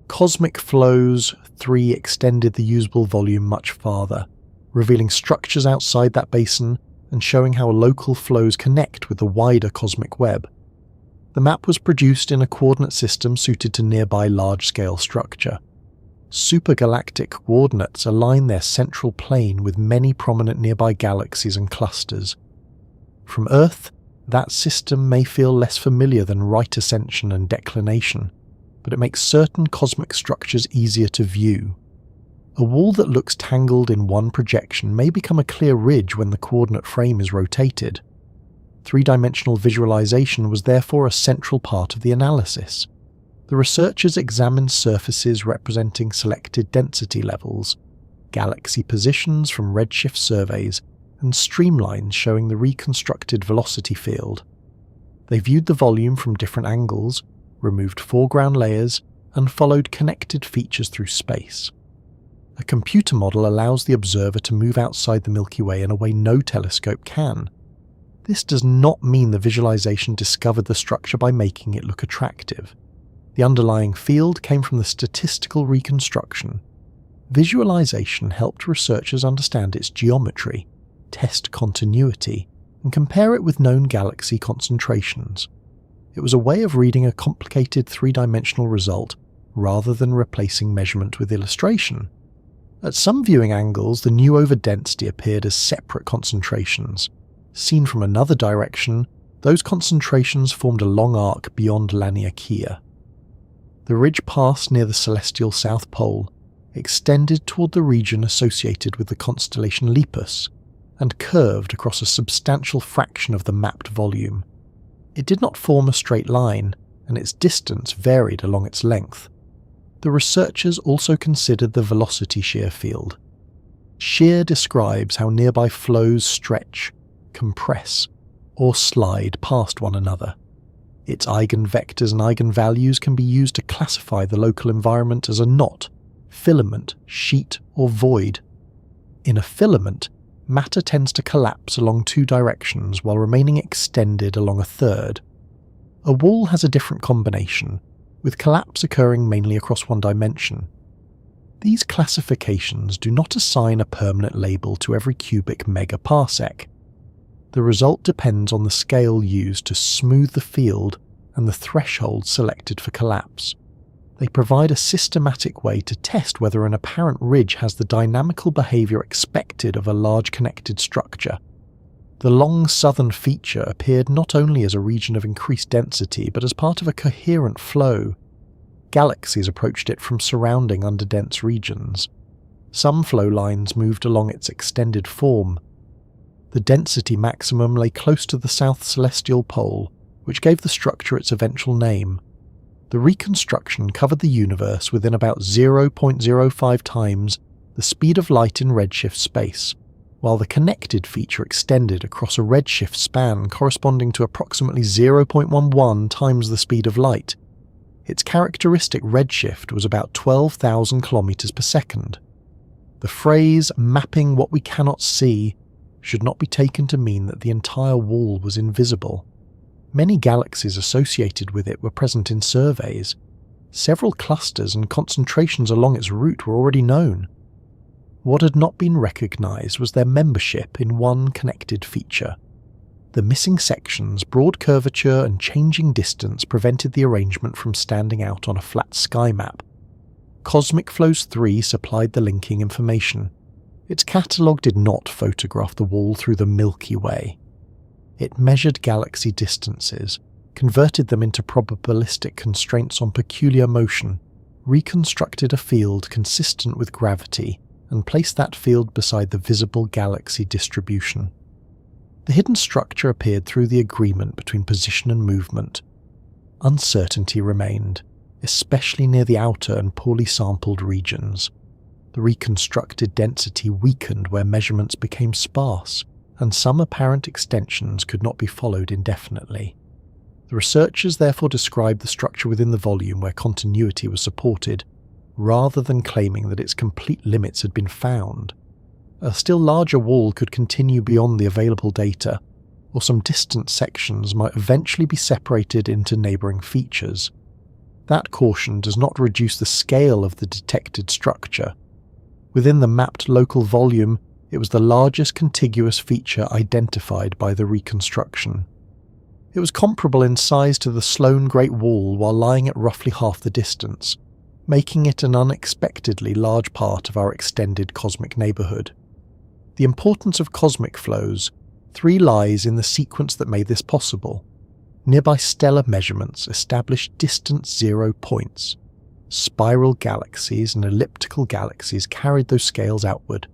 Cosmic Flows 3 extended the usable volume much farther, revealing structures outside that basin and showing how local flows connect with the wider cosmic web. The map was produced in a coordinate system suited to nearby large-scale structure. Supergalactic coordinates align their central plane with many prominent nearby galaxies and clusters. From Earth, that system may feel less familiar than right ascension and declination, but it makes certain cosmic structures easier to view. A wall that looks tangled in one projection may become a clear ridge when the coordinate frame is rotated. Three-dimensional visualization was therefore a central part of the analysis. The researchers examined surfaces representing selected density levels, galaxy positions from redshift surveys, and streamlines showing the reconstructed velocity field. They viewed the volume from different angles, removed foreground layers, and followed connected features through space. A computer model allows the observer to move outside the Milky Way in a way no telescope can. This does not mean the visualization discovered the structure by making it look attractive. The underlying field came from the statistical reconstruction. Visualization helped researchers understand its geometry, test continuity, and compare it with known galaxy concentrations. It was a way of reading a complicated three-dimensional result rather than replacing measurement with illustration. At some viewing angles, the new overdensity appeared as separate concentrations. Seen from another direction, those concentrations formed a long arc beyond Laniakea. The ridge pass near the celestial South Pole extended toward the region associated with the constellation Lepus, and curved across a substantial fraction of the mapped volume. It did not form a straight line, and its distance varied along its length. The researchers also considered the velocity shear field. Shear describes how nearby flows stretch, compress, or slide past one another. Its eigenvectors and eigenvalues can be used to classify the local environment as a knot, filament, sheet, or void. In a filament, matter tends to collapse along two directions while remaining extended along a third. A wall has a different combination, with collapse occurring mainly across one dimension. These classifications do not assign a permanent label to every cubic megaparsec. The result depends on the scale used to smooth the field and the threshold selected for collapse. They provide a systematic way to test whether an apparent ridge has the dynamical behavior expected of a large connected structure. The long southern feature appeared not only as a region of increased density but as part of a coherent flow. Galaxies approached it from surrounding underdense regions. Some flow lines moved along its extended form. The density maximum lay close to the south celestial pole, which gave the structure its eventual name. The reconstruction covered the universe within about 0.05 times the speed of light in redshift space, while the connected feature extended across a redshift span corresponding to approximately 0.11 times the speed of light. Its characteristic redshift was about 12,000 kilometers per second. The phrase "mapping what we cannot see" should not be taken to mean that the entire wall was invisible. Many galaxies associated with it were present in surveys. Several clusters and concentrations along its route were already known. What had not been recognized was their membership in one connected feature. The missing sections, broad curvature, and changing distance prevented the arrangement from standing out on a flat sky map. Cosmic Flows 3 supplied the linking information. Its catalogue did not photograph the wall through the Milky Way. It measured galaxy distances, converted them into probabilistic constraints on peculiar motion, reconstructed a field consistent with gravity, and placed that field beside the visible galaxy distribution. The hidden structure appeared through the agreement between position and movement. Uncertainty remained, especially near the outer and poorly sampled regions. The reconstructed density weakened where measurements became sparse, and some apparent extensions could not be followed indefinitely. The researchers therefore described the structure within the volume where continuity was supported, rather than claiming that its complete limits had been found. A still larger wall could continue beyond the available data, or some distant sections might eventually be separated into neighbouring features. That caution does not reduce the scale of the detected structure. Within the mapped local volume, it was the largest contiguous feature identified by the reconstruction. It was comparable in size to the Sloan Great Wall while lying at roughly half the distance, making it an unexpectedly large part of our extended cosmic neighbourhood. The importance of cosmic flows 3 lies in the sequence that made this possible. Nearby stellar measurements established distant 0 points. Spiral galaxies and elliptical galaxies carried those scales outward.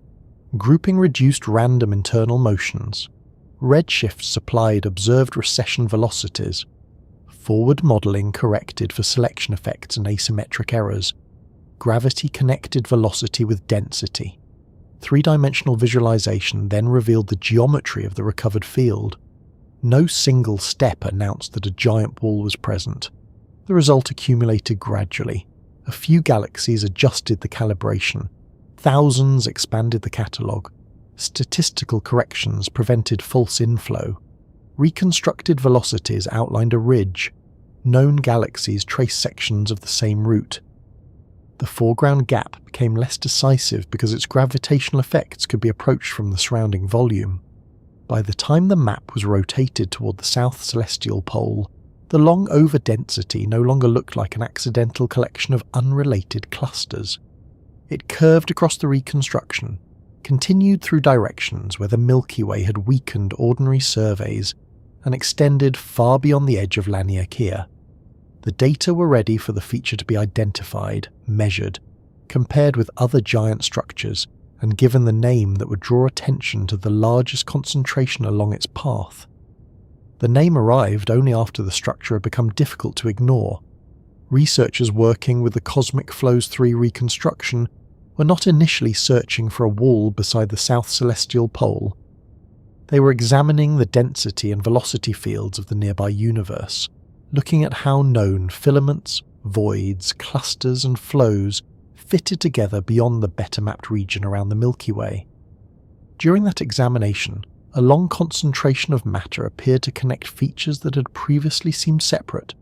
Grouping reduced random internal motions. Redshifts supplied observed recession velocities. Forward modelling corrected for selection effects and asymmetric errors. Gravity connected velocity with density. 3-dimensional visualization then revealed the geometry of the recovered field. No single step announced that a giant wall was present. The result accumulated gradually. A few galaxies adjusted the calibration. Thousands expanded the catalogue. Statistical corrections prevented false inflow. Reconstructed velocities outlined a ridge. Known galaxies traced sections of the same route. The foreground gap became less decisive because its gravitational effects could be approached from the surrounding volume. By the time the map was rotated toward the south celestial pole, the long overdensity no longer looked like an accidental collection of unrelated clusters. It curved across the reconstruction, continued through directions where the Milky Way had weakened ordinary surveys, and extended far beyond the edge of Laniakea. The data were ready for the feature to be identified, measured, compared with other giant structures, and given the name that would draw attention to the largest concentration along its path. The name arrived only after the structure had become difficult to ignore. researchers working with the Cosmic Flows 3 reconstruction were not initially searching for a wall beside the south celestial pole. They were examining the density and velocity fields of the nearby universe, looking at how known filaments, voids, clusters and flows fitted together beyond the better mapped region around the Milky Way. During that examination, a long concentration of matter appeared to connect features that had previously seemed separate.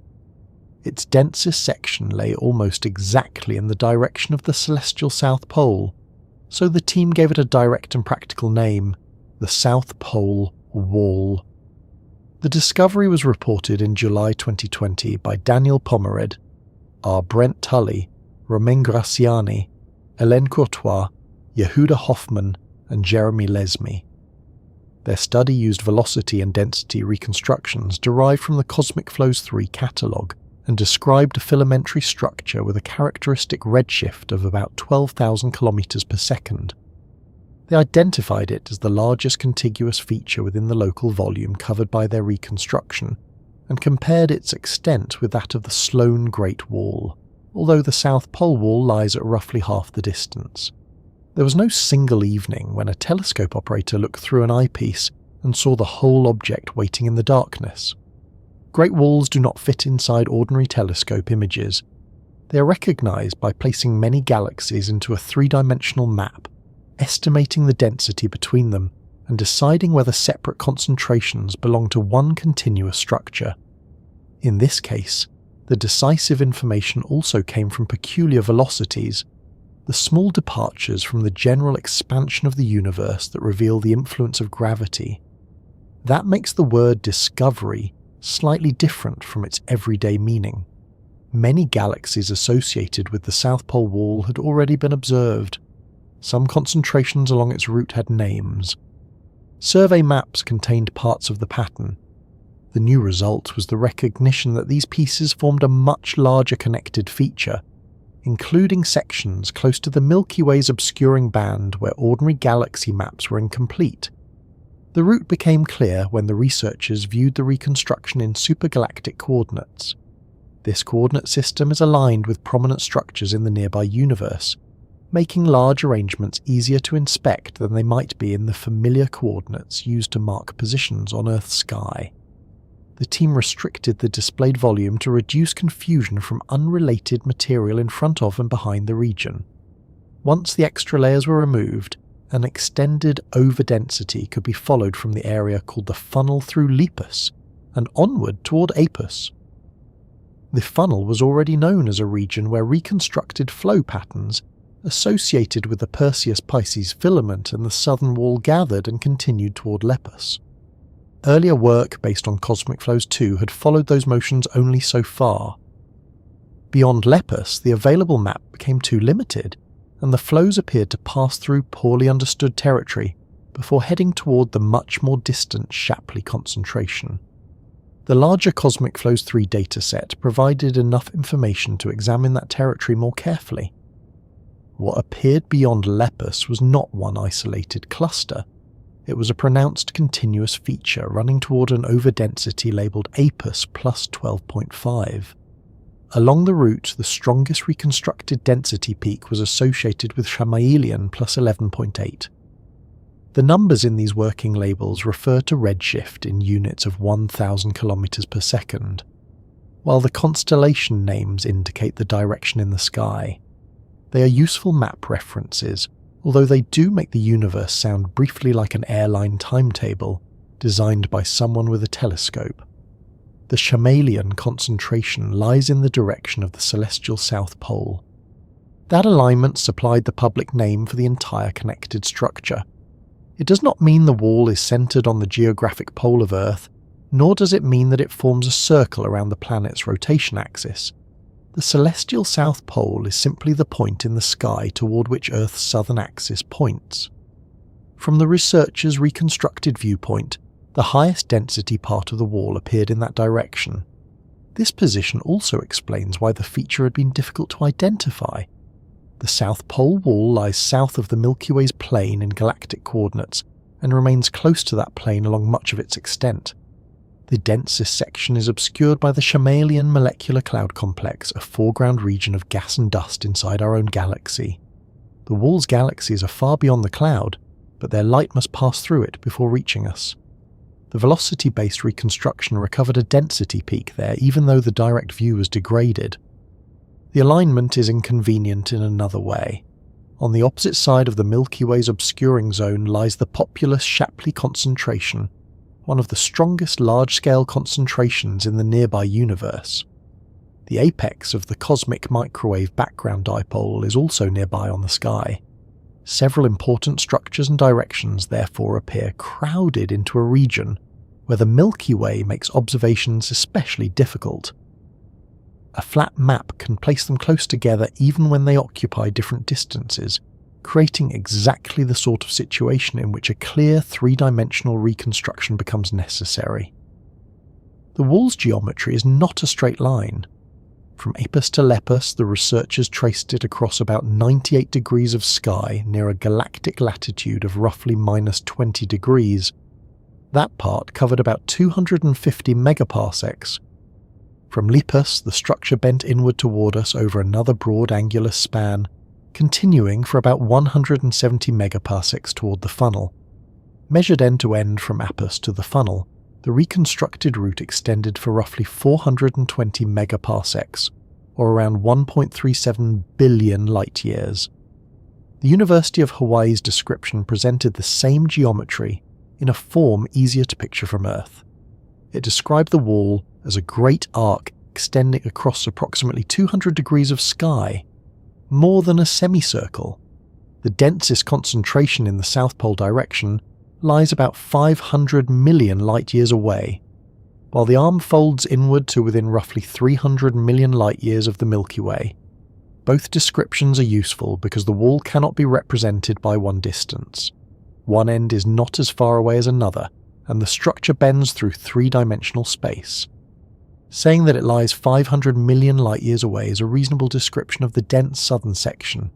Its densest section lay almost exactly in the direction of the celestial South Pole, so the team gave it a direct and practical name, the South Pole Wall. The discovery was reported in July 2020 by Daniel Pomered, R. Brent Tully, Romain Graciani, Hélène Courtois, Yehuda Hoffman, and Jeremy Lesmy. Their study used velocity and density reconstructions derived from the Cosmic Flows 3 catalogue and described a filamentary structure with a characteristic redshift of about 12,000 kilometers per second. They identified it as the largest contiguous feature within the local volume covered by their reconstruction, and compared its extent with that of the Sloan Great Wall, although the South Pole Wall lies at roughly half the distance. There was no single evening when a telescope operator looked through an eyepiece and saw the whole object waiting in the darkness. Great walls do not fit inside ordinary telescope images. They are recognized by placing many galaxies into a three-dimensional map, estimating the density between them, and deciding whether separate concentrations belong to one continuous structure. In this case, the decisive information also came from peculiar velocities, the small departures from the general expansion of the universe that reveal the influence of gravity. That makes the word discovery slightly different from its everyday meaning. Many galaxies associated with the South Pole Wall had already been observed. Some concentrations along its route had names. Survey maps contained parts of the pattern. The new result was the recognition that these pieces formed a much larger connected feature, including sections close to the Milky Way's obscuring band where ordinary galaxy maps were incomplete. The route became clear when the researchers viewed the reconstruction in supergalactic coordinates. This coordinate system is aligned with prominent structures in the nearby universe, making large arrangements easier to inspect than they might be in the familiar coordinates used to mark positions on Earth's sky. The team restricted the displayed volume to reduce confusion from unrelated material in front of and behind the region. Once the extra layers were removed, an extended overdensity could be followed from the area called the funnel through Lepus and onward toward Apus. The funnel was already known as a region where reconstructed flow patterns associated with the Perseus-Pisces filament and the southern wall gathered and continued toward Lepus. Earlier work based on Cosmic Flows 2 had followed those motions only so far. Beyond Lepus, the available map became too limited, and the flows appeared to pass through poorly understood territory before heading toward the much more distant Shapley concentration. The larger Cosmic Flows 3 dataset provided enough information to examine that territory more carefully. What appeared beyond Lepus was not one isolated cluster. It was a pronounced continuous feature running toward an overdensity labelled Apus plus 12.5. Along the route, the strongest reconstructed density peak was associated with Chamaeleon plus 11.8. The numbers in these working labels refer to redshift in units of 1,000 km per second, while the constellation names indicate the direction in the sky. They are useful map references, although they do make the universe sound briefly like an airline timetable designed by someone with a telescope. The Chamaeleon concentration lies in the direction of the celestial South Pole. That alignment supplied the public name for the entire connected structure. It does not mean the wall is centered on the geographic pole of Earth, nor does it mean that it forms a circle around the planet's rotation axis. The celestial South Pole is simply the point in the sky toward which Earth's southern axis points. From the researchers' reconstructed viewpoint, the highest density part of the wall appeared in that direction. This position also explains why the feature had been difficult to identify. The South Pole Wall lies south of the Milky Way's plane in galactic coordinates and remains close to that plane along much of its extent. The densest section is obscured by the Chameleon molecular cloud complex, a foreground region of gas and dust inside our own galaxy. The wall's galaxies are far beyond the cloud, but their light must pass through it before reaching us. The velocity-based reconstruction recovered a density peak there, even though the direct view was degraded. The alignment is inconvenient in another way. On the opposite side of the Milky Way's obscuring zone lies the populous Shapley concentration, one of the strongest large-scale concentrations in the nearby universe. The apex of the cosmic microwave background dipole is also nearby on the sky. Several important structures and directions therefore appear crowded into a region where the Milky Way makes observations especially difficult. A flat map can place them close together even when they occupy different distances, creating exactly the sort of situation in which a clear three-dimensional reconstruction becomes necessary. The wall's geometry is not a straight line. From Apus to Lepus, the researchers traced it across about 98 degrees of sky near a galactic latitude of roughly -20 degrees. That part covered about 250 megaparsecs. From Lepus, the structure bent inward toward us over another broad angular span, continuing for about 170 megaparsecs toward the funnel. Measured end to end from Apus to the funnel, the reconstructed route extended for roughly 420 megaparsecs, or around 1.37 billion light-years. The University of Hawaii's description presented the same geometry in a form easier to picture from Earth. It described the wall as a great arc extending across approximately 200 degrees of sky, more than a semicircle. The densest concentration in the South Pole direction lies about 500 million light-years away, while the arm folds inward to within roughly 300 million light-years of the Milky Way. Both descriptions are useful because the wall cannot be represented by one distance. One end is not as far away as another, and the structure bends through three-dimensional space. Saying that it lies 500 million light-years away is a reasonable description of the dense southern section,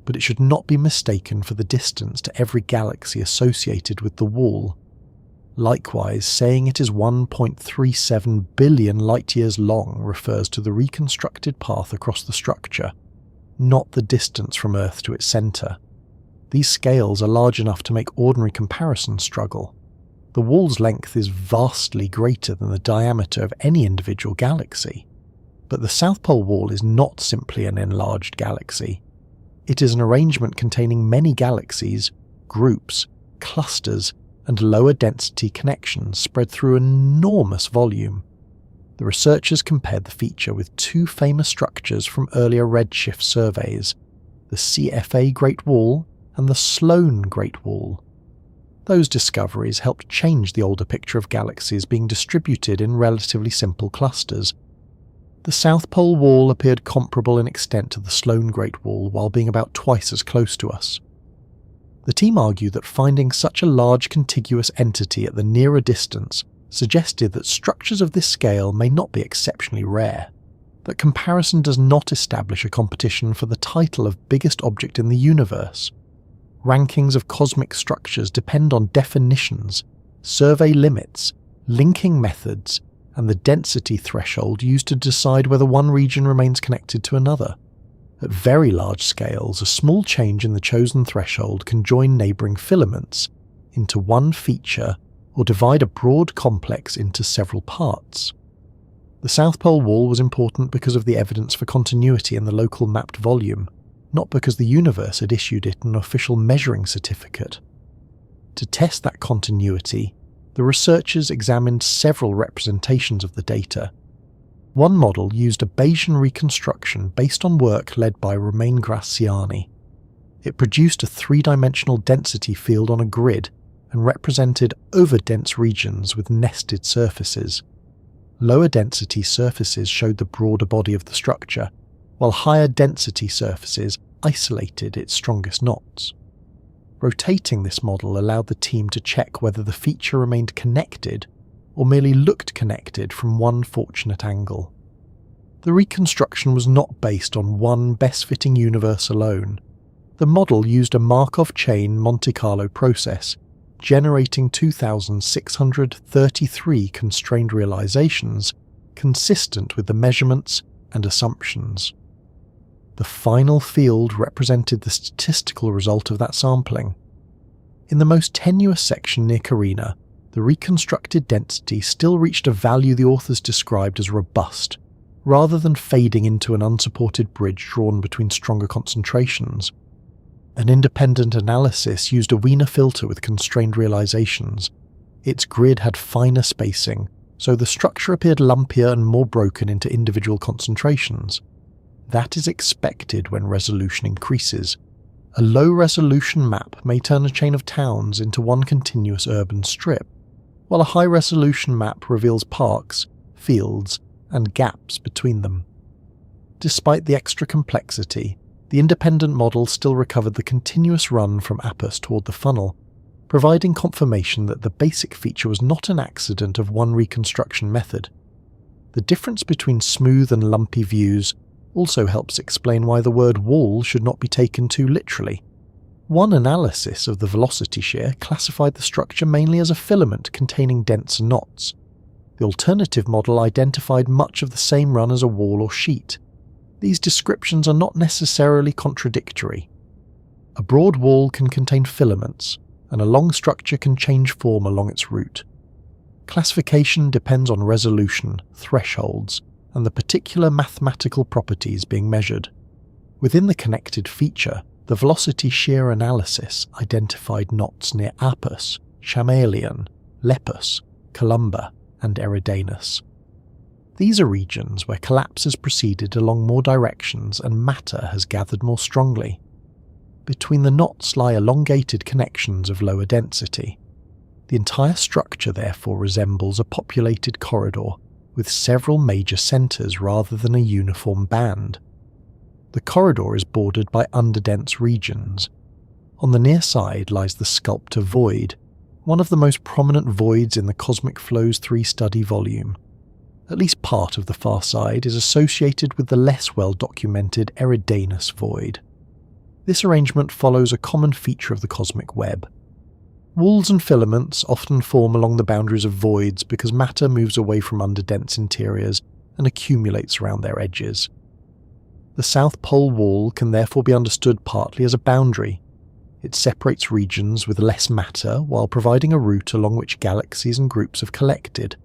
but it should not be mistaken for the distance to every galaxy associated with the wall. Likewise, saying it is 1.37 billion light-years long refers to the reconstructed path across the structure, not the distance from Earth to its centre. These scales are large enough to make ordinary comparisons struggle. The wall's length is vastly greater than the diameter of any individual galaxy. But the South Pole Wall is not simply an enlarged galaxy. It is an arrangement containing many galaxies, groups, clusters, and lower density connections spread through an enormous volume. The researchers compared the feature with two famous structures from earlier redshift surveys, the CFA Great Wall and the Sloan Great Wall. Those discoveries helped change the older picture of galaxies being distributed in relatively simple clusters. The South Pole Wall appeared comparable in extent to the Sloan Great Wall while being about twice as close to us. The team argued that finding such a large contiguous entity at the nearer distance suggested that structures of this scale may not be exceptionally rare, that comparison does not establish a competition for the title of biggest object in the universe. Rankings of cosmic structures depend on definitions, survey limits, linking methods, and the density threshold used to decide whether one region remains connected to another. At very large scales, a small change in the chosen threshold can join neighbouring filaments into one feature or divide a broad complex into several parts. The South Pole Wall was important because of the evidence for continuity in the local mapped volume, not because the universe had issued it an official measuring certificate. To test that continuity, the researchers examined several representations of the data. One model used a Bayesian reconstruction based on work led by Romain Graziani. It produced a three-dimensional density field on a grid and represented overdense regions with nested surfaces. Lower density surfaces showed the broader body of the structure, while higher density surfaces isolated its strongest knots. Rotating this model allowed the team to check whether the feature remained connected or merely looked connected from one fortunate angle. The reconstruction was not based on one best-fitting universe alone. The model used a Markov chain Monte Carlo process generating 2,633 constrained realizations consistent with the measurements and assumptions. The final field represented the statistical result of that sampling. In the most tenuous section near Carina, the reconstructed density still reached a value the authors described as robust, rather than fading into an unsupported bridge drawn between stronger concentrations. An independent analysis used a Wiener filter with constrained realizations. Its grid had finer spacing, so the structure appeared lumpier and more broken into individual concentrations. That is expected when resolution increases. A low-resolution map may turn a chain of towns into one continuous urban strip, while a high-resolution map reveals parks, fields, and gaps between them. Despite the extra complexity, the independent model still recovered the continuous run from Apus toward the funnel, providing confirmation that the basic feature was not an accident of one reconstruction method. The difference between smooth and lumpy views also helps explain why the word wall should not be taken too literally. One analysis of the velocity shear classified the structure mainly as a filament containing dense knots. The alternative model identified much of the same run as a wall or sheet. These descriptions are not necessarily contradictory. A broad wall can contain filaments, and a long structure can change form along its route. Classification depends on resolution, thresholds, and the particular mathematical properties being measured. Within the connected feature, the velocity shear analysis identified knots near Apus, Chameleon, Lepus, Columba, and Eridanus. These are regions where collapse has proceeded along more directions and matter has gathered more strongly. Between the knots lie elongated connections of lower density. The entire structure therefore resembles a populated corridor with several major centres rather than a uniform band. The corridor is bordered by underdense regions. On the near side lies the sculptor void, one of the most prominent voids in the Cosmic Flows 3 study volume. At least part of the far side is associated with the less well-documented Eridanus void. This arrangement follows a common feature of the cosmic web. Walls and filaments often form along the boundaries of voids because matter moves away from underdense interiors and accumulates around their edges. The South Pole wall can therefore be understood partly as a boundary. It separates regions with less matter while providing a route along which galaxies and groups have collected.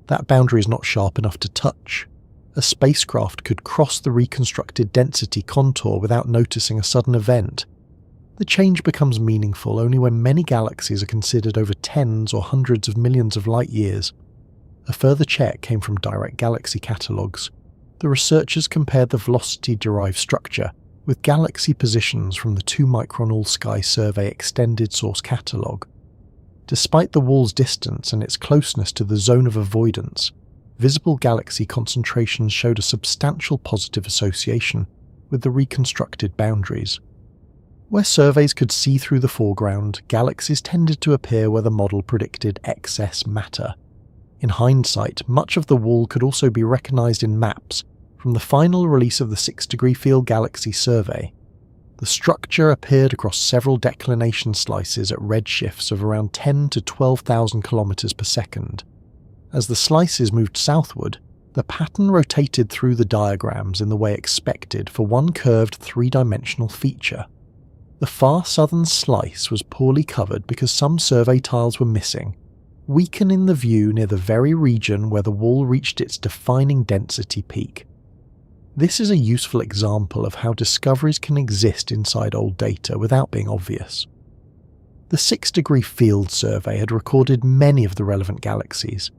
That boundary is not sharp enough to touch. A spacecraft could cross the reconstructed density contour without noticing a sudden event. The change becomes meaningful only when many galaxies are considered over tens or hundreds of millions of light years. A further check came from direct galaxy catalogues. The researchers compared the velocity-derived structure with galaxy positions from the 2-micron all-sky survey extended source catalogue. Despite the wall's distance and its closeness to the zone of avoidance, visible galaxy concentrations showed a substantial positive association with the reconstructed boundaries. Where surveys could see through the foreground, galaxies tended to appear where the model predicted excess matter. In hindsight, much of the wall could also be recognised in maps from the final release of the 6-degree field galaxy survey. The structure appeared across several declination slices at redshifts of around 10 to 12,000 kilometers per second. As the slices moved southward, the pattern rotated through the diagrams in the way expected for one curved 3-dimensional feature. The far southern slice was poorly covered because some survey tiles were missing, weakening the view near the very region where the wall reached its defining density peak. This is a useful example of how discoveries can exist inside old data without being obvious. The 6-degree field survey had recorded many of the relevant galaxies.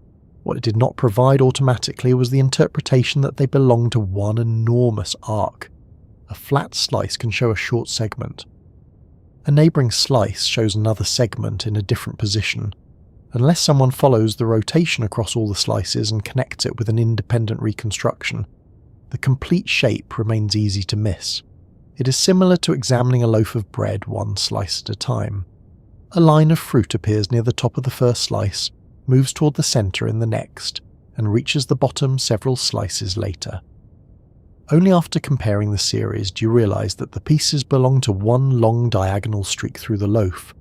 What it did not provide automatically was the interpretation that they belonged to one enormous arc. A flat slice can show a short segment. A neighbouring slice shows another segment in a different position. Unless someone follows the rotation across all the slices and connects it with an independent reconstruction, the complete shape remains easy to miss. It is similar to examining a loaf of bread one slice at a time. A line of fruit appears near the top of the first slice, moves toward the centre in the next, and reaches the bottom several slices later. Only after comparing the series do you realise that the pieces belong to one long diagonal streak through the loaf.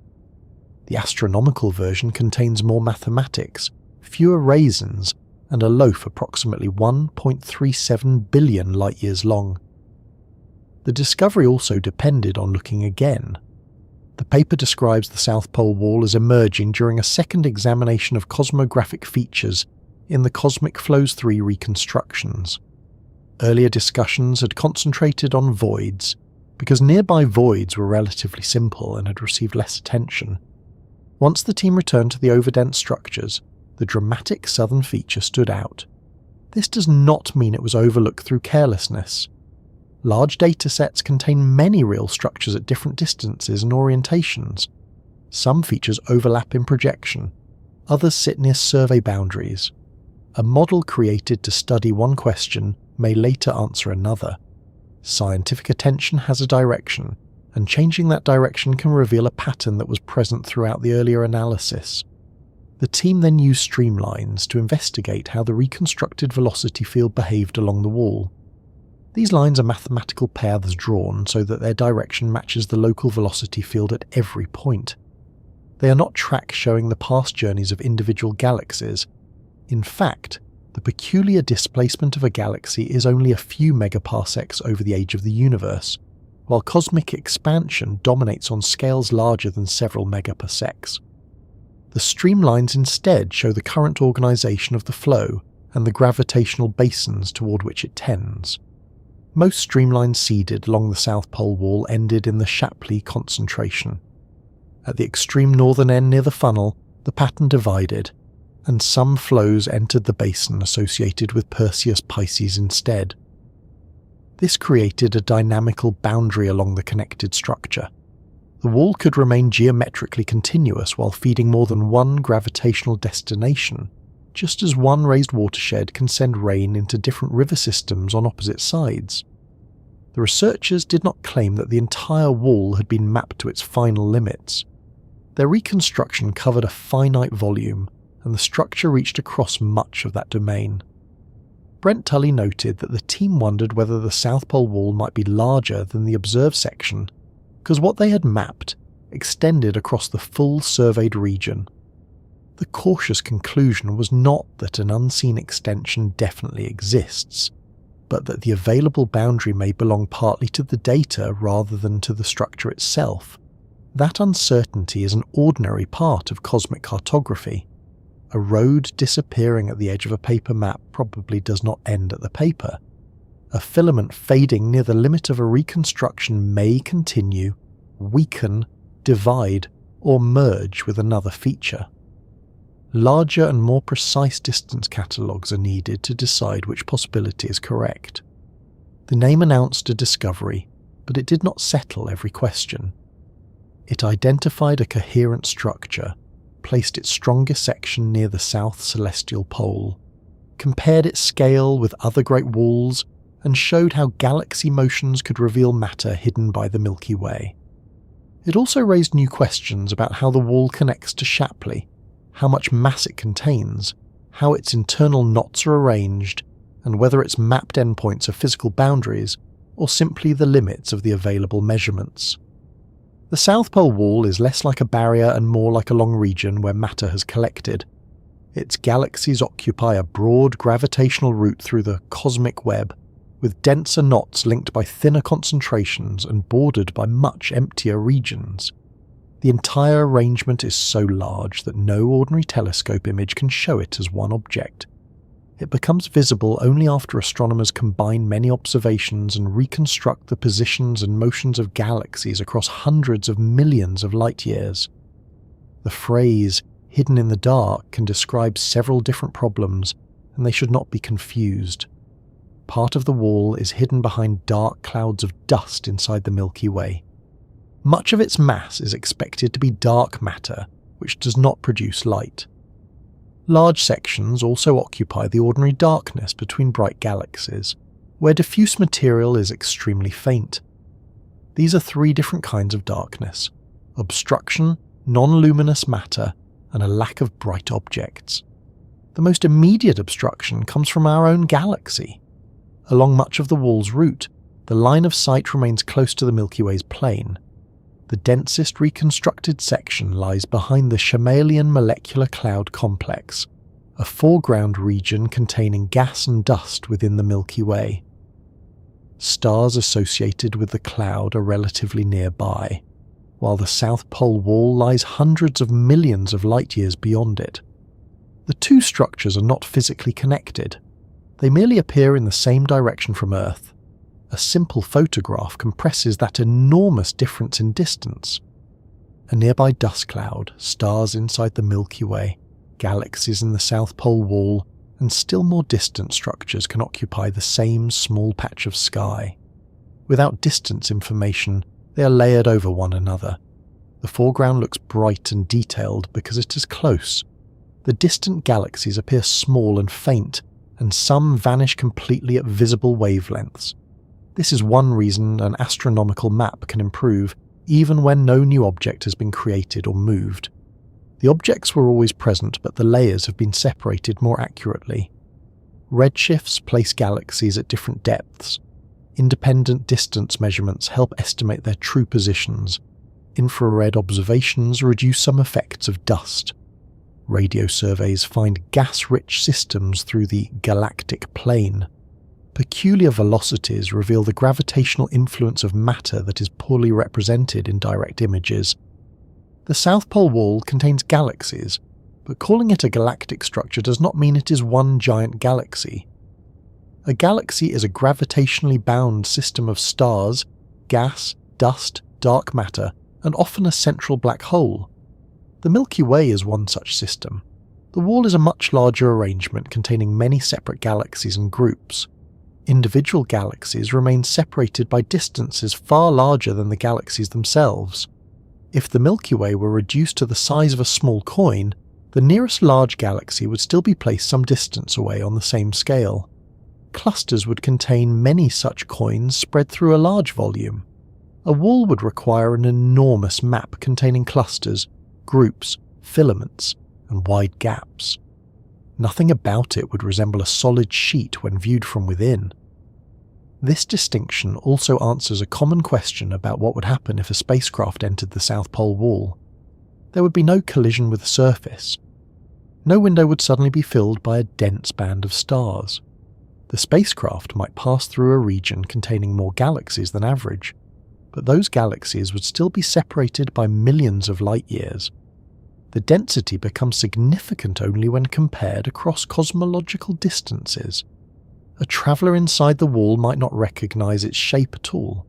The astronomical version contains more mathematics, fewer raisins, and a loaf approximately 1.37 billion light-years long. The discovery also depended on looking again. The paper describes the South Pole Wall as emerging during a second examination of cosmographic features in the Cosmic Flows 3 reconstructions. Earlier discussions had concentrated on voids, because nearby voids were relatively simple and had received less attention. Once the team returned to the overdense structures, the dramatic southern feature stood out. This does not mean it was overlooked through carelessness. Large datasets contain many real structures at different distances and orientations. Some features overlap in projection, others sit near survey boundaries. A model created to study one question may later answer another. Scientific attention has a direction, and changing that direction can reveal a pattern that was present throughout the earlier analysis. The team then used streamlines to investigate how the reconstructed velocity field behaved along the wall. These lines are mathematical paths drawn so that their direction matches the local velocity field at every point. They are not tracks showing the past journeys of individual galaxies. In fact, the peculiar displacement of a galaxy is only a few megaparsecs over the age of the universe, while cosmic expansion dominates on scales larger than several megaparsecs. The streamlines instead show the current organisation of the flow and the gravitational basins toward which it tends. Most streamlines seeded along the South Pole Wall ended in the Shapley concentration. At the extreme northern end near the funnel, the pattern divided, and some flows entered the basin associated with Perseus Pisces instead. This created a dynamical boundary along the connected structure. The wall could remain geometrically continuous while feeding more than one gravitational destination, just as one raised watershed can send rain into different river systems on opposite sides. The researchers did not claim that the entire wall had been mapped to its final limits. Their reconstruction covered a finite volume, and the structure reached across much of that domain. Brent Tully noted that the team wondered whether the South Pole Wall might be larger than the observed section, because what they had mapped extended across the full surveyed region. The cautious conclusion was not that an unseen extension definitely exists, but that the available boundary may belong partly to the data rather than to the structure itself. That uncertainty is an ordinary part of cosmic cartography. A road disappearing at the edge of a paper map probably does not end at the paper. A filament fading near the limit of a reconstruction may continue, weaken, divide, or merge with another feature. Larger and more precise distance catalogues are needed to decide which possibility is correct. The name announced a discovery, but it did not settle every question. It identified a coherent structure, placed its strongest section near the south celestial pole, compared its scale with other great walls, and showed how galaxy motions could reveal matter hidden by the Milky Way. It also raised new questions about how the wall connects to Shapley, how much mass it contains, how its internal knots are arranged, and whether its mapped endpoints are physical boundaries or simply the limits of the available measurements. The South Pole Wall is less like a barrier and more like a long region where matter has collected. Its galaxies occupy a broad gravitational route through the cosmic web, with denser knots linked by thinner concentrations and bordered by much emptier regions. The entire arrangement is so large that no ordinary telescope image can show it as one object. It becomes visible only after astronomers combine many observations and reconstruct the positions and motions of galaxies across hundreds of millions of light-years. The phrase, hidden in the dark, can describe several different problems, and they should not be confused. Part of the wall is hidden behind dark clouds of dust inside the Milky Way. Much of its mass is expected to be dark matter, which does not produce light. Large sections also occupy the ordinary darkness between bright galaxies, where diffuse material is extremely faint. These are three different kinds of darkness: obstruction, non-luminous matter, and a lack of bright objects. The most immediate obstruction comes from our own galaxy. Along much of the wall's route, the line of sight remains close to the Milky Way's plane. The densest reconstructed section lies behind the Shamalian molecular cloud complex, a foreground region containing gas and dust within the Milky Way. Stars associated with the cloud are relatively nearby, while the South Pole wall lies hundreds of millions of light-years beyond it. The two structures are not physically connected. They merely appear in the same direction from Earth. A simple photograph compresses that enormous difference in distance. A nearby dust cloud, stars inside the Milky Way, galaxies in the South Pole wall, and still more distant structures can occupy the same small patch of sky. Without distance information, they are layered over one another. The foreground looks bright and detailed because it is close. The distant galaxies appear small and faint, and some vanish completely at visible wavelengths. This is one reason an astronomical map can improve even when no new object has been created or moved. The objects were always present, but the layers have been separated more accurately. Redshifts place galaxies at different depths. Independent distance measurements help estimate their true positions. Infrared observations reduce some effects of dust. Radio surveys find gas-rich systems through the galactic plane. Peculiar velocities reveal the gravitational influence of matter that is poorly represented in direct images. The South Pole wall contains galaxies, but calling it a galactic structure does not mean it is one giant galaxy. A galaxy is a gravitationally bound system of stars, gas, dust, dark matter, and often a central black hole. The Milky Way is one such system. The wall is a much larger arrangement containing many separate galaxies and groups. Individual galaxies remain separated by distances far larger than the galaxies themselves. If the Milky Way were reduced to the size of a small coin, the nearest large galaxy would still be placed some distance away on the same scale. Clusters would contain many such coins spread through a large volume. A wall would require an enormous map containing clusters, groups, filaments, and wide gaps. Nothing about it would resemble a solid sheet when viewed from within. This distinction also answers a common question about what would happen if a spacecraft entered the South Pole wall. There would be no collision with the surface. No window would suddenly be filled by a dense band of stars. The spacecraft might pass through a region containing more galaxies than average, but those galaxies would still be separated by millions of light-years. The density becomes significant only when compared across cosmological distances. A traveller inside the wall might not recognise its shape at all.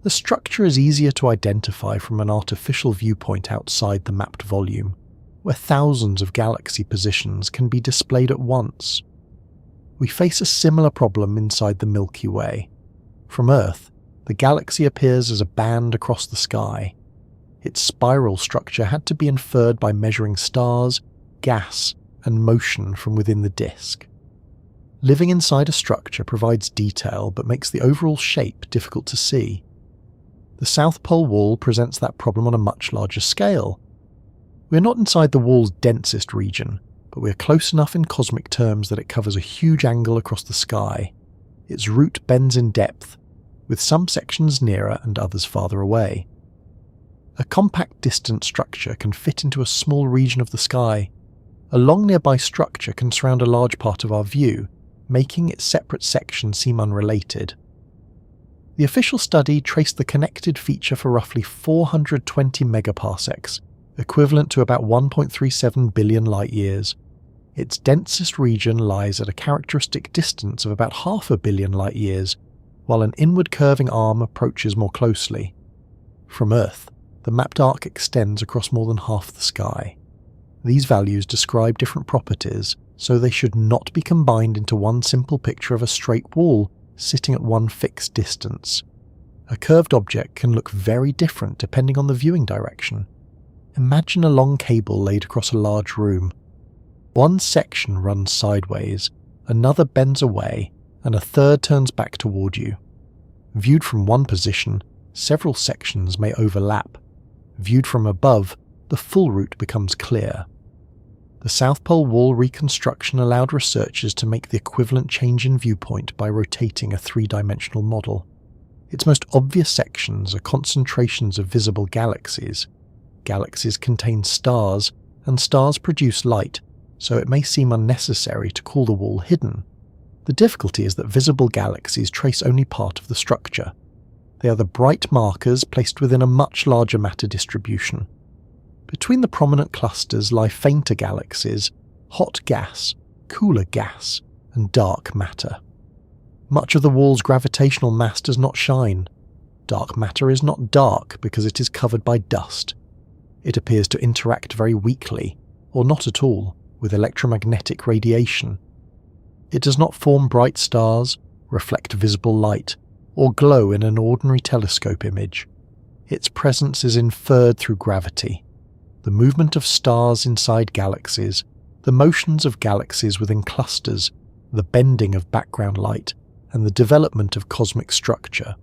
The structure is easier to identify from an artificial viewpoint outside the mapped volume, where thousands of galaxy positions can be displayed at once. We face a similar problem inside the Milky Way. From Earth, the galaxy appears as a band across the sky. Its spiral structure had to be inferred by measuring stars, gas, and motion from within the disk. Living inside a structure provides detail but makes the overall shape difficult to see. The South Pole wall presents that problem on a much larger scale. We are not inside the wall's densest region, but we are close enough in cosmic terms that it covers a huge angle across the sky. Its route bends in depth, with some sections nearer and others farther away. A compact distant structure can fit into a small region of the sky. A long nearby structure can surround a large part of our view, making its separate sections seem unrelated. The official study traced the connected feature for roughly 420 megaparsecs, equivalent to about 1.37 billion light-years. Its densest region lies at a characteristic distance of about 500 million light-years, while an inward curving arm approaches more closely. From Earth, the mapped arc extends across more than half the sky. These values describe different properties, so they should not be combined into one simple picture of a straight wall sitting at one fixed distance. A curved object can look very different depending on the viewing direction. Imagine a long cable laid across a large room. One section runs sideways, another bends away, and a third turns back toward you. Viewed from one position, several sections may overlap. Viewed from above, the full route becomes clear. The South Pole wall reconstruction allowed researchers to make the equivalent change in viewpoint by rotating a three-dimensional model. Its most obvious sections are concentrations of visible galaxies. Galaxies contain stars, and stars produce light, so it may seem unnecessary to call the wall hidden. The difficulty is that visible galaxies trace only part of the structure. They are the bright markers placed within a much larger matter distribution. Between the prominent clusters lie fainter galaxies, hot gas, cooler gas, and dark matter. Much of the wall's gravitational mass does not shine. Dark matter is not dark because it is covered by dust. It appears to interact very weakly, or not at all, with electromagnetic radiation. It does not form bright stars, reflect visible light, or glow in an ordinary telescope image. Its presence is inferred through gravity. The movement of stars inside galaxies, the motions of galaxies within clusters, the bending of background light, and the development of cosmic structure.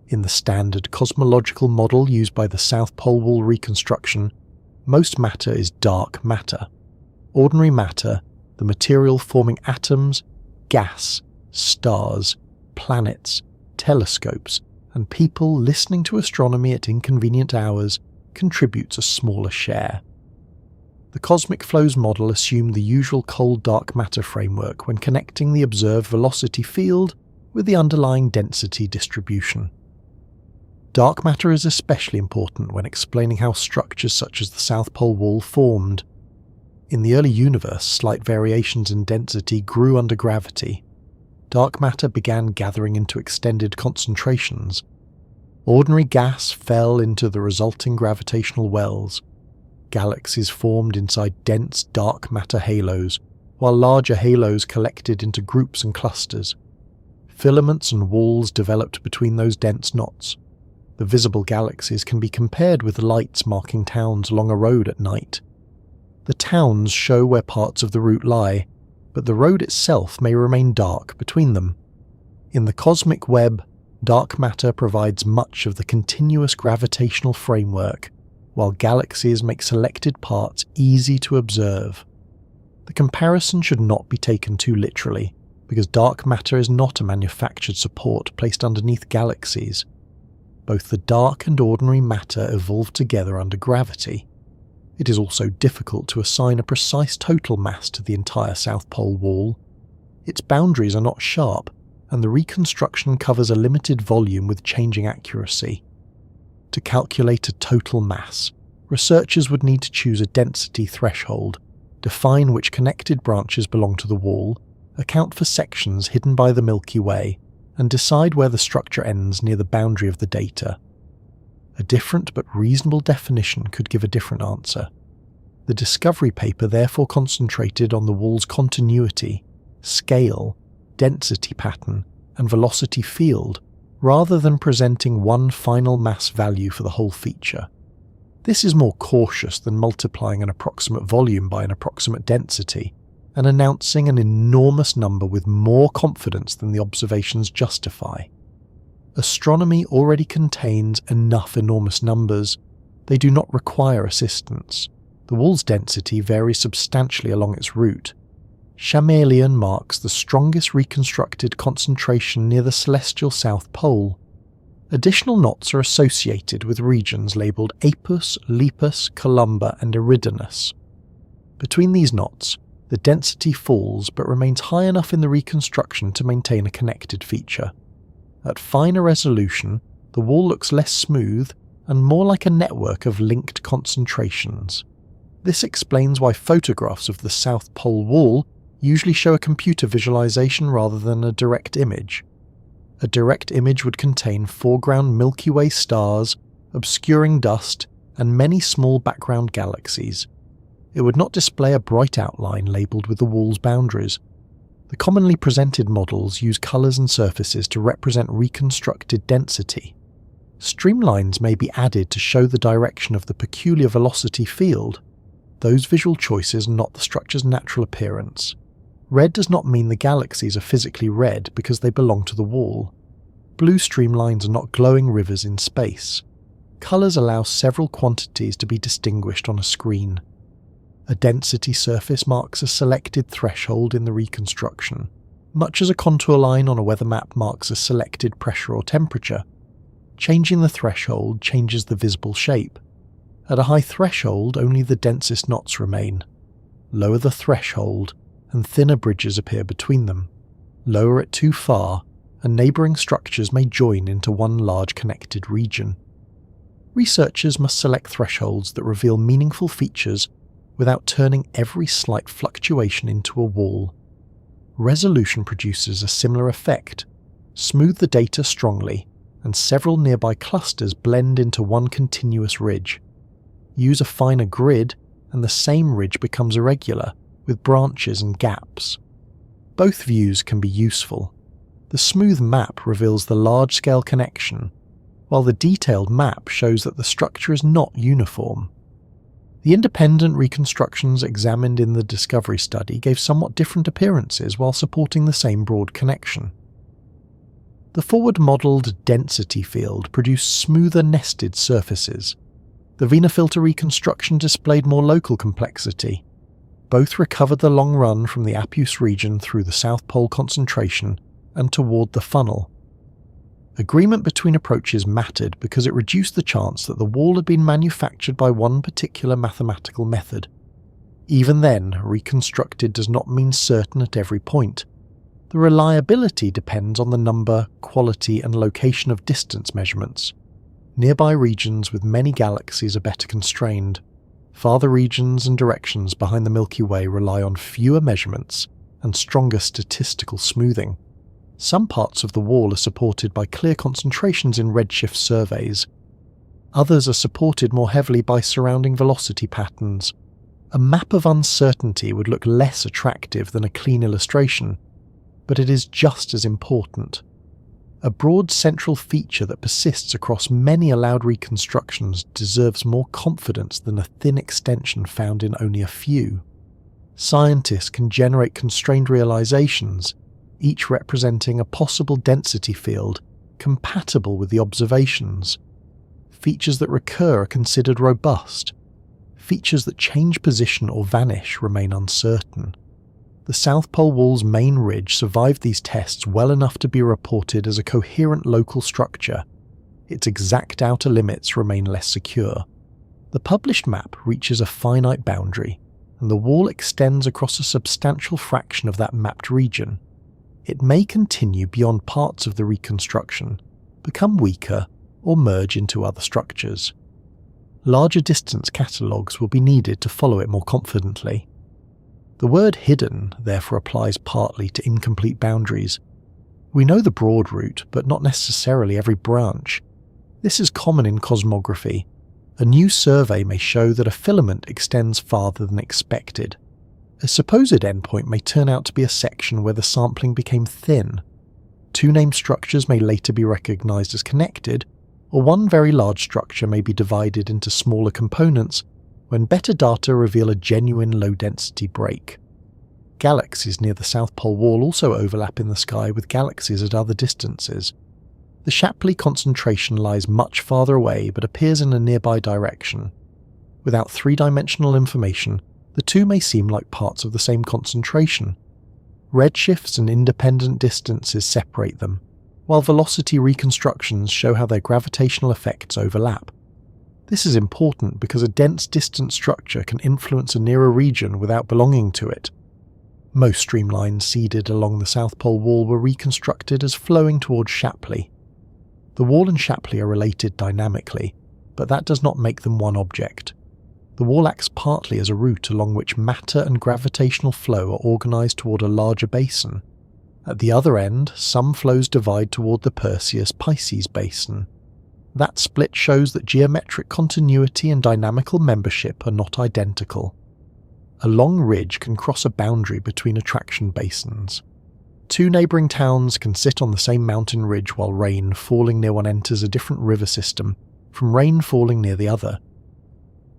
In the standard cosmological model used by the South Pole Wall reconstruction, most matter is dark matter. Ordinary matter, the material forming atoms, gas, stars, planets, telescopes, and people listening to astronomy at inconvenient hours, contributes a smaller share. The cosmic flows model assumed the usual cold-dark matter framework when connecting the observed velocity field with the underlying density distribution. Dark matter is especially important when explaining how structures such as the South Pole Wall formed. In the early universe, slight variations in density grew under gravity. Dark matter began gathering into extended concentrations. Ordinary gas fell into the resulting gravitational wells. Galaxies formed inside dense dark matter halos, while larger halos collected into groups and clusters. Filaments and walls developed between those dense knots. The visible galaxies can be compared with lights marking towns along a road at night. The towns show where parts of the route lie, but the road itself may remain dark between them. In the cosmic web, dark matter provides much of the continuous gravitational framework, while galaxies make selected parts easy to observe. The comparison should not be taken too literally, because dark matter is not a manufactured support placed underneath galaxies. Both the dark and ordinary matter evolve together under gravity. It is also difficult to assign a precise total mass to the entire South Pole Wall. Its boundaries are not sharp, and the reconstruction covers a limited volume with changing accuracy. To calculate a total mass, researchers would need to choose a density threshold, define which connected branches belong to the wall, account for sections hidden by the Milky Way, and decide where the structure ends near the boundary of the data. A different but reasonable definition could give a different answer. The discovery paper therefore concentrated on the wall's continuity, scale, density pattern, and velocity field, rather than presenting one final mass value for the whole feature. This is more cautious than multiplying an approximate volume by an approximate density, and announcing an enormous number with more confidence than the observations justify. Astronomy already contains enough enormous numbers. They do not require assistance. The wall's density varies substantially along its route. Chameleon marks the strongest reconstructed concentration near the celestial South Pole. Additional knots are associated with regions labelled Apus, Lepus, Columba, and Eridanus. Between these knots, the density falls but remains high enough in the reconstruction to maintain a connected feature. At finer resolution, the wall looks less smooth and more like a network of linked concentrations. This explains why photographs of the South Pole Wall usually show a computer visualization rather than a direct image. A direct image would contain foreground Milky Way stars, obscuring dust, and many small background galaxies. It would not display a bright outline labelled with the wall's boundaries. The commonly presented models use colours and surfaces to represent reconstructed density. Streamlines may be added to show the direction of the peculiar velocity field. Those visual choices are not the structure's natural appearance. Red does not mean the galaxies are physically red because they belong to the wall. Blue streamlines are not glowing rivers in space. Colours allow several quantities to be distinguished on a screen. A density surface marks a selected threshold in the reconstruction. much as a contour line on a weather map marks a selected pressure or temperature. Changing the threshold changes the visible shape. At a high threshold, only the densest knots remain. Lower the threshold, and thinner bridges appear between them. Lower it too far, and neighbouring structures may join into one large connected region. Researchers must select thresholds that reveal meaningful features without turning every slight fluctuation into a wall. Resolution produces a similar effect. Smooth the data strongly, and several nearby clusters blend into one continuous ridge. Use a finer grid, and the same ridge becomes irregular, with branches and gaps. Both views can be useful. The smooth map reveals the large-scale connection, while the detailed map shows that the structure is not uniform. The independent reconstructions examined in the Discovery study gave somewhat different appearances while supporting the same broad connection. The forward-modelled density field produced smoother nested surfaces. The Vena filter reconstruction displayed more local complexity. Both recovered the long run from the Apus region through the South Pole concentration and toward the funnel. Agreement between approaches mattered because it reduced the chance that the wall had been manufactured by one particular mathematical method. Even then, reconstructed does not mean certain at every point. The reliability depends on the number, quality, and location of distance measurements. Nearby regions with many galaxies are better constrained. Farther regions and directions behind the Milky Way rely on fewer measurements and stronger statistical smoothing. Some parts of the wall are supported by clear concentrations in redshift surveys. Others are supported more heavily by surrounding velocity patterns. A map of uncertainty would look less attractive than a clean illustration, but it is just as important. A broad central feature that persists across many allowed reconstructions deserves more confidence than a thin extension found in only a few. Scientists can generate constrained realizations, each representing a possible density field compatible with the observations. Features that recur are considered robust. Features that change position or vanish remain uncertain. The South Pole Wall's main ridge survived these tests well enough to be reported as a coherent local structure. Its exact outer limits remain less secure. The published map reaches a finite boundary, and the wall extends across a substantial fraction of that mapped region. It may continue beyond parts of the reconstruction, become weaker, or merge into other structures. Larger distance catalogues will be needed to follow it more confidently. The word hidden therefore applies partly to incomplete boundaries. We know the broad route, but not necessarily every branch. This is common in cosmography. A new survey may show that a filament extends farther than expected. A supposed endpoint may turn out to be a section where the sampling became thin. Two named structures may later be recognized as connected, or one very large structure may be divided into smaller components when better data reveal a genuine low-density break. Galaxies near the South Pole Wall also overlap in the sky with galaxies at other distances. The Shapley concentration lies much farther away but appears in a nearby direction. Without three-dimensional information, the two may seem like parts of the same concentration. Redshifts and independent distances separate them, while velocity reconstructions show how their gravitational effects overlap. This is important because a dense distant structure can influence a nearer region without belonging to it. Most streamlines seeded along the South Pole Wall were reconstructed as flowing towards Shapley. The wall and Shapley are related dynamically, but that does not make them one object. The wall acts partly as a route along which matter and gravitational flow are organised toward a larger basin. At the other end, some flows divide toward the Perseus-Pisces basin. That split shows that geometric continuity and dynamical membership are not identical. A long ridge can cross a boundary between attraction basins. Two neighbouring towns can sit on the same mountain ridge while rain falling near one enters a different river system from rain falling near the other.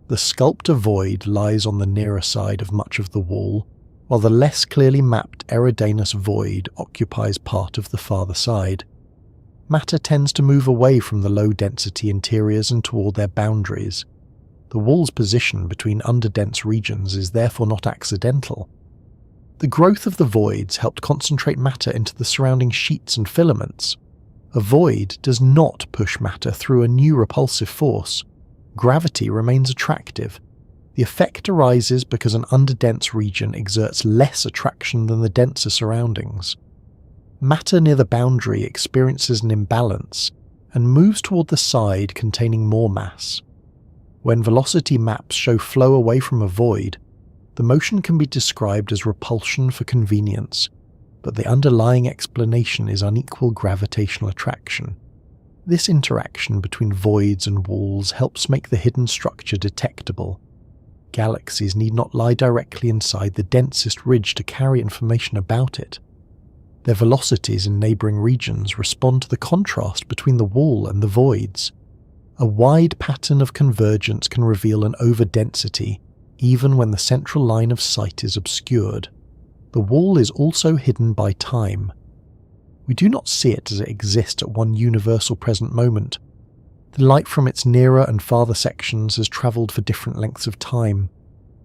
The sculptor void lies on the nearer side of much of the wall, while the less clearly mapped Eridanus void occupies part of the farther side. Matter tends to move away from the low-density interiors and toward their boundaries. The wall's position between underdense regions is therefore not accidental. The growth of the voids helped concentrate matter into the surrounding sheets and filaments. A void does not push matter through a new repulsive force. Gravity remains attractive. The effect arises because an underdense region exerts less attraction than the denser surroundings. Matter near the boundary experiences an imbalance and moves toward the side containing more mass. When velocity maps show flow away from a void, the motion can be described as repulsion for convenience, but the underlying explanation is unequal gravitational attraction. This interaction between voids and walls helps make the hidden structure detectable. Galaxies need not lie directly inside the densest ridge to carry information about it. Their velocities in neighbouring regions respond to the contrast between the wall and the voids. A wide pattern of convergence can reveal an overdensity, even when the central line of sight is obscured. The wall is also hidden by time. We do not see it as it exists at one universal present moment. The light from its nearer and farther sections has travelled for different lengths of time.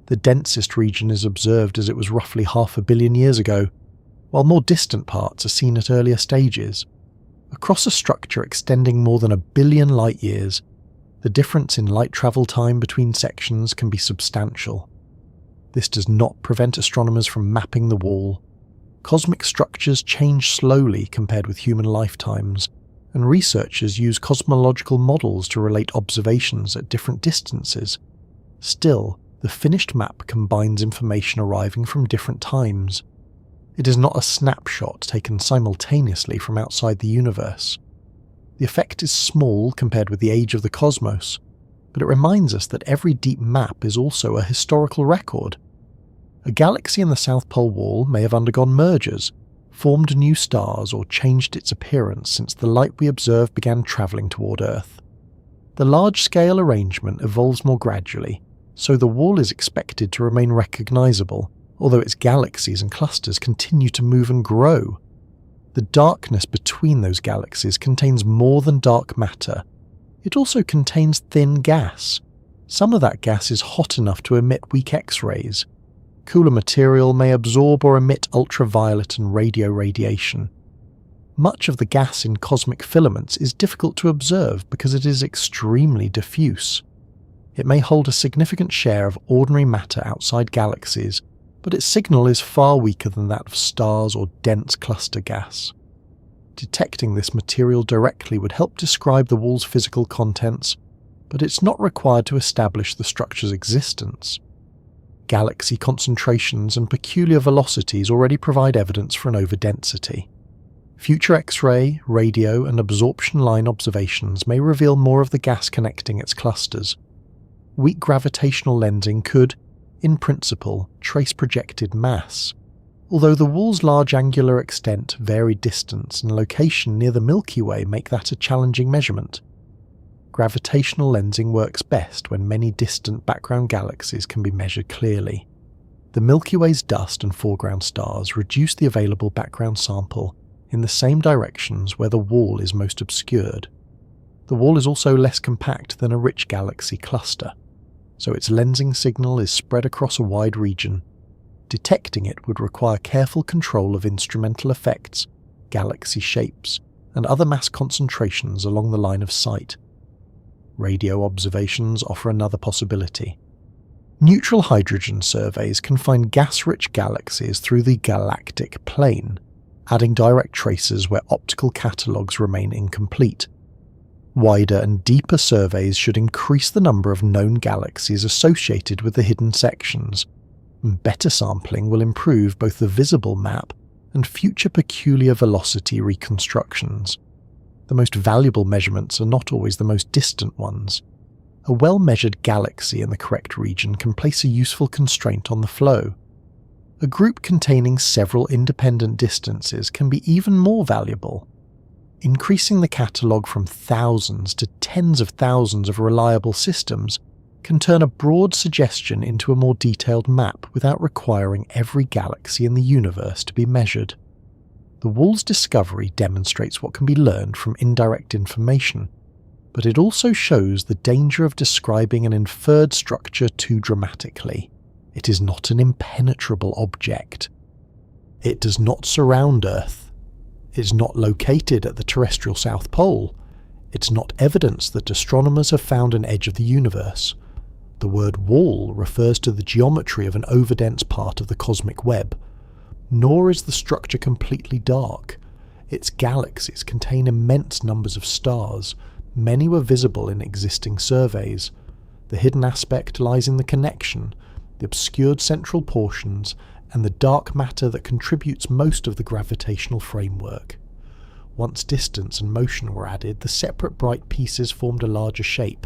The densest region is observed as it was roughly 500 million years ago, while more distant parts are seen at earlier stages. Across a structure extending more than 1 billion light-years, the difference in light travel time between sections can be substantial. This does not prevent astronomers from mapping the wall. Cosmic structures change slowly compared with human lifetimes, and researchers use cosmological models to relate observations at different distances. Still, the finished map combines information arriving from different times. It is not a snapshot taken simultaneously from outside the universe. The effect is small compared with the age of the cosmos, but it reminds us that every deep map is also a historical record. A galaxy in the South Pole wall may have undergone mergers, formed new stars, or changed its appearance since the light we observe began travelling toward Earth. The large-scale arrangement evolves more gradually, so the wall is expected to remain recognisable, although its galaxies and clusters continue to move and grow. The darkness between those galaxies contains more than dark matter. It also contains thin gas. Some of that gas is hot enough to emit weak X-rays. Cooler material may absorb or emit ultraviolet and radio radiation. Much of the gas in cosmic filaments is difficult to observe because it is extremely diffuse. It may hold a significant share of ordinary matter outside galaxies, but its signal is far weaker than that of stars or dense cluster gas. Detecting this material directly would help describe the wall's physical contents, but it's not required to establish the structure's existence. Galaxy concentrations and peculiar velocities already provide evidence for an overdensity. Future X-ray, radio, and absorption line observations may reveal more of the gas connecting its clusters. Weak gravitational lensing could, in principle, trace projected mass. Although the wall's large angular extent, varied distance, and location near the Milky Way make that a challenging measurement. Gravitational lensing works best when many distant background galaxies can be measured clearly. The Milky Way's dust and foreground stars reduce the available background sample in the same directions where the wall is most obscured. The wall is also less compact than a rich galaxy cluster, so its lensing signal is spread across a wide region. Detecting it would require careful control of instrumental effects, galaxy shapes, and other mass concentrations along the line of sight. Radio observations offer another possibility. Neutral hydrogen surveys can find gas-rich galaxies through the galactic plane, adding direct traces where optical catalogues remain incomplete. Wider and deeper surveys should increase the number of known galaxies associated with the hidden sections. Better sampling will improve both the visible map and future peculiar velocity reconstructions. The most valuable measurements are not always the most distant ones. A well-measured galaxy in the correct region can place a useful constraint on the flow. A group containing several independent distances can be even more valuable. Increasing the catalogue from thousands to tens of thousands of reliable systems can turn a broad suggestion into a more detailed map without requiring every galaxy in the universe to be measured. The wall's discovery demonstrates what can be learned from indirect information, but it also shows the danger of describing an inferred structure too dramatically. It is not an impenetrable object. It does not surround Earth. It is not located at the terrestrial South Pole. It's not evidence that astronomers have found an edge of the universe. The word wall refers to the geometry of an overdense part of the cosmic web. Nor is the structure completely dark. Its galaxies contain immense numbers of stars. Many were visible in existing surveys. The hidden aspect lies in the connection, the obscured central portions, and the dark matter that contributes most of the gravitational framework. Once distance and motion were added, the separate bright pieces formed a larger shape.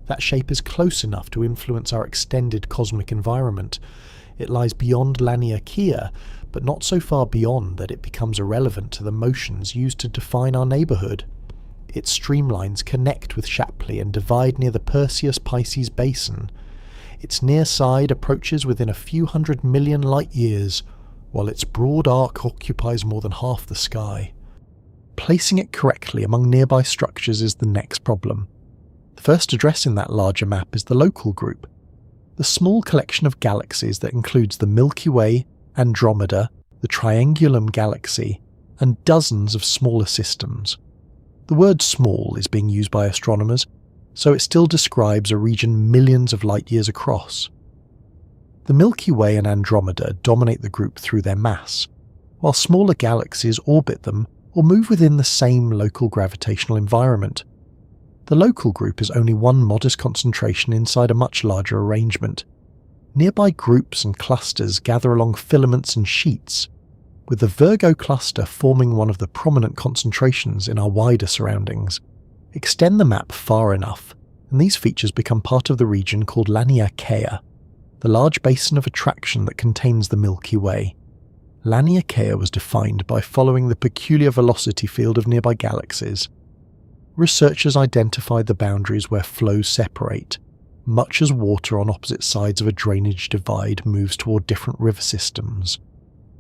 That shape is close enough to influence our extended cosmic environment. It lies beyond Laniakea, but not so far beyond that it becomes irrelevant to the motions used to define our neighbourhood. Its streamlines connect with Shapley and divide near the Perseus-Pisces basin. Its near side approaches within a few 100 million light-years, while its broad arc occupies more than half the sky. Placing it correctly among nearby structures is the next problem. The first address in that larger map is the local group, the small collection of galaxies that includes the Milky Way, Andromeda, the Triangulum Galaxy, and dozens of smaller systems. The word small is being used by astronomers, so it still describes a region millions of light-years across. The Milky Way and Andromeda dominate the group through their mass, while smaller galaxies orbit them or move within the same local gravitational environment. The local group is only one modest concentration inside a much larger arrangement. Nearby groups and clusters gather along filaments and sheets, with the Virgo cluster forming one of the prominent concentrations in our wider surroundings. Extend the map far enough, and these features become part of the region called Laniakea, the large basin of attraction that contains the Milky Way. Laniakea was defined by following the peculiar velocity field of nearby galaxies. Researchers identified the boundaries where flows separate, much as water on opposite sides of a drainage divide moves toward different river systems.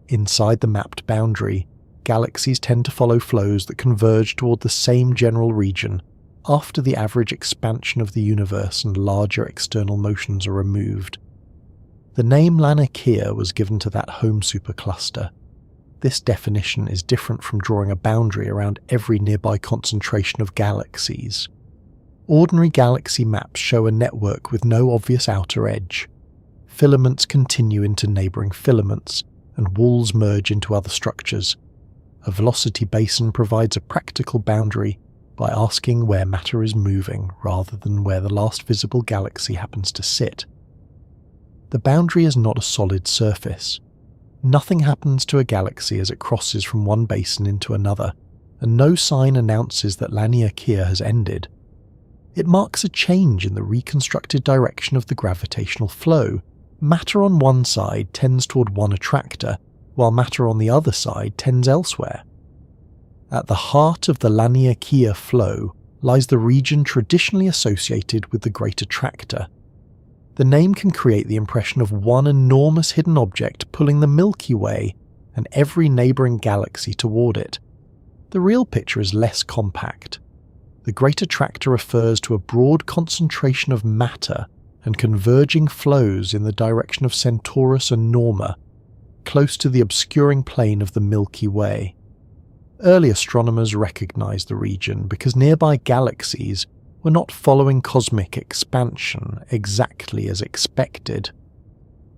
Inside the mapped boundary, galaxies tend to follow flows that converge toward the same general region after the average expansion of the universe and larger external motions are removed. The name Laniakea was given to that home supercluster. This definition is different from drawing a boundary around every nearby concentration of galaxies. Ordinary galaxy maps show a network with no obvious outer edge. Filaments continue into neighbouring filaments, and walls merge into other structures. A velocity basin provides a practical boundary by asking where matter is moving rather than where the last visible galaxy happens to sit. The boundary is not a solid surface. Nothing happens to a galaxy as it crosses from one basin into another, and no sign announces that Laniakea has ended. It marks a change in the reconstructed direction of the gravitational flow. Matter on one side tends toward one attractor, while matter on the other side tends elsewhere. At the heart of the Laniakea flow lies the region traditionally associated with the great attractor. The name can create the impression of one enormous hidden object pulling the Milky Way and every neighbouring galaxy toward it. The real picture is less compact. The great attractor refers to a broad concentration of matter and converging flows in the direction of Centaurus and Norma, close to the obscuring plane of the Milky Way. Early astronomers recognized the region because nearby galaxies were not following cosmic expansion exactly as expected.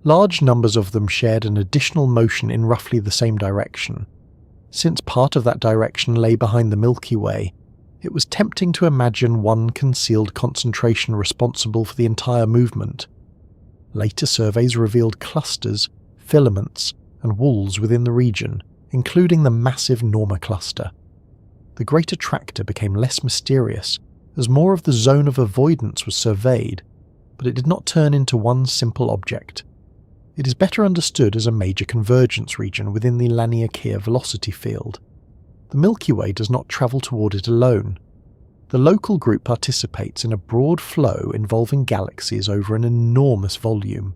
Large numbers of them shared an additional motion in roughly the same direction. Since part of that direction lay behind the Milky Way, it was tempting to imagine one concealed concentration responsible for the entire movement. Later surveys revealed clusters, filaments, and walls within the region, including the massive Norma cluster. The great attractor became less mysterious as more of the Zone of Avoidance was surveyed, but it did not turn into one simple object. It is better understood as a major convergence region within the Laniakea velocity field. The Milky Way does not travel toward it alone. The local group participates in a broad flow involving galaxies over an enormous volume.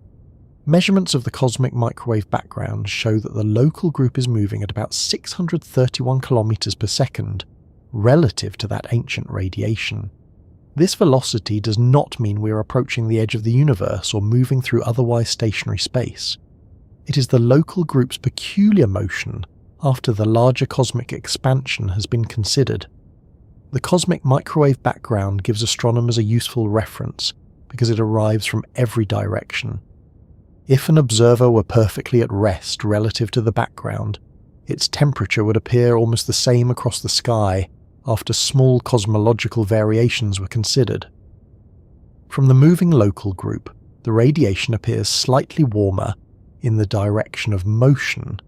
Measurements of the cosmic microwave background show that the local group is moving at about 631 kilometers per second, relative to that ancient radiation. This velocity does not mean we are approaching the edge of the universe or moving through otherwise stationary space. It is the local group's peculiar motion after the larger cosmic expansion has been considered. The cosmic microwave background gives astronomers a useful reference because it arrives from every direction. If an observer were perfectly at rest relative to the background, its temperature would appear almost the same across the sky after small cosmological variations were considered. From the moving local group, the radiation appears slightly warmer in the direction of motion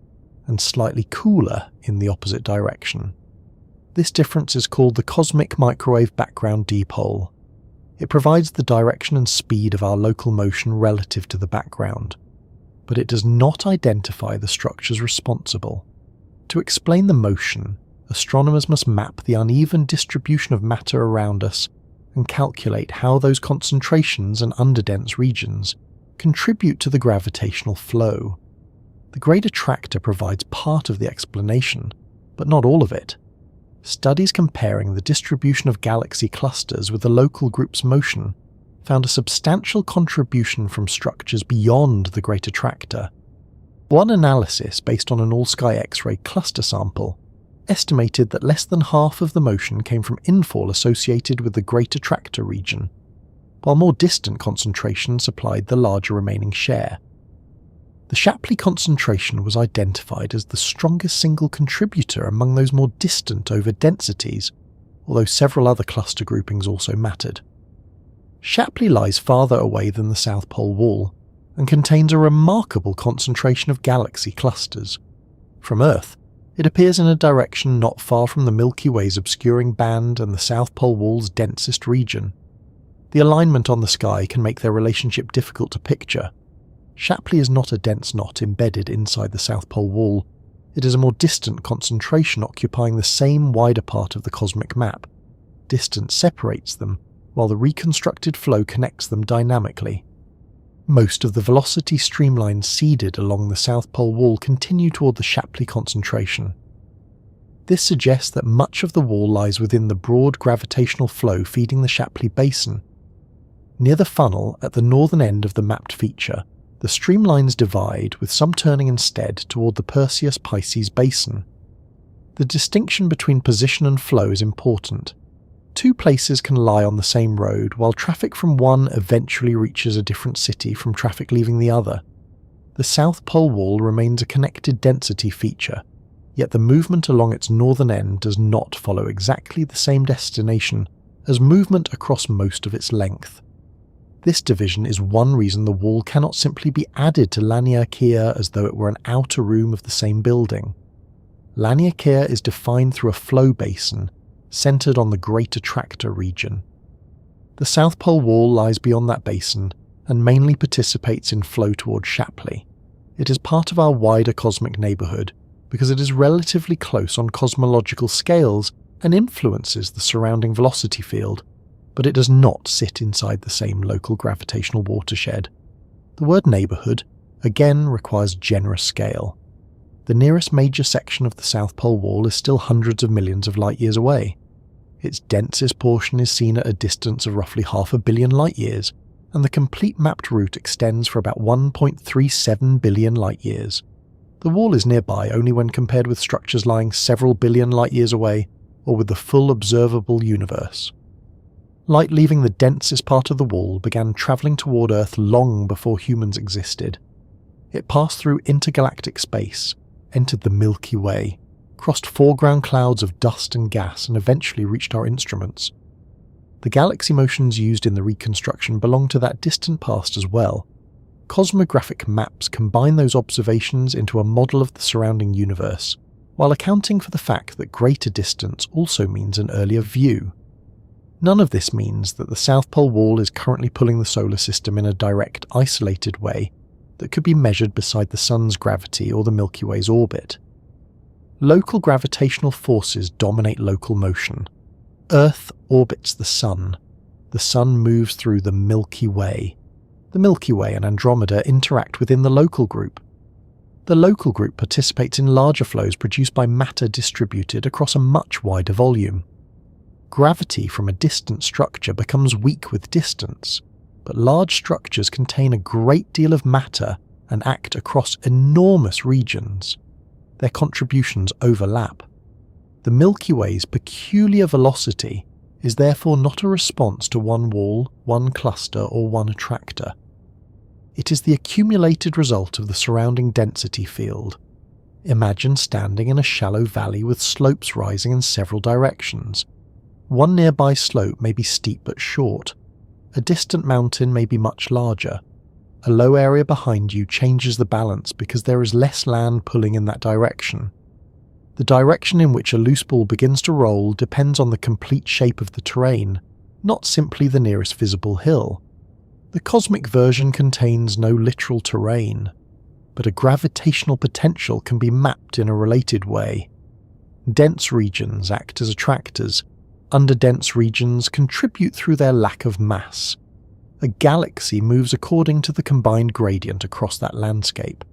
and slightly cooler in the opposite direction. This difference is called the cosmic microwave background dipole. It provides the direction and speed of our local motion relative to the background, but it does not identify the structures responsible. To explain the motion, astronomers must map the uneven distribution of matter around us and calculate how those concentrations and underdense regions contribute to the gravitational flow. The Great Attractor provides part of the explanation, but not all of it. Studies comparing the distribution of galaxy clusters with the local group's motion found a substantial contribution from structures beyond the Great Attractor. One analysis based on an all-sky X-ray cluster sample estimated that less than half of the motion came from infall associated with the Great Attractor region, while more distant concentrations supplied the larger remaining share. The Shapley concentration was identified as the strongest single contributor among those more distant over densities, although several other cluster groupings also mattered. Shapley lies farther away than the South Pole Wall and contains a remarkable concentration of galaxy clusters. From Earth, it appears in a direction not far from the Milky Way's obscuring band and the South Pole Wall's densest region. The alignment on the sky can make their relationship difficult to picture. Shapley is not a dense knot embedded inside the South Pole Wall. It is a more distant concentration occupying the same wider part of the cosmic map. Distance separates them, while the reconstructed flow connects them dynamically. Most of the velocity streamlines seeded along the South Pole Wall continue toward the Shapley concentration. This suggests that much of the wall lies within the broad gravitational flow feeding the Shapley Basin. Near the funnel at the northern end of the mapped feature, the streamlines divide, with some turning instead toward the Perseus-Pisces Basin. The distinction between position and flow is important. Two places can lie on the same road, while traffic from one eventually reaches a different city from traffic leaving the other. The South Pole Wall remains a connected density feature, yet the movement along its northern end does not follow exactly the same destination as movement across most of its length. This division is one reason the wall cannot simply be added to Laniakea as though it were an outer room of the same building. Laniakea is defined through a flow basin, centered on the Great Attractor region. The South Pole Wall lies beyond that basin and mainly participates in flow toward Shapley. It is part of our wider cosmic neighborhood because it is relatively close on cosmological scales and influences the surrounding velocity field, but it does not sit inside the same local gravitational watershed. The word neighborhood, again, requires generous scale. The nearest major section of the South Pole Wall is still hundreds of millions of light-years away. Its densest portion is seen at a distance of roughly 500 million light-years, and the complete mapped route extends for about 1.37 billion light-years. The wall is nearby only when compared with structures lying several billion light-years away, or with the full observable universe. Light leaving the densest part of the wall began travelling toward Earth long before humans existed. It passed through intergalactic space, entered the Milky Way, crossed foreground clouds of dust and gas, and eventually reached our instruments. The galaxy motions used in the reconstruction belong to that distant past as well. Cosmographic maps combine those observations into a model of the surrounding universe, while accounting for the fact that greater distance also means an earlier view. None of this means that the South Pole Wall is currently pulling the solar system in a direct, isolated way that could be measured beside the Sun's gravity or the Milky Way's orbit. Local gravitational forces dominate local motion. Earth orbits the Sun. The Sun moves through the Milky Way. The Milky Way and Andromeda interact within the local group. The local group participates in larger flows produced by matter distributed across a much wider volume. Gravity from a distant structure becomes weak with distance, but large structures contain a great deal of matter and act across enormous regions. Their contributions overlap. The Milky Way's peculiar velocity is therefore not a response to one wall, one cluster, or one attractor. It is the accumulated result of the surrounding density field. Imagine standing in a shallow valley with slopes rising in several directions. One nearby slope may be steep but short. A distant mountain may be much larger. A low area behind you changes the balance because there is less land pulling in that direction. The direction in which a loose ball begins to roll depends on the complete shape of the terrain, not simply the nearest visible hill. The cosmic version contains no literal terrain, but a gravitational potential can be mapped in a related way. Dense regions act as attractors. Underdense regions contribute through their lack of mass. A galaxy moves according to the combined gradient across that landscape.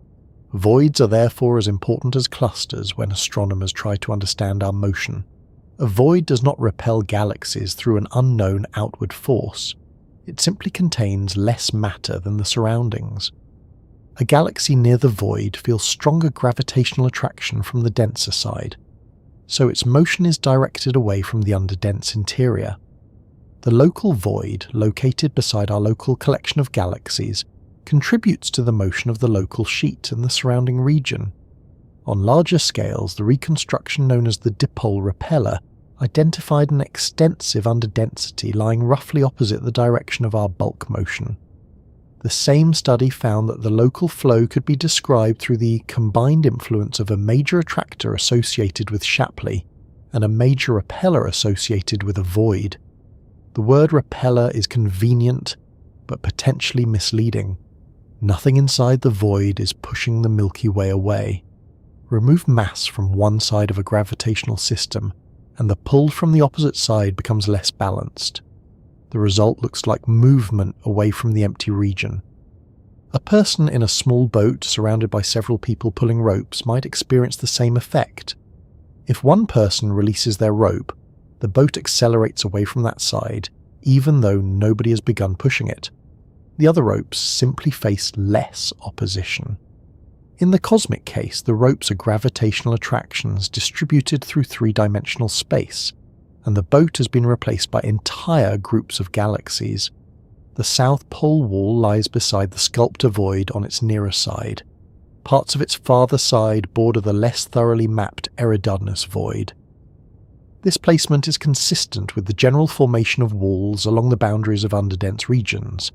Voids are therefore as important as clusters when astronomers try to understand our motion. A void does not repel galaxies through an unknown outward force. It simply contains less matter than the surroundings. A galaxy near the void feels stronger gravitational attraction from the denser side, so its motion is directed away from the underdense interior. The local void, located beside our local collection of galaxies, contributes to the motion of the local sheet and the surrounding region. On larger scales, the reconstruction known as the dipole repeller identified an extensive underdensity lying roughly opposite the direction of our bulk motion. The same study found that the local flow could be described through the combined influence of a major attractor associated with Shapley and a major repeller associated with a void. The word repeller is convenient, but potentially misleading. Nothing inside the void is pushing the Milky Way away. Remove mass from one side of a gravitational system, and the pull from the opposite side becomes less balanced. The result looks like movement away from the empty region. A person in a small boat surrounded by several people pulling ropes might experience the same effect. If one person releases their rope, the boat accelerates away from that side, even though nobody has begun pushing it. The other ropes simply face less opposition. In the cosmic case, the ropes are gravitational attractions distributed through three-dimensional space, and the boat has been replaced by entire groups of galaxies. The South Pole wall lies beside the sculptor void on its nearer side. Parts of its farther side border the less thoroughly mapped Eridanus void. This placement is consistent with the general formation of walls along the boundaries of underdense regions.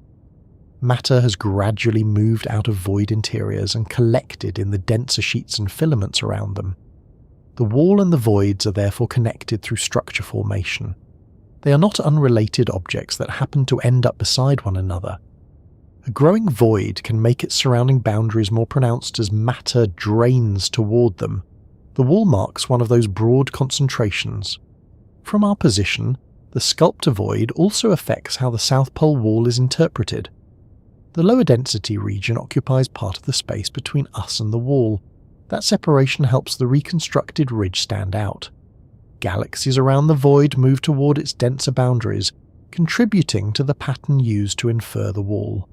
Matter has gradually moved out of void interiors and collected in the denser sheets and filaments around them. The wall and the voids are therefore connected through structure formation. They are not unrelated objects that happen to end up beside one another. A growing void can make its surrounding boundaries more pronounced as matter drains toward them. The wall marks one of those broad concentrations. From our position, the sculptor void also affects how the South Pole wall is interpreted. The lower density region occupies part of the space between us and the wall. That separation helps the reconstructed ridge stand out. Galaxies around the void move toward its denser boundaries, contributing to the pattern used to infer the wall.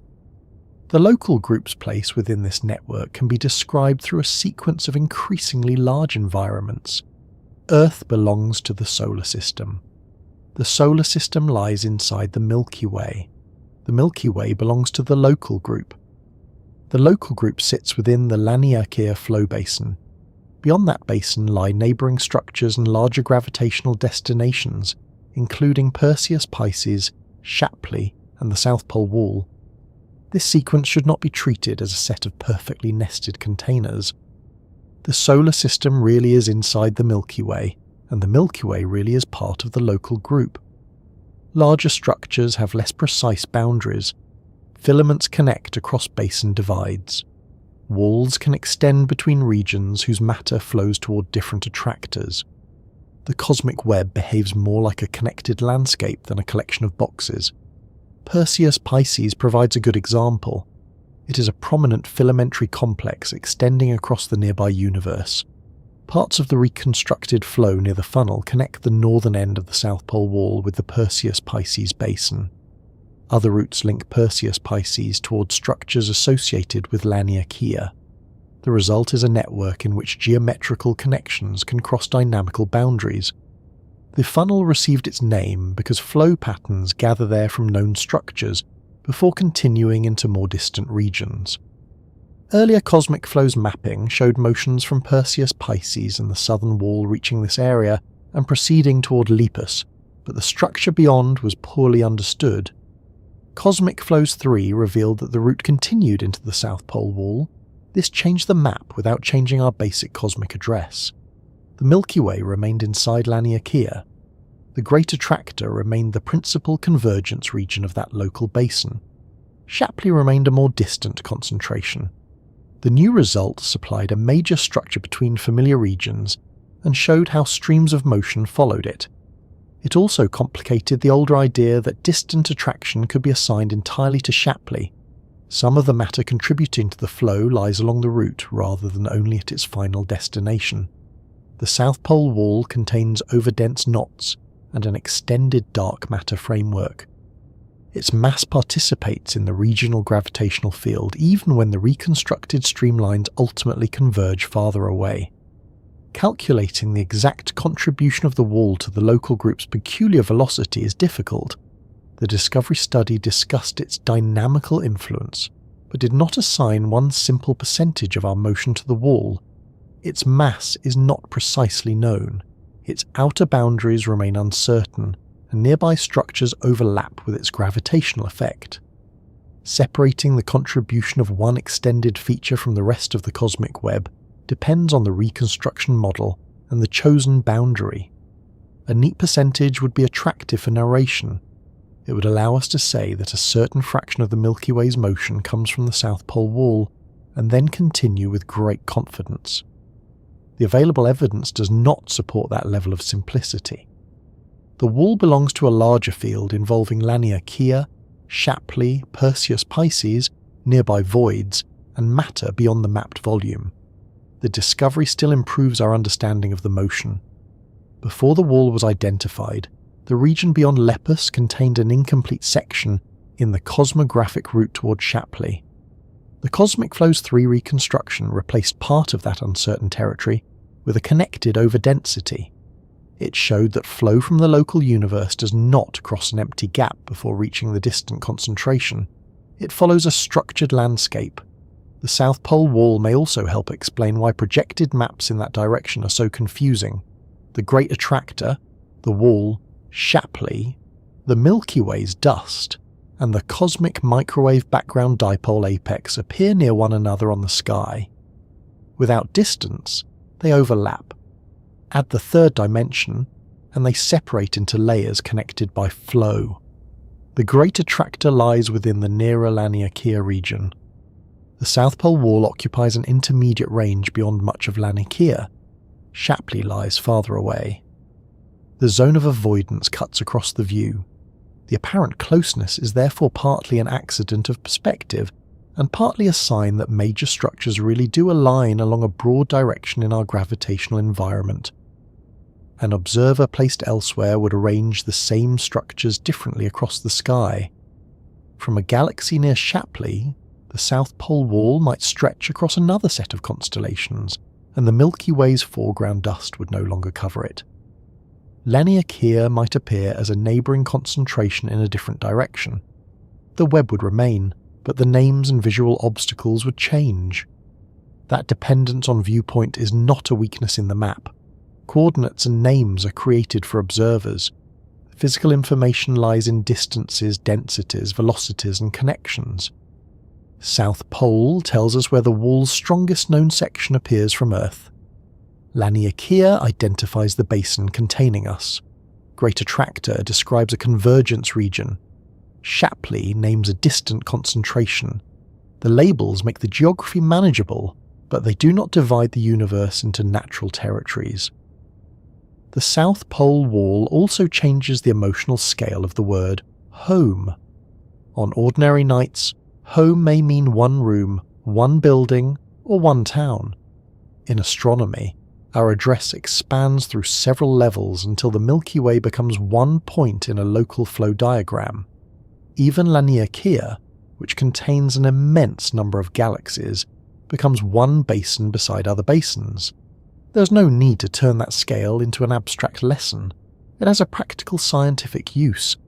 The local group's place within this network can be described through a sequence of increasingly large environments. Earth belongs to the solar system. The solar system lies inside the Milky Way. The Milky Way belongs to the local group. The local group sits within the Laniakea flow basin. Beyond that basin lie neighbouring structures and larger gravitational destinations, including Perseus Pisces, Shapley, and the South Pole Wall. This sequence should not be treated as a set of perfectly nested containers. The solar system really is inside the Milky Way, and the Milky Way really is part of the local group. Larger structures have less precise boundaries. Filaments connect across basin divides. Walls can extend between regions whose matter flows toward different attractors. The cosmic web behaves more like a connected landscape than a collection of boxes. Perseus Pisces provides a good example. It is a prominent filamentary complex extending across the nearby universe. Parts of the reconstructed flow near the funnel connect the northern end of the South Pole Wall with the Perseus Pisces basin. Other routes link Perseus Pisces towards structures associated with Laniakea. The result is a network in which geometrical connections can cross dynamical boundaries. The funnel received its name because flow patterns gather there from known structures before continuing into more distant regions. Earlier cosmic flows mapping showed motions from Perseus Pisces and the southern wall reaching this area and proceeding toward Lepus, but the structure beyond was poorly understood. Cosmic Flows 3 revealed that the route continued into the South Pole wall. This changed the map without changing our basic cosmic address. The Milky Way remained inside Laniakea. The Great Attractor remained the principal convergence region of that local basin. Shapley remained a more distant concentration. The new result supplied a major structure between familiar regions and showed how streams of motion followed it. It also complicated the older idea that distant attraction could be assigned entirely to Shapley. Some of the matter contributing to the flow lies along the route rather than only at its final destination. The South Pole wall contains overdense knots and an extended dark matter framework. Its mass participates in the regional gravitational field even when the reconstructed streamlines ultimately converge farther away. Calculating the exact contribution of the wall to the local group's peculiar velocity is difficult. The Discovery study discussed its dynamical influence, but did not assign one simple percentage of our motion to the wall. Its mass is not precisely known. Its outer boundaries remain uncertain, and nearby structures overlap with its gravitational effect. Separating the contribution of one extended feature from the rest of the cosmic web depends on the reconstruction model and the chosen boundary. A neat percentage would be attractive for narration. It would allow us to say that a certain fraction of the Milky Way's motion comes from the South Pole wall, and then continue with great confidence. The available evidence does not support that level of simplicity. The wall belongs to a larger field involving Laniakea, Shapley, Perseus Pisces, nearby voids, and matter beyond the mapped volume. The discovery still improves our understanding of the motion. Before the wall was identified, the region beyond Lepus contained an incomplete section in the cosmographic route toward Shapley. The Cosmic Flows 3 reconstruction replaced part of that uncertain territory with a connected overdensity. It showed that flow from the local universe does not cross an empty gap before reaching the distant concentration. It follows a structured landscape. The South Pole wall may also help explain why projected maps in that direction are so confusing. The Great Attractor, the wall, Shapley, the Milky Way's dust, and the cosmic microwave background dipole apex appear near one another on the sky. Without distance, they overlap. Add the third dimension, and they separate into layers connected by flow. The Great Attractor lies within the nearer Laniakea region. The South Pole wall occupies an intermediate range beyond much of Laniakea. Shapley lies farther away. The Zone of Avoidance cuts across the view. The apparent closeness is therefore partly an accident of perspective, and partly a sign that major structures really do align along a broad direction in our gravitational environment. An observer placed elsewhere would arrange the same structures differently across the sky. From a galaxy near Shapley, the South Pole wall might stretch across another set of constellations, and the Milky Way's foreground dust would no longer cover it. Laniakea might appear as a neighbouring concentration in a different direction. The web would remain, but the names and visual obstacles would change. That dependence on viewpoint is not a weakness in the map. Coordinates and names are created for observers. Physical information lies in distances, densities, velocities, and connections. South Pole tells us where the wall's strongest known section appears from Earth. Laniakea identifies the basin containing us. Great Attractor describes a convergence region. Shapley names a distant concentration. The labels make the geography manageable, but they do not divide the universe into natural territories. The South Pole wall also changes the emotional scale of the word home. On ordinary nights, home may mean one room, one building, or one town. In astronomy, our address expands through several levels until the Milky Way becomes one point in a local flow diagram. even Laniakea, which contains an immense number of galaxies, becomes one basin beside other basins. There's no need to turn that scale into an abstract lesson. It has a practical scientific use.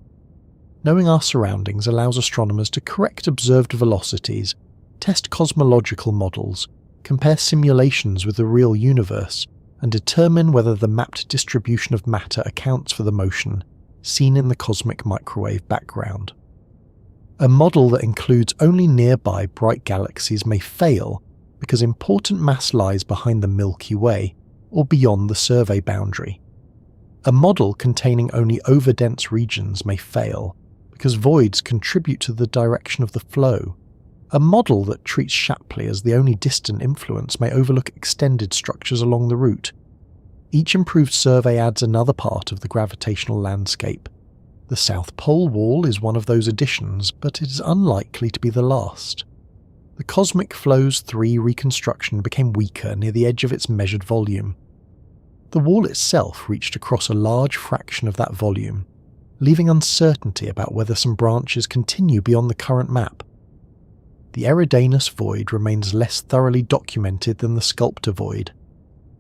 Knowing our surroundings allows astronomers to correct observed velocities, test cosmological models, compare simulations with the real universe, and determine whether the mapped distribution of matter accounts for the motion seen in the cosmic microwave background. A model that includes only nearby bright galaxies may fail because important mass lies behind the Milky Way or beyond the survey boundary. A model containing only overdense regions may fail because voids contribute to the direction of the flow. A model that treats Shapley as the only distant influence may overlook extended structures along the route. Each improved survey adds another part of the gravitational landscape. The South Pole Wall is one of those additions, but it is unlikely to be the last. The Cosmic Flows 3 reconstruction became weaker near the edge of its measured volume. The wall itself reached across a large fraction of that volume, leaving uncertainty about whether some branches continue beyond the current map. The Eridanus void remains less thoroughly documented than the Sculptor void.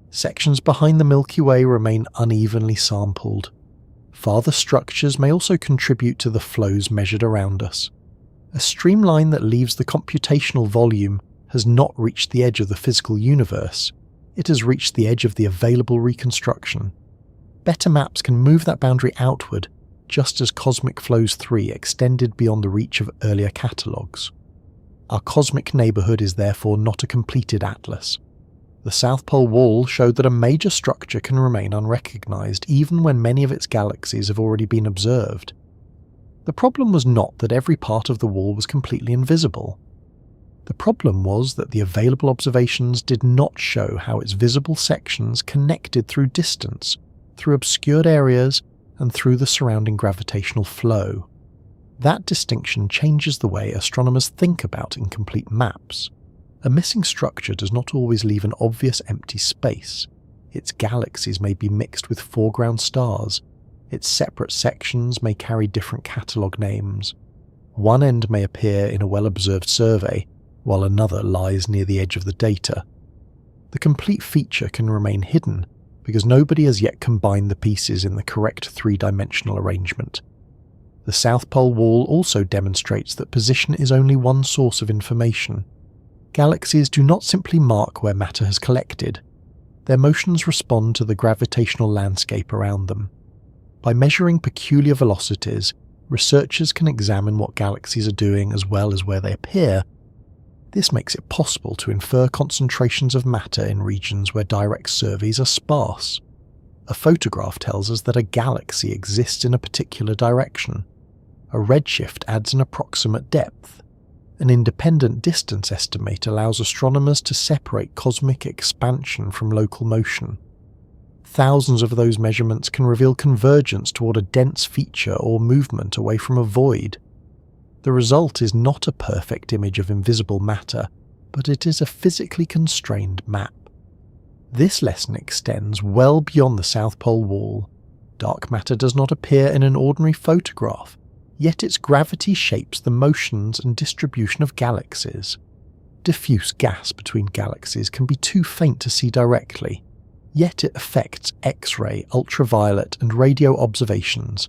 Sections behind the Milky Way remain unevenly sampled. Farther structures may also contribute to the flows measured around us. A streamline that leaves the computational volume has not reached the edge of the physical universe. It has reached the edge of the available reconstruction. Better maps can move that boundary outward, just as Cosmic Flows 3 extended beyond the reach of earlier catalogues. Our cosmic neighbourhood is therefore not a completed atlas. The South Pole Wall showed that a major structure can remain unrecognised even when many of its galaxies have already been observed. The problem was not that every part of the wall was completely invisible. The problem was that the available observations did not show how its visible sections connected through distance, through obscured areas, and through the surrounding gravitational flow. That distinction changes the way astronomers think about incomplete maps. A missing structure does not always leave an obvious empty space. Its galaxies may be mixed with foreground stars. Its separate sections may carry different catalogue names. One end may appear in a well-observed survey, while another lies near the edge of the data. The complete feature can remain hidden because nobody has yet combined the pieces in the correct three-dimensional arrangement. The South Pole Wall also demonstrates that position is only one source of information. Galaxies do not simply mark where matter has collected. Their motions respond to the gravitational landscape around them. By measuring peculiar velocities, researchers can examine what galaxies are doing as well as where they appear. This makes it possible to infer concentrations of matter in regions where direct surveys are sparse. A photograph tells us that a galaxy exists in a particular direction. A redshift adds an approximate depth. An independent distance estimate allows astronomers to separate cosmic expansion from local motion. Thousands of those measurements can reveal convergence toward a dense feature or movement away from a void. The result is not a perfect image of invisible matter, but it is a physically constrained map. This lesson extends well beyond the South Pole Wall. Dark matter does not appear in an ordinary photograph, yet its gravity shapes the motions and distribution of galaxies. Diffuse gas between galaxies can be too faint to see directly, yet it affects X-ray, ultraviolet, and radio observations.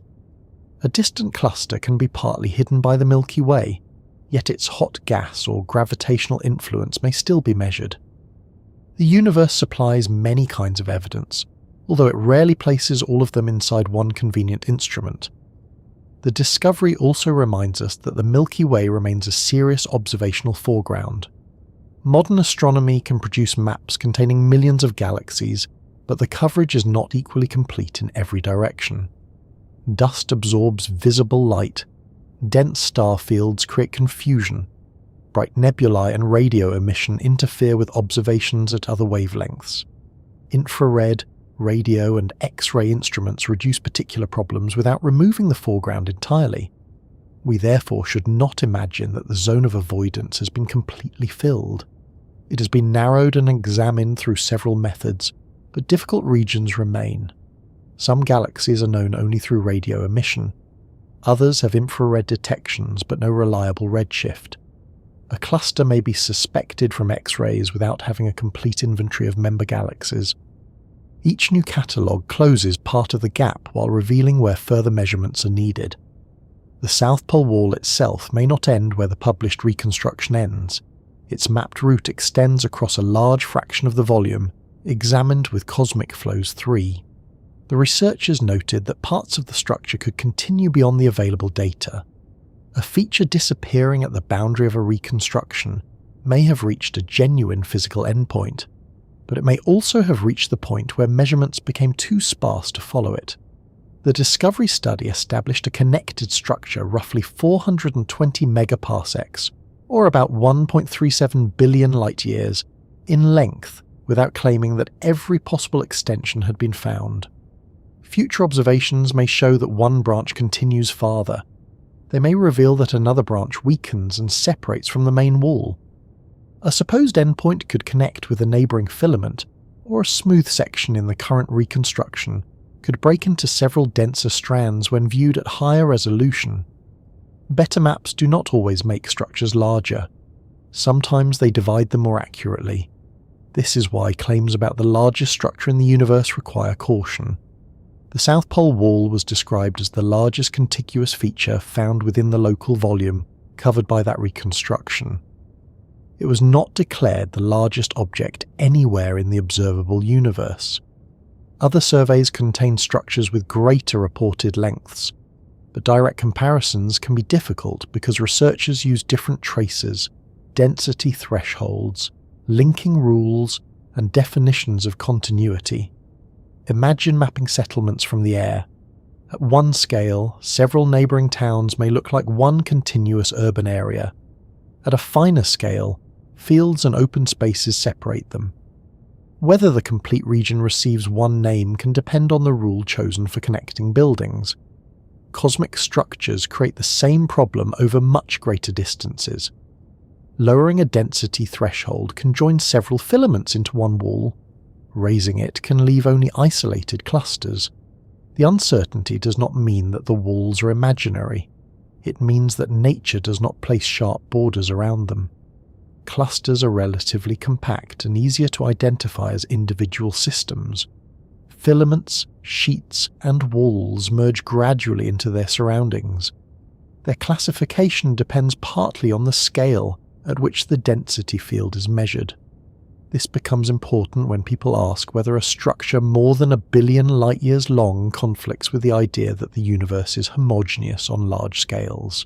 A distant cluster can be partly hidden by the Milky Way, yet its hot gas or gravitational influence may still be measured. The universe supplies many kinds of evidence, although it rarely places all of them inside one convenient instrument. The discovery also reminds us that the Milky Way remains a serious observational foreground. Modern astronomy can produce maps containing millions of galaxies, but the coverage is not equally complete in every direction. Dust absorbs visible light. Dense star fields create confusion. Bright nebulae and radio emission interfere with observations at other wavelengths. Infrared, radio, and X-ray instruments reduce particular problems without removing the foreground entirely. We therefore should not imagine that the zone of avoidance has been completely filled. It has been narrowed and examined through several methods, but difficult regions remain. Some galaxies are known only through radio emission. Others have infrared detections but no reliable redshift. A cluster may be suspected from X-rays without having a complete inventory of member galaxies. Each new catalogue closes part of the gap while revealing where further measurements are needed. The South Pole Wall itself may not end where the published reconstruction ends. Its mapped route extends across a large fraction of the volume, examined with Cosmic Flows 3. The researchers noted that parts of the structure could continue beyond the available data. A feature disappearing at the boundary of a reconstruction may have reached a genuine physical endpoint, but it may also have reached the point where measurements became too sparse to follow it. The Discovery study established a connected structure roughly 420 megaparsecs, or about 1.37 billion light-years, in length, without claiming that every possible extension had been found. Future observations may show that one branch continues farther. They may reveal that another branch weakens and separates from the main wall. A supposed endpoint could connect with a neighbouring filament, or a smooth section in the current reconstruction could break into several denser strands when viewed at higher resolution. Better maps do not always make structures larger. Sometimes they divide them more accurately. This is why claims about the largest structure in the universe require caution. The South Pole Wall was described as the largest contiguous feature found within the local volume covered by that reconstruction. It was not declared the largest object anywhere in the observable universe. Other surveys contain structures with greater reported lengths, but direct comparisons can be difficult because researchers use different traces, density thresholds, linking rules, and definitions of continuity. Imagine mapping settlements from the air. At one scale, several neighbouring towns may look like one continuous urban area. At a finer scale, fields and open spaces separate them. Whether the complete region receives one name can depend on the rule chosen for connecting buildings. Cosmic structures create the same problem over much greater distances. Lowering a density threshold can join several filaments into one wall. Raising it can leave only isolated clusters. The uncertainty does not mean that the walls are imaginary. It means that nature does not place sharp borders around them. Clusters are relatively compact and easier to identify as individual systems. Filaments, sheets, and walls merge gradually into their surroundings. Their classification depends partly on the scale at which the density field is measured. This becomes important when people ask whether a structure more than 1 billion light-years long conflicts with the idea that the universe is homogeneous on large scales.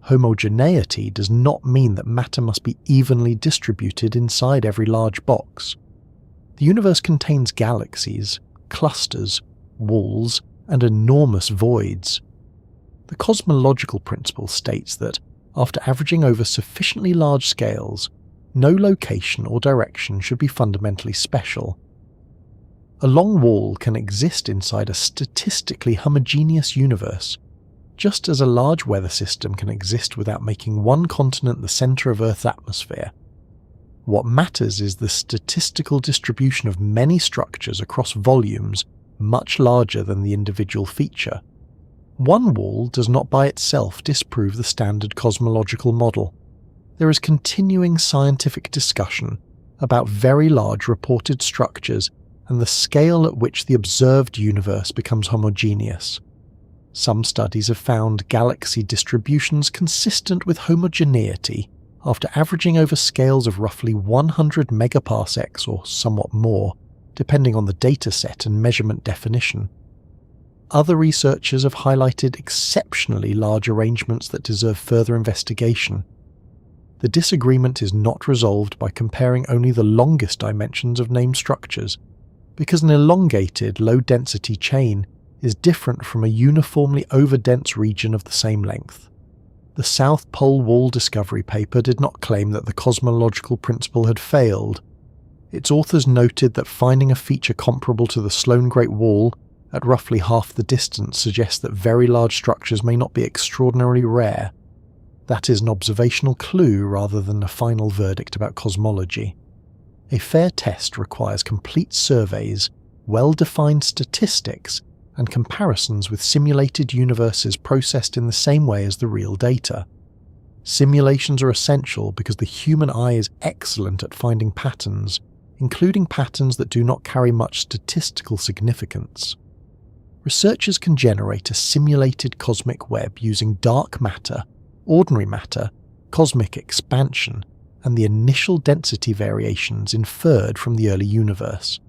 Homogeneity does not mean that matter must be evenly distributed inside every large box. The universe contains galaxies, clusters, walls, and enormous voids. The cosmological principle states that, after averaging over sufficiently large scales, no location or direction should be fundamentally special. A long wall can exist inside a statistically homogeneous universe, just as a large weather system can exist without making one continent the centre of Earth's atmosphere. What matters is the statistical distribution of many structures across volumes much larger than the individual feature. One wall does not by itself disprove the standard cosmological model. There is continuing scientific discussion about very large reported structures and the scale at which the observed universe becomes homogeneous. Some studies have found galaxy distributions consistent with homogeneity after averaging over scales of roughly 100 megaparsecs or somewhat more, depending on the dataset and measurement definition. Other researchers have highlighted exceptionally large arrangements that deserve further investigation. The disagreement is not resolved by comparing only the longest dimensions of named structures, because an elongated, low-density chain is different from a uniformly overdense region of the same length. The South Pole Wall discovery paper did not claim that the cosmological principle had failed. Its authors noted that finding a feature comparable to the Sloan Great Wall at roughly half the distance suggests that very large structures may not be extraordinarily rare. That is an observational clue rather than a final verdict about cosmology. A fair test requires complete surveys, well-defined statistics, and comparisons with simulated universes processed in the same way as the real data. Simulations are essential because the human eye is excellent at finding patterns, including patterns that do not carry much statistical significance. Researchers can generate a simulated cosmic web using dark matter, ordinary matter, cosmic expansion, and the initial density variations inferred from the early universe.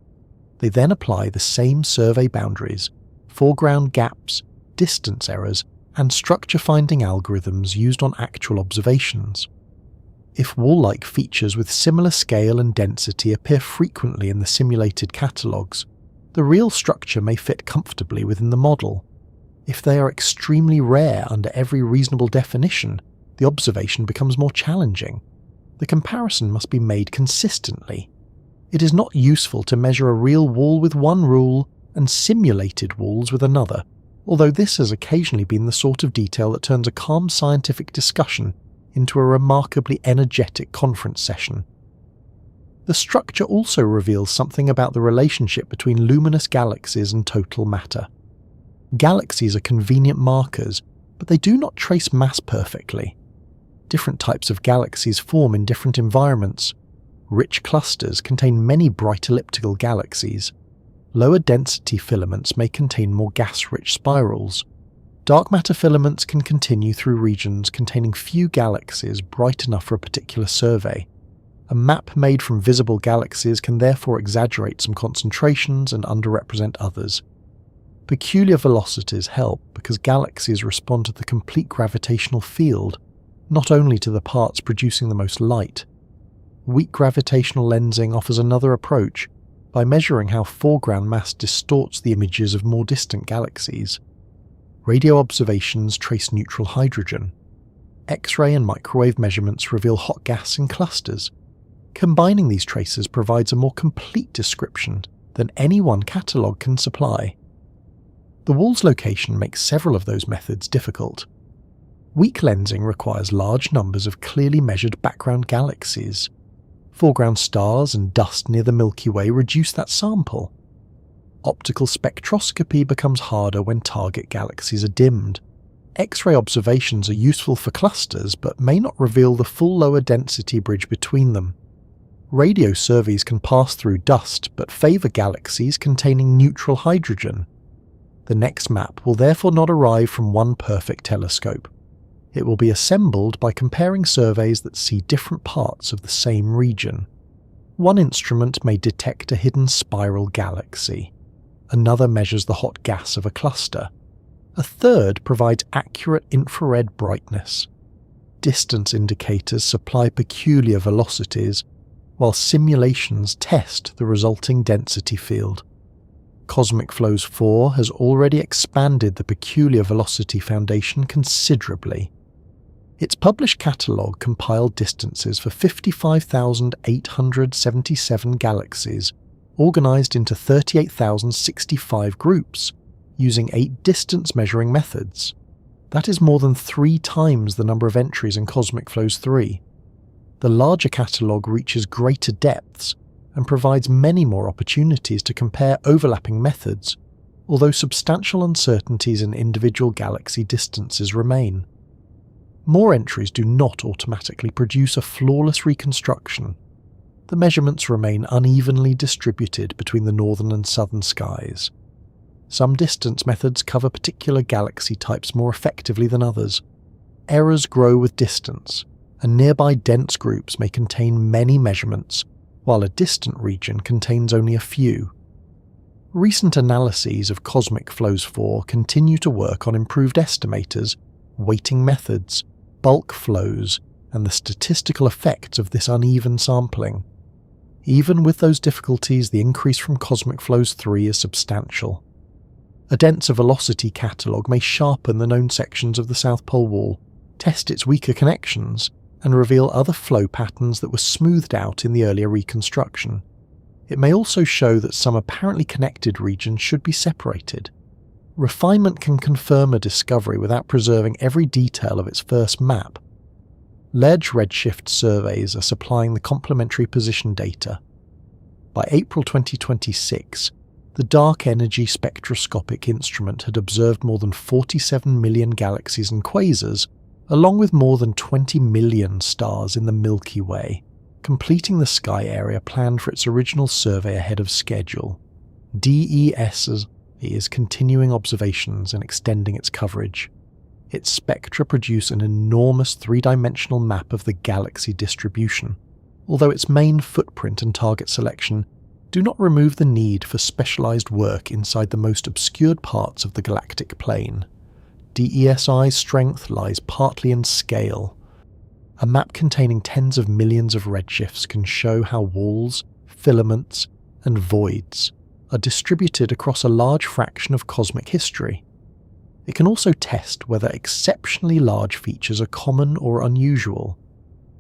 They then apply the same survey boundaries, foreground gaps, distance errors, and structure-finding algorithms used on actual observations. If wall-like features with similar scale and density appear frequently in the simulated catalogues, the real structure may fit comfortably within the model. If they are extremely rare under every reasonable definition, the observation becomes more challenging. The comparison must be made consistently. It is not useful to measure a real wall with one rule and simulated walls with another, although this has occasionally been the sort of detail that turns a calm scientific discussion into a remarkably energetic conference session. The structure also reveals something about the relationship between luminous galaxies and total matter. Galaxies are convenient markers, but they do not trace mass perfectly. Different types of galaxies form in different environments. Rich clusters contain many bright elliptical galaxies. Lower density filaments may contain more gas-rich spirals. Dark matter filaments can continue through regions containing few galaxies bright enough for a particular survey. A map made from visible galaxies can therefore exaggerate some concentrations and underrepresent others. Peculiar velocities help because galaxies respond to the complete gravitational field, not only to the parts producing the most light. Weak gravitational lensing offers another approach, by measuring how foreground mass distorts the images of more distant galaxies. Radio observations trace neutral hydrogen. X-ray and microwave measurements reveal hot gas in clusters. Combining these traces provides a more complete description than any one catalogue can supply. The wall's location makes several of those methods difficult. Weak lensing requires large numbers of clearly measured background galaxies. Foreground stars and dust near the Milky Way reduce that sample. Optical spectroscopy becomes harder when target galaxies are dimmed. X-ray observations are useful for clusters but may not reveal the full lower density bridge between them. Radio surveys can pass through dust but favour galaxies containing neutral hydrogen. The next map will therefore not arrive from one perfect telescope. It will be assembled by comparing surveys that see different parts of the same region. One instrument may detect a hidden spiral galaxy. Another measures the hot gas of a cluster. A third provides accurate infrared brightness. Distance indicators supply peculiar velocities, while simulations test the resulting density field. Cosmic Flows 4 has already expanded the peculiar velocity foundation considerably. Its published catalogue compiled distances for 55,877 galaxies, organised into 38,065 groups, using 8 distance measuring methods. That is more than 3 times the number of entries in Cosmic Flows 3. The larger catalogue reaches greater depths and provides many more opportunities to compare overlapping methods, although substantial uncertainties in individual galaxy distances remain. More entries do not automatically produce a flawless reconstruction. The measurements remain unevenly distributed between the northern and southern skies. Some distance methods cover particular galaxy types more effectively than others. Errors grow with distance, and nearby dense groups may contain many measurements, while a distant region contains only a few. Recent analyses of Cosmic Flows 4 continue to work on improved estimators, weighting methods, bulk flows, and the statistical effects of this uneven sampling. Even with those difficulties, the increase from Cosmic Flows 3 is substantial. A denser velocity catalogue may sharpen the known sections of the South Pole Wall, test its weaker connections, and reveal other flow patterns that were smoothed out in the earlier reconstruction. It may also show that some apparently connected regions should be separated. Refinement can confirm a discovery without preserving every detail of its first map. Large redshift surveys are supplying the complementary position data. By April 2026, The Dark Energy Spectroscopic Instrument had observed more than 47 million galaxies and quasars, along with more than 20 million stars in the Milky Way, completing the sky area planned for its original survey ahead of schedule. DES is continuing observations and extending its coverage. Its spectra produce an enormous three-dimensional map of the galaxy distribution, although its main footprint and target selection do not remove the need for specialized work inside the most obscured parts of the galactic plane. DESI's strength lies partly in scale. A map containing tens of millions of redshifts can show how walls, filaments, and voids are distributed across a large fraction of cosmic history. It can also test whether exceptionally large features are common or unusual.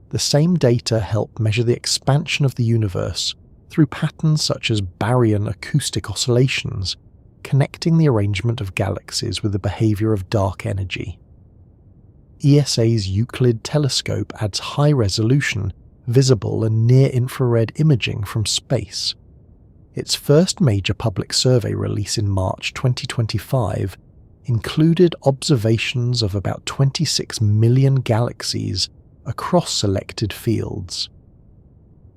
The same data help measure the expansion of the universe through patterns such as baryon acoustic oscillations, connecting the arrangement of galaxies with the behavior of dark energy. ESA's Euclid telescope adds high-resolution, visible and near-infrared imaging from space. Its first major public survey release in March 2025 included observations of about 26 million galaxies across selected fields.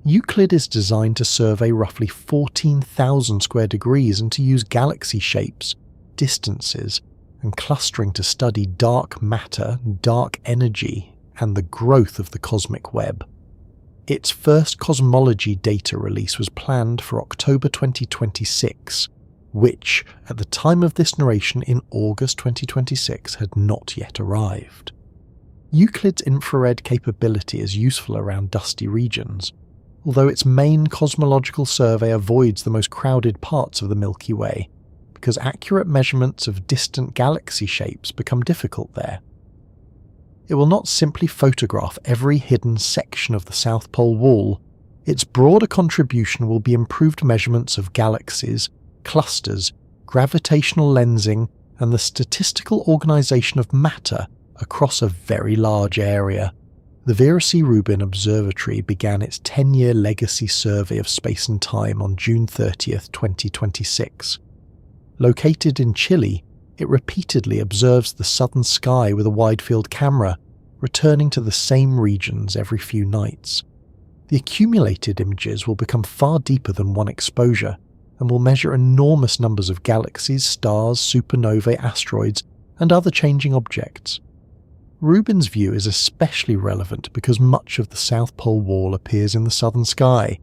Euclid is designed to survey roughly 14,000 square degrees and to use galaxy shapes, distances, and clustering to study dark matter, dark energy, and the growth of the cosmic web. Its first cosmology data release was planned for October 2026, which, at the time of this narration in August 2026, had not yet arrived. Euclid's infrared capability is useful around dusty regions, although its main cosmological survey avoids the most crowded parts of the Milky Way, because accurate measurements of distant galaxy shapes become difficult there. It will not simply photograph every hidden section of the South Pole wall. Its broader contribution will be improved measurements of galaxies, clusters, gravitational lensing, and the statistical organization of matter across a very large area. The Vera C. Rubin Observatory began its 10-year legacy survey of space and time on June 30th, 2026. Located in Chile, it repeatedly observes the southern sky with a wide-field camera, returning to the same regions every few nights. The accumulated images will become far deeper than one exposure, and will measure enormous numbers of galaxies, stars, supernovae, asteroids, and other changing objects. Rubin's view is especially relevant because much of the South Pole wall appears in the southern sky.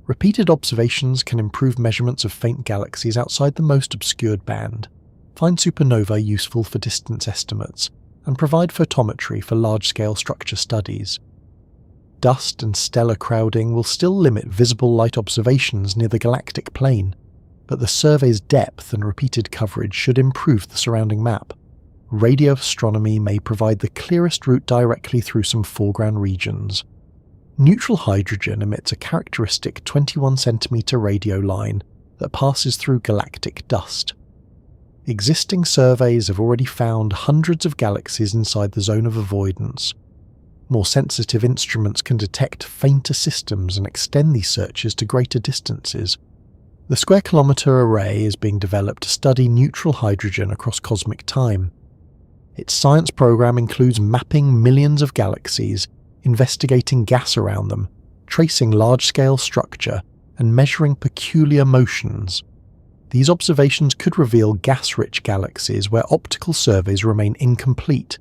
Repeated observations can improve measurements of faint galaxies outside the most obscured band, find supernovae useful for distance estimates, and provide photometry for large-scale structure studies. Dust and stellar crowding will still limit visible light observations near the galactic plane, but the survey's depth and repeated coverage should improve the surrounding map. Radio astronomy may provide the clearest route directly through some foreground regions. Neutral hydrogen emits a characteristic 21 cm radio line that passes through galactic dust. Existing surveys have already found hundreds of galaxies inside the Zone of Avoidance. More sensitive instruments can detect fainter systems and extend these searches to greater distances. The Square Kilometre Array is being developed to study neutral hydrogen across cosmic time. Its science program includes mapping millions of galaxies, investigating gas around them, tracing large-scale structure, and measuring peculiar motions. These observations could reveal gas-rich galaxies where optical surveys remain incomplete,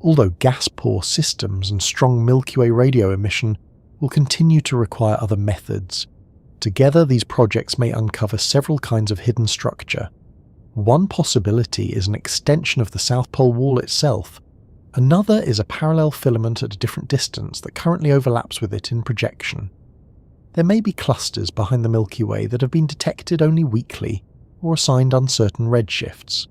although gas-poor systems and strong Milky Way radio emission will continue to require other methods. Together, these projects may uncover several kinds of hidden structure. One possibility is an extension of the South Pole wall itself. Another is a parallel filament at a different distance that currently overlaps with it in projection. There may be clusters behind the Milky Way that have been detected only weakly or assigned uncertain redshifts.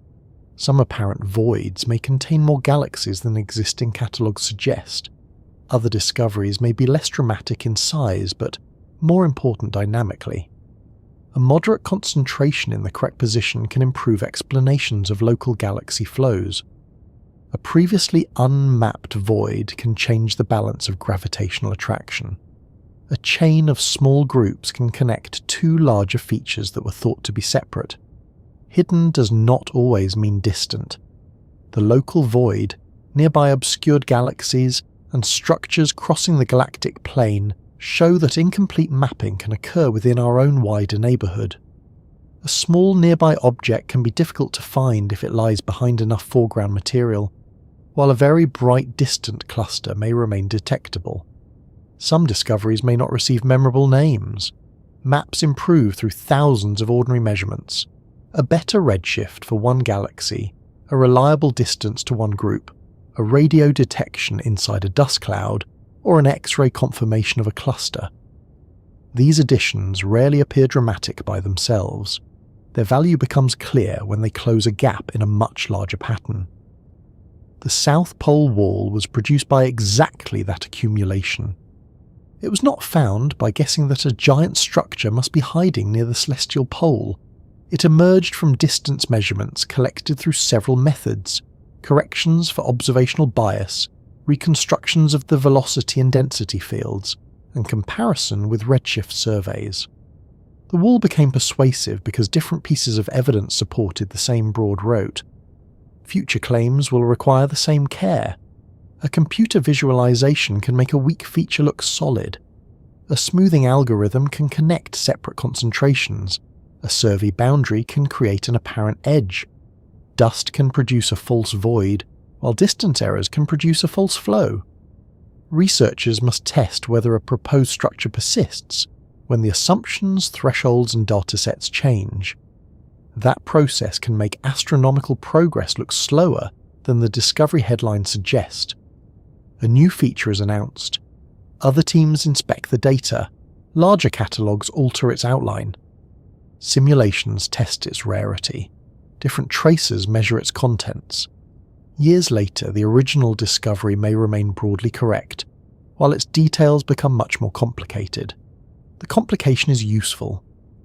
Some apparent voids may contain more galaxies than existing catalogues suggest. Other discoveries may be less dramatic in size but more important dynamically. A moderate concentration in the correct position can improve explanations of local galaxy flows. A previously unmapped void can change the balance of gravitational attraction. a chain of small groups can connect two larger features that were thought to be separate. Hidden does not always mean distant. The local void, nearby obscured galaxies, and structures crossing the galactic plane show that incomplete mapping can occur within our own wider neighbourhood. A small nearby object can be difficult to find if it lies behind enough foreground material, while a very bright distant cluster may remain detectable. Some discoveries may not receive memorable names. Maps improve through thousands of ordinary measurements. A better redshift for one galaxy, a reliable distance to one group, a radio detection inside a dust cloud, or an X-ray confirmation of a cluster. These additions rarely appear dramatic by themselves. Their value becomes clear when they close a gap in a much larger pattern. The South Pole Wall was produced by exactly that accumulation. It was not found by guessing that a giant structure must be hiding near the celestial pole. It emerged from distance measurements collected through several methods: corrections for observational bias, reconstructions of the velocity and density fields, and comparison with redshift surveys. The wall became persuasive because different pieces of evidence supported the same broad route. Future claims will require the same care. A computer visualization can make a weak feature look solid. A smoothing algorithm can connect separate concentrations. A survey boundary can create an apparent edge. Dust can produce a false void, while distance errors can produce a false flow. Researchers must test whether a proposed structure persists when the assumptions, thresholds, and datasets change. That process can make astronomical progress look slower than the discovery headlines suggest. A new feature is announced. Other teams inspect the data. Larger catalogues alter its outline. Simulations test its rarity. Different tracers measure its contents. Years later, the original discovery may remain broadly correct, while its details become much more complicated. The complication is useful.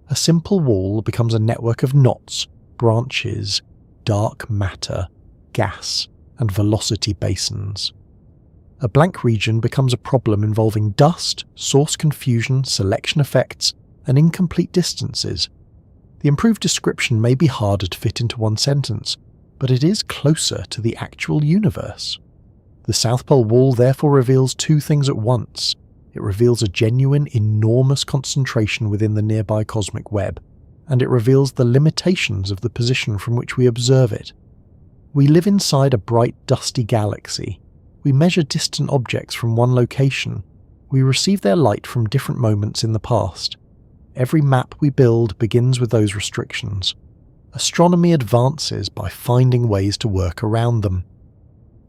A simple wall becomes a network of knots, branches, dark matter, gas, and velocity basins. A blank region becomes a problem involving dust, source confusion, selection effects, and incomplete distances. The improved description may be harder to fit into one sentence, but it is closer to the actual universe. The South Pole Wall therefore reveals two things at once. It reveals a genuine, enormous concentration within the nearby cosmic web, and it reveals the limitations of the position from which we observe it. We live inside a bright, dusty galaxy. We measure distant objects from one location. We receive their light from different moments in the past. Every map we build begins with those restrictions. Astronomy advances by finding ways to work around them.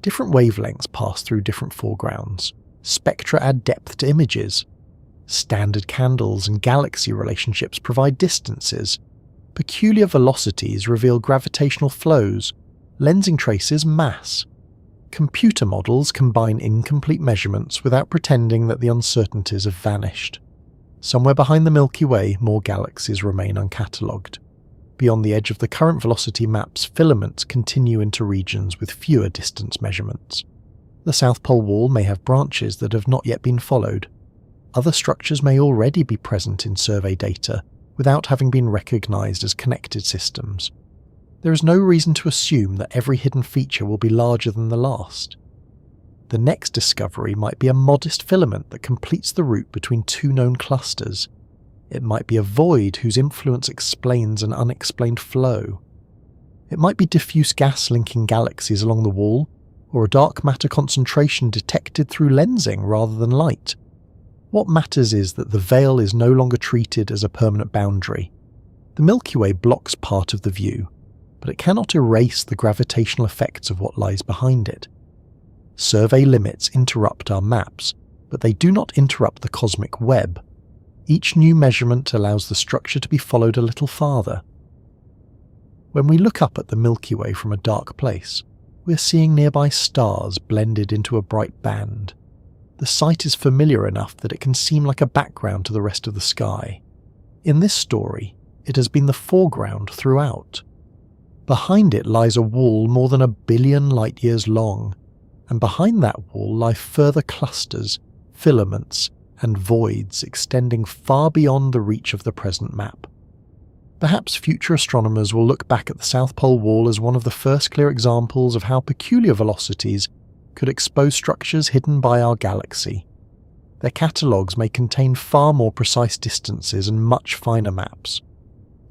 Different wavelengths pass through different foregrounds. Spectra add depth to images. Standard candles and galaxy relationships provide distances. Peculiar velocities reveal gravitational flows. Lensing traces mass. Computer models combine incomplete measurements without pretending that the uncertainties have vanished. Somewhere behind the Milky Way, more galaxies remain uncatalogued. Beyond the edge of the current velocity maps, filaments continue into regions with fewer distance measurements. The South Pole Wall may have branches that have not yet been followed. Other structures may already be present in survey data without having been recognized as connected systems. There is no reason to assume that every hidden feature will be larger than the last. The next discovery might be a modest filament that completes the route between two known clusters. It might be a void whose influence explains an unexplained flow. It might be diffuse gas linking galaxies along the wall, or a dark matter concentration detected through lensing rather than light. What matters is that the veil is no longer treated as a permanent boundary. The Milky Way blocks part of the view, but it cannot erase the gravitational effects of what lies behind it. Survey limits interrupt our maps, but they do not interrupt the cosmic web. Each new measurement allows the structure to be followed a little farther. When we look up at the Milky Way from a dark place, we are seeing nearby stars blended into a bright band. The sight is familiar enough that it can seem like a background to the rest of the sky. In this story, it has been the foreground throughout. Behind it lies a wall more than 1 billion light-years long, and behind that wall lie further clusters, filaments, and voids extending far beyond the reach of the present map. Perhaps future astronomers will look back at the South Pole Wall as one of the first clear examples of how peculiar velocities could expose structures hidden by our galaxy. Their catalogues may contain far more precise distances and much finer maps.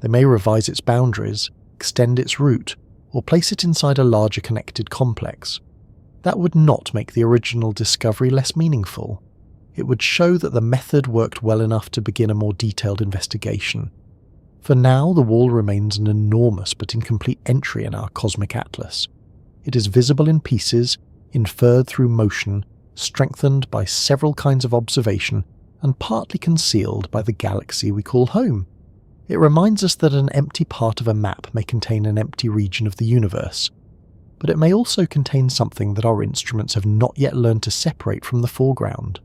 They may revise its boundaries, extend its route, or place it inside a larger connected complex. That would not make the original discovery less meaningful. It would show that the method worked well enough to begin a more detailed investigation. For now, the wall remains an enormous but incomplete entry in our cosmic atlas. It is visible in pieces, inferred through motion, strengthened by several kinds of observation, and partly concealed by the galaxy we call home. It reminds us that an empty part of a map may contain an empty region of the universe, but it may also contain something that our instruments have not yet learned to separate from the foreground.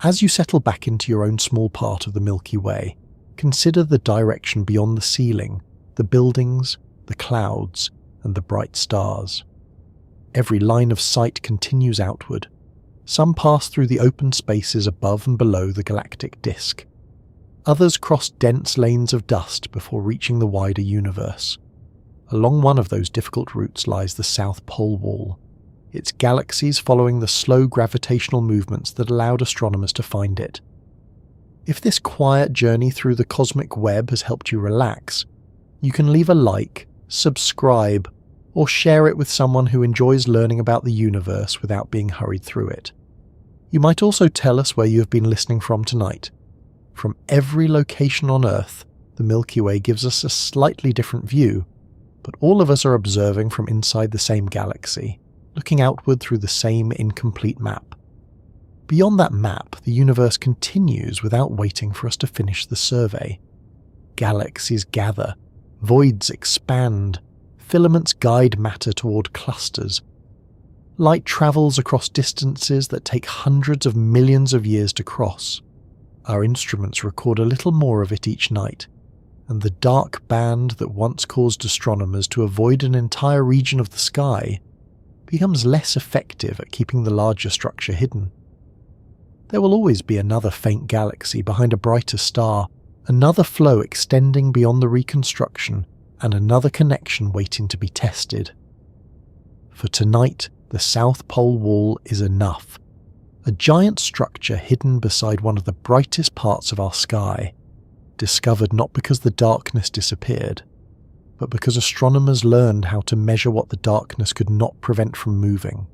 As you settle back into your own small part of the Milky Way, consider the direction beyond the ceiling, the buildings, the clouds, and the bright stars. Every line of sight continues outward. Some pass through the open spaces above and below the galactic disk. Others cross dense lanes of dust before reaching the wider universe. Along one of those difficult routes lies the South Pole Wall, its galaxies following the slow gravitational movements that allowed astronomers to find it. If this quiet journey through the cosmic web has helped you relax, you can leave a like, subscribe, or share it with someone who enjoys learning about the universe without being hurried through it. You might also tell us where you have been listening from tonight. From every location on Earth, the Milky Way gives us a slightly different view, but all of us are observing from inside the same galaxy, looking outward through the same incomplete map. Beyond that map, the universe continues without waiting for us to finish the survey. Galaxies gather, voids expand, filaments guide matter toward clusters. Light travels across distances that take hundreds of millions of years to cross. Our instruments record a little more of it each night, and the dark band that once caused astronomers to avoid an entire region of the sky becomes less effective at keeping the larger structure hidden. There will always be another faint galaxy behind a brighter star, another flow extending beyond the reconstruction, and another connection waiting to be tested. For tonight, the South Pole Wall is enough. A giant structure hidden beside one of the brightest parts of our sky, discovered not because the darkness disappeared, but because astronomers learned how to measure what the darkness could not prevent from moving.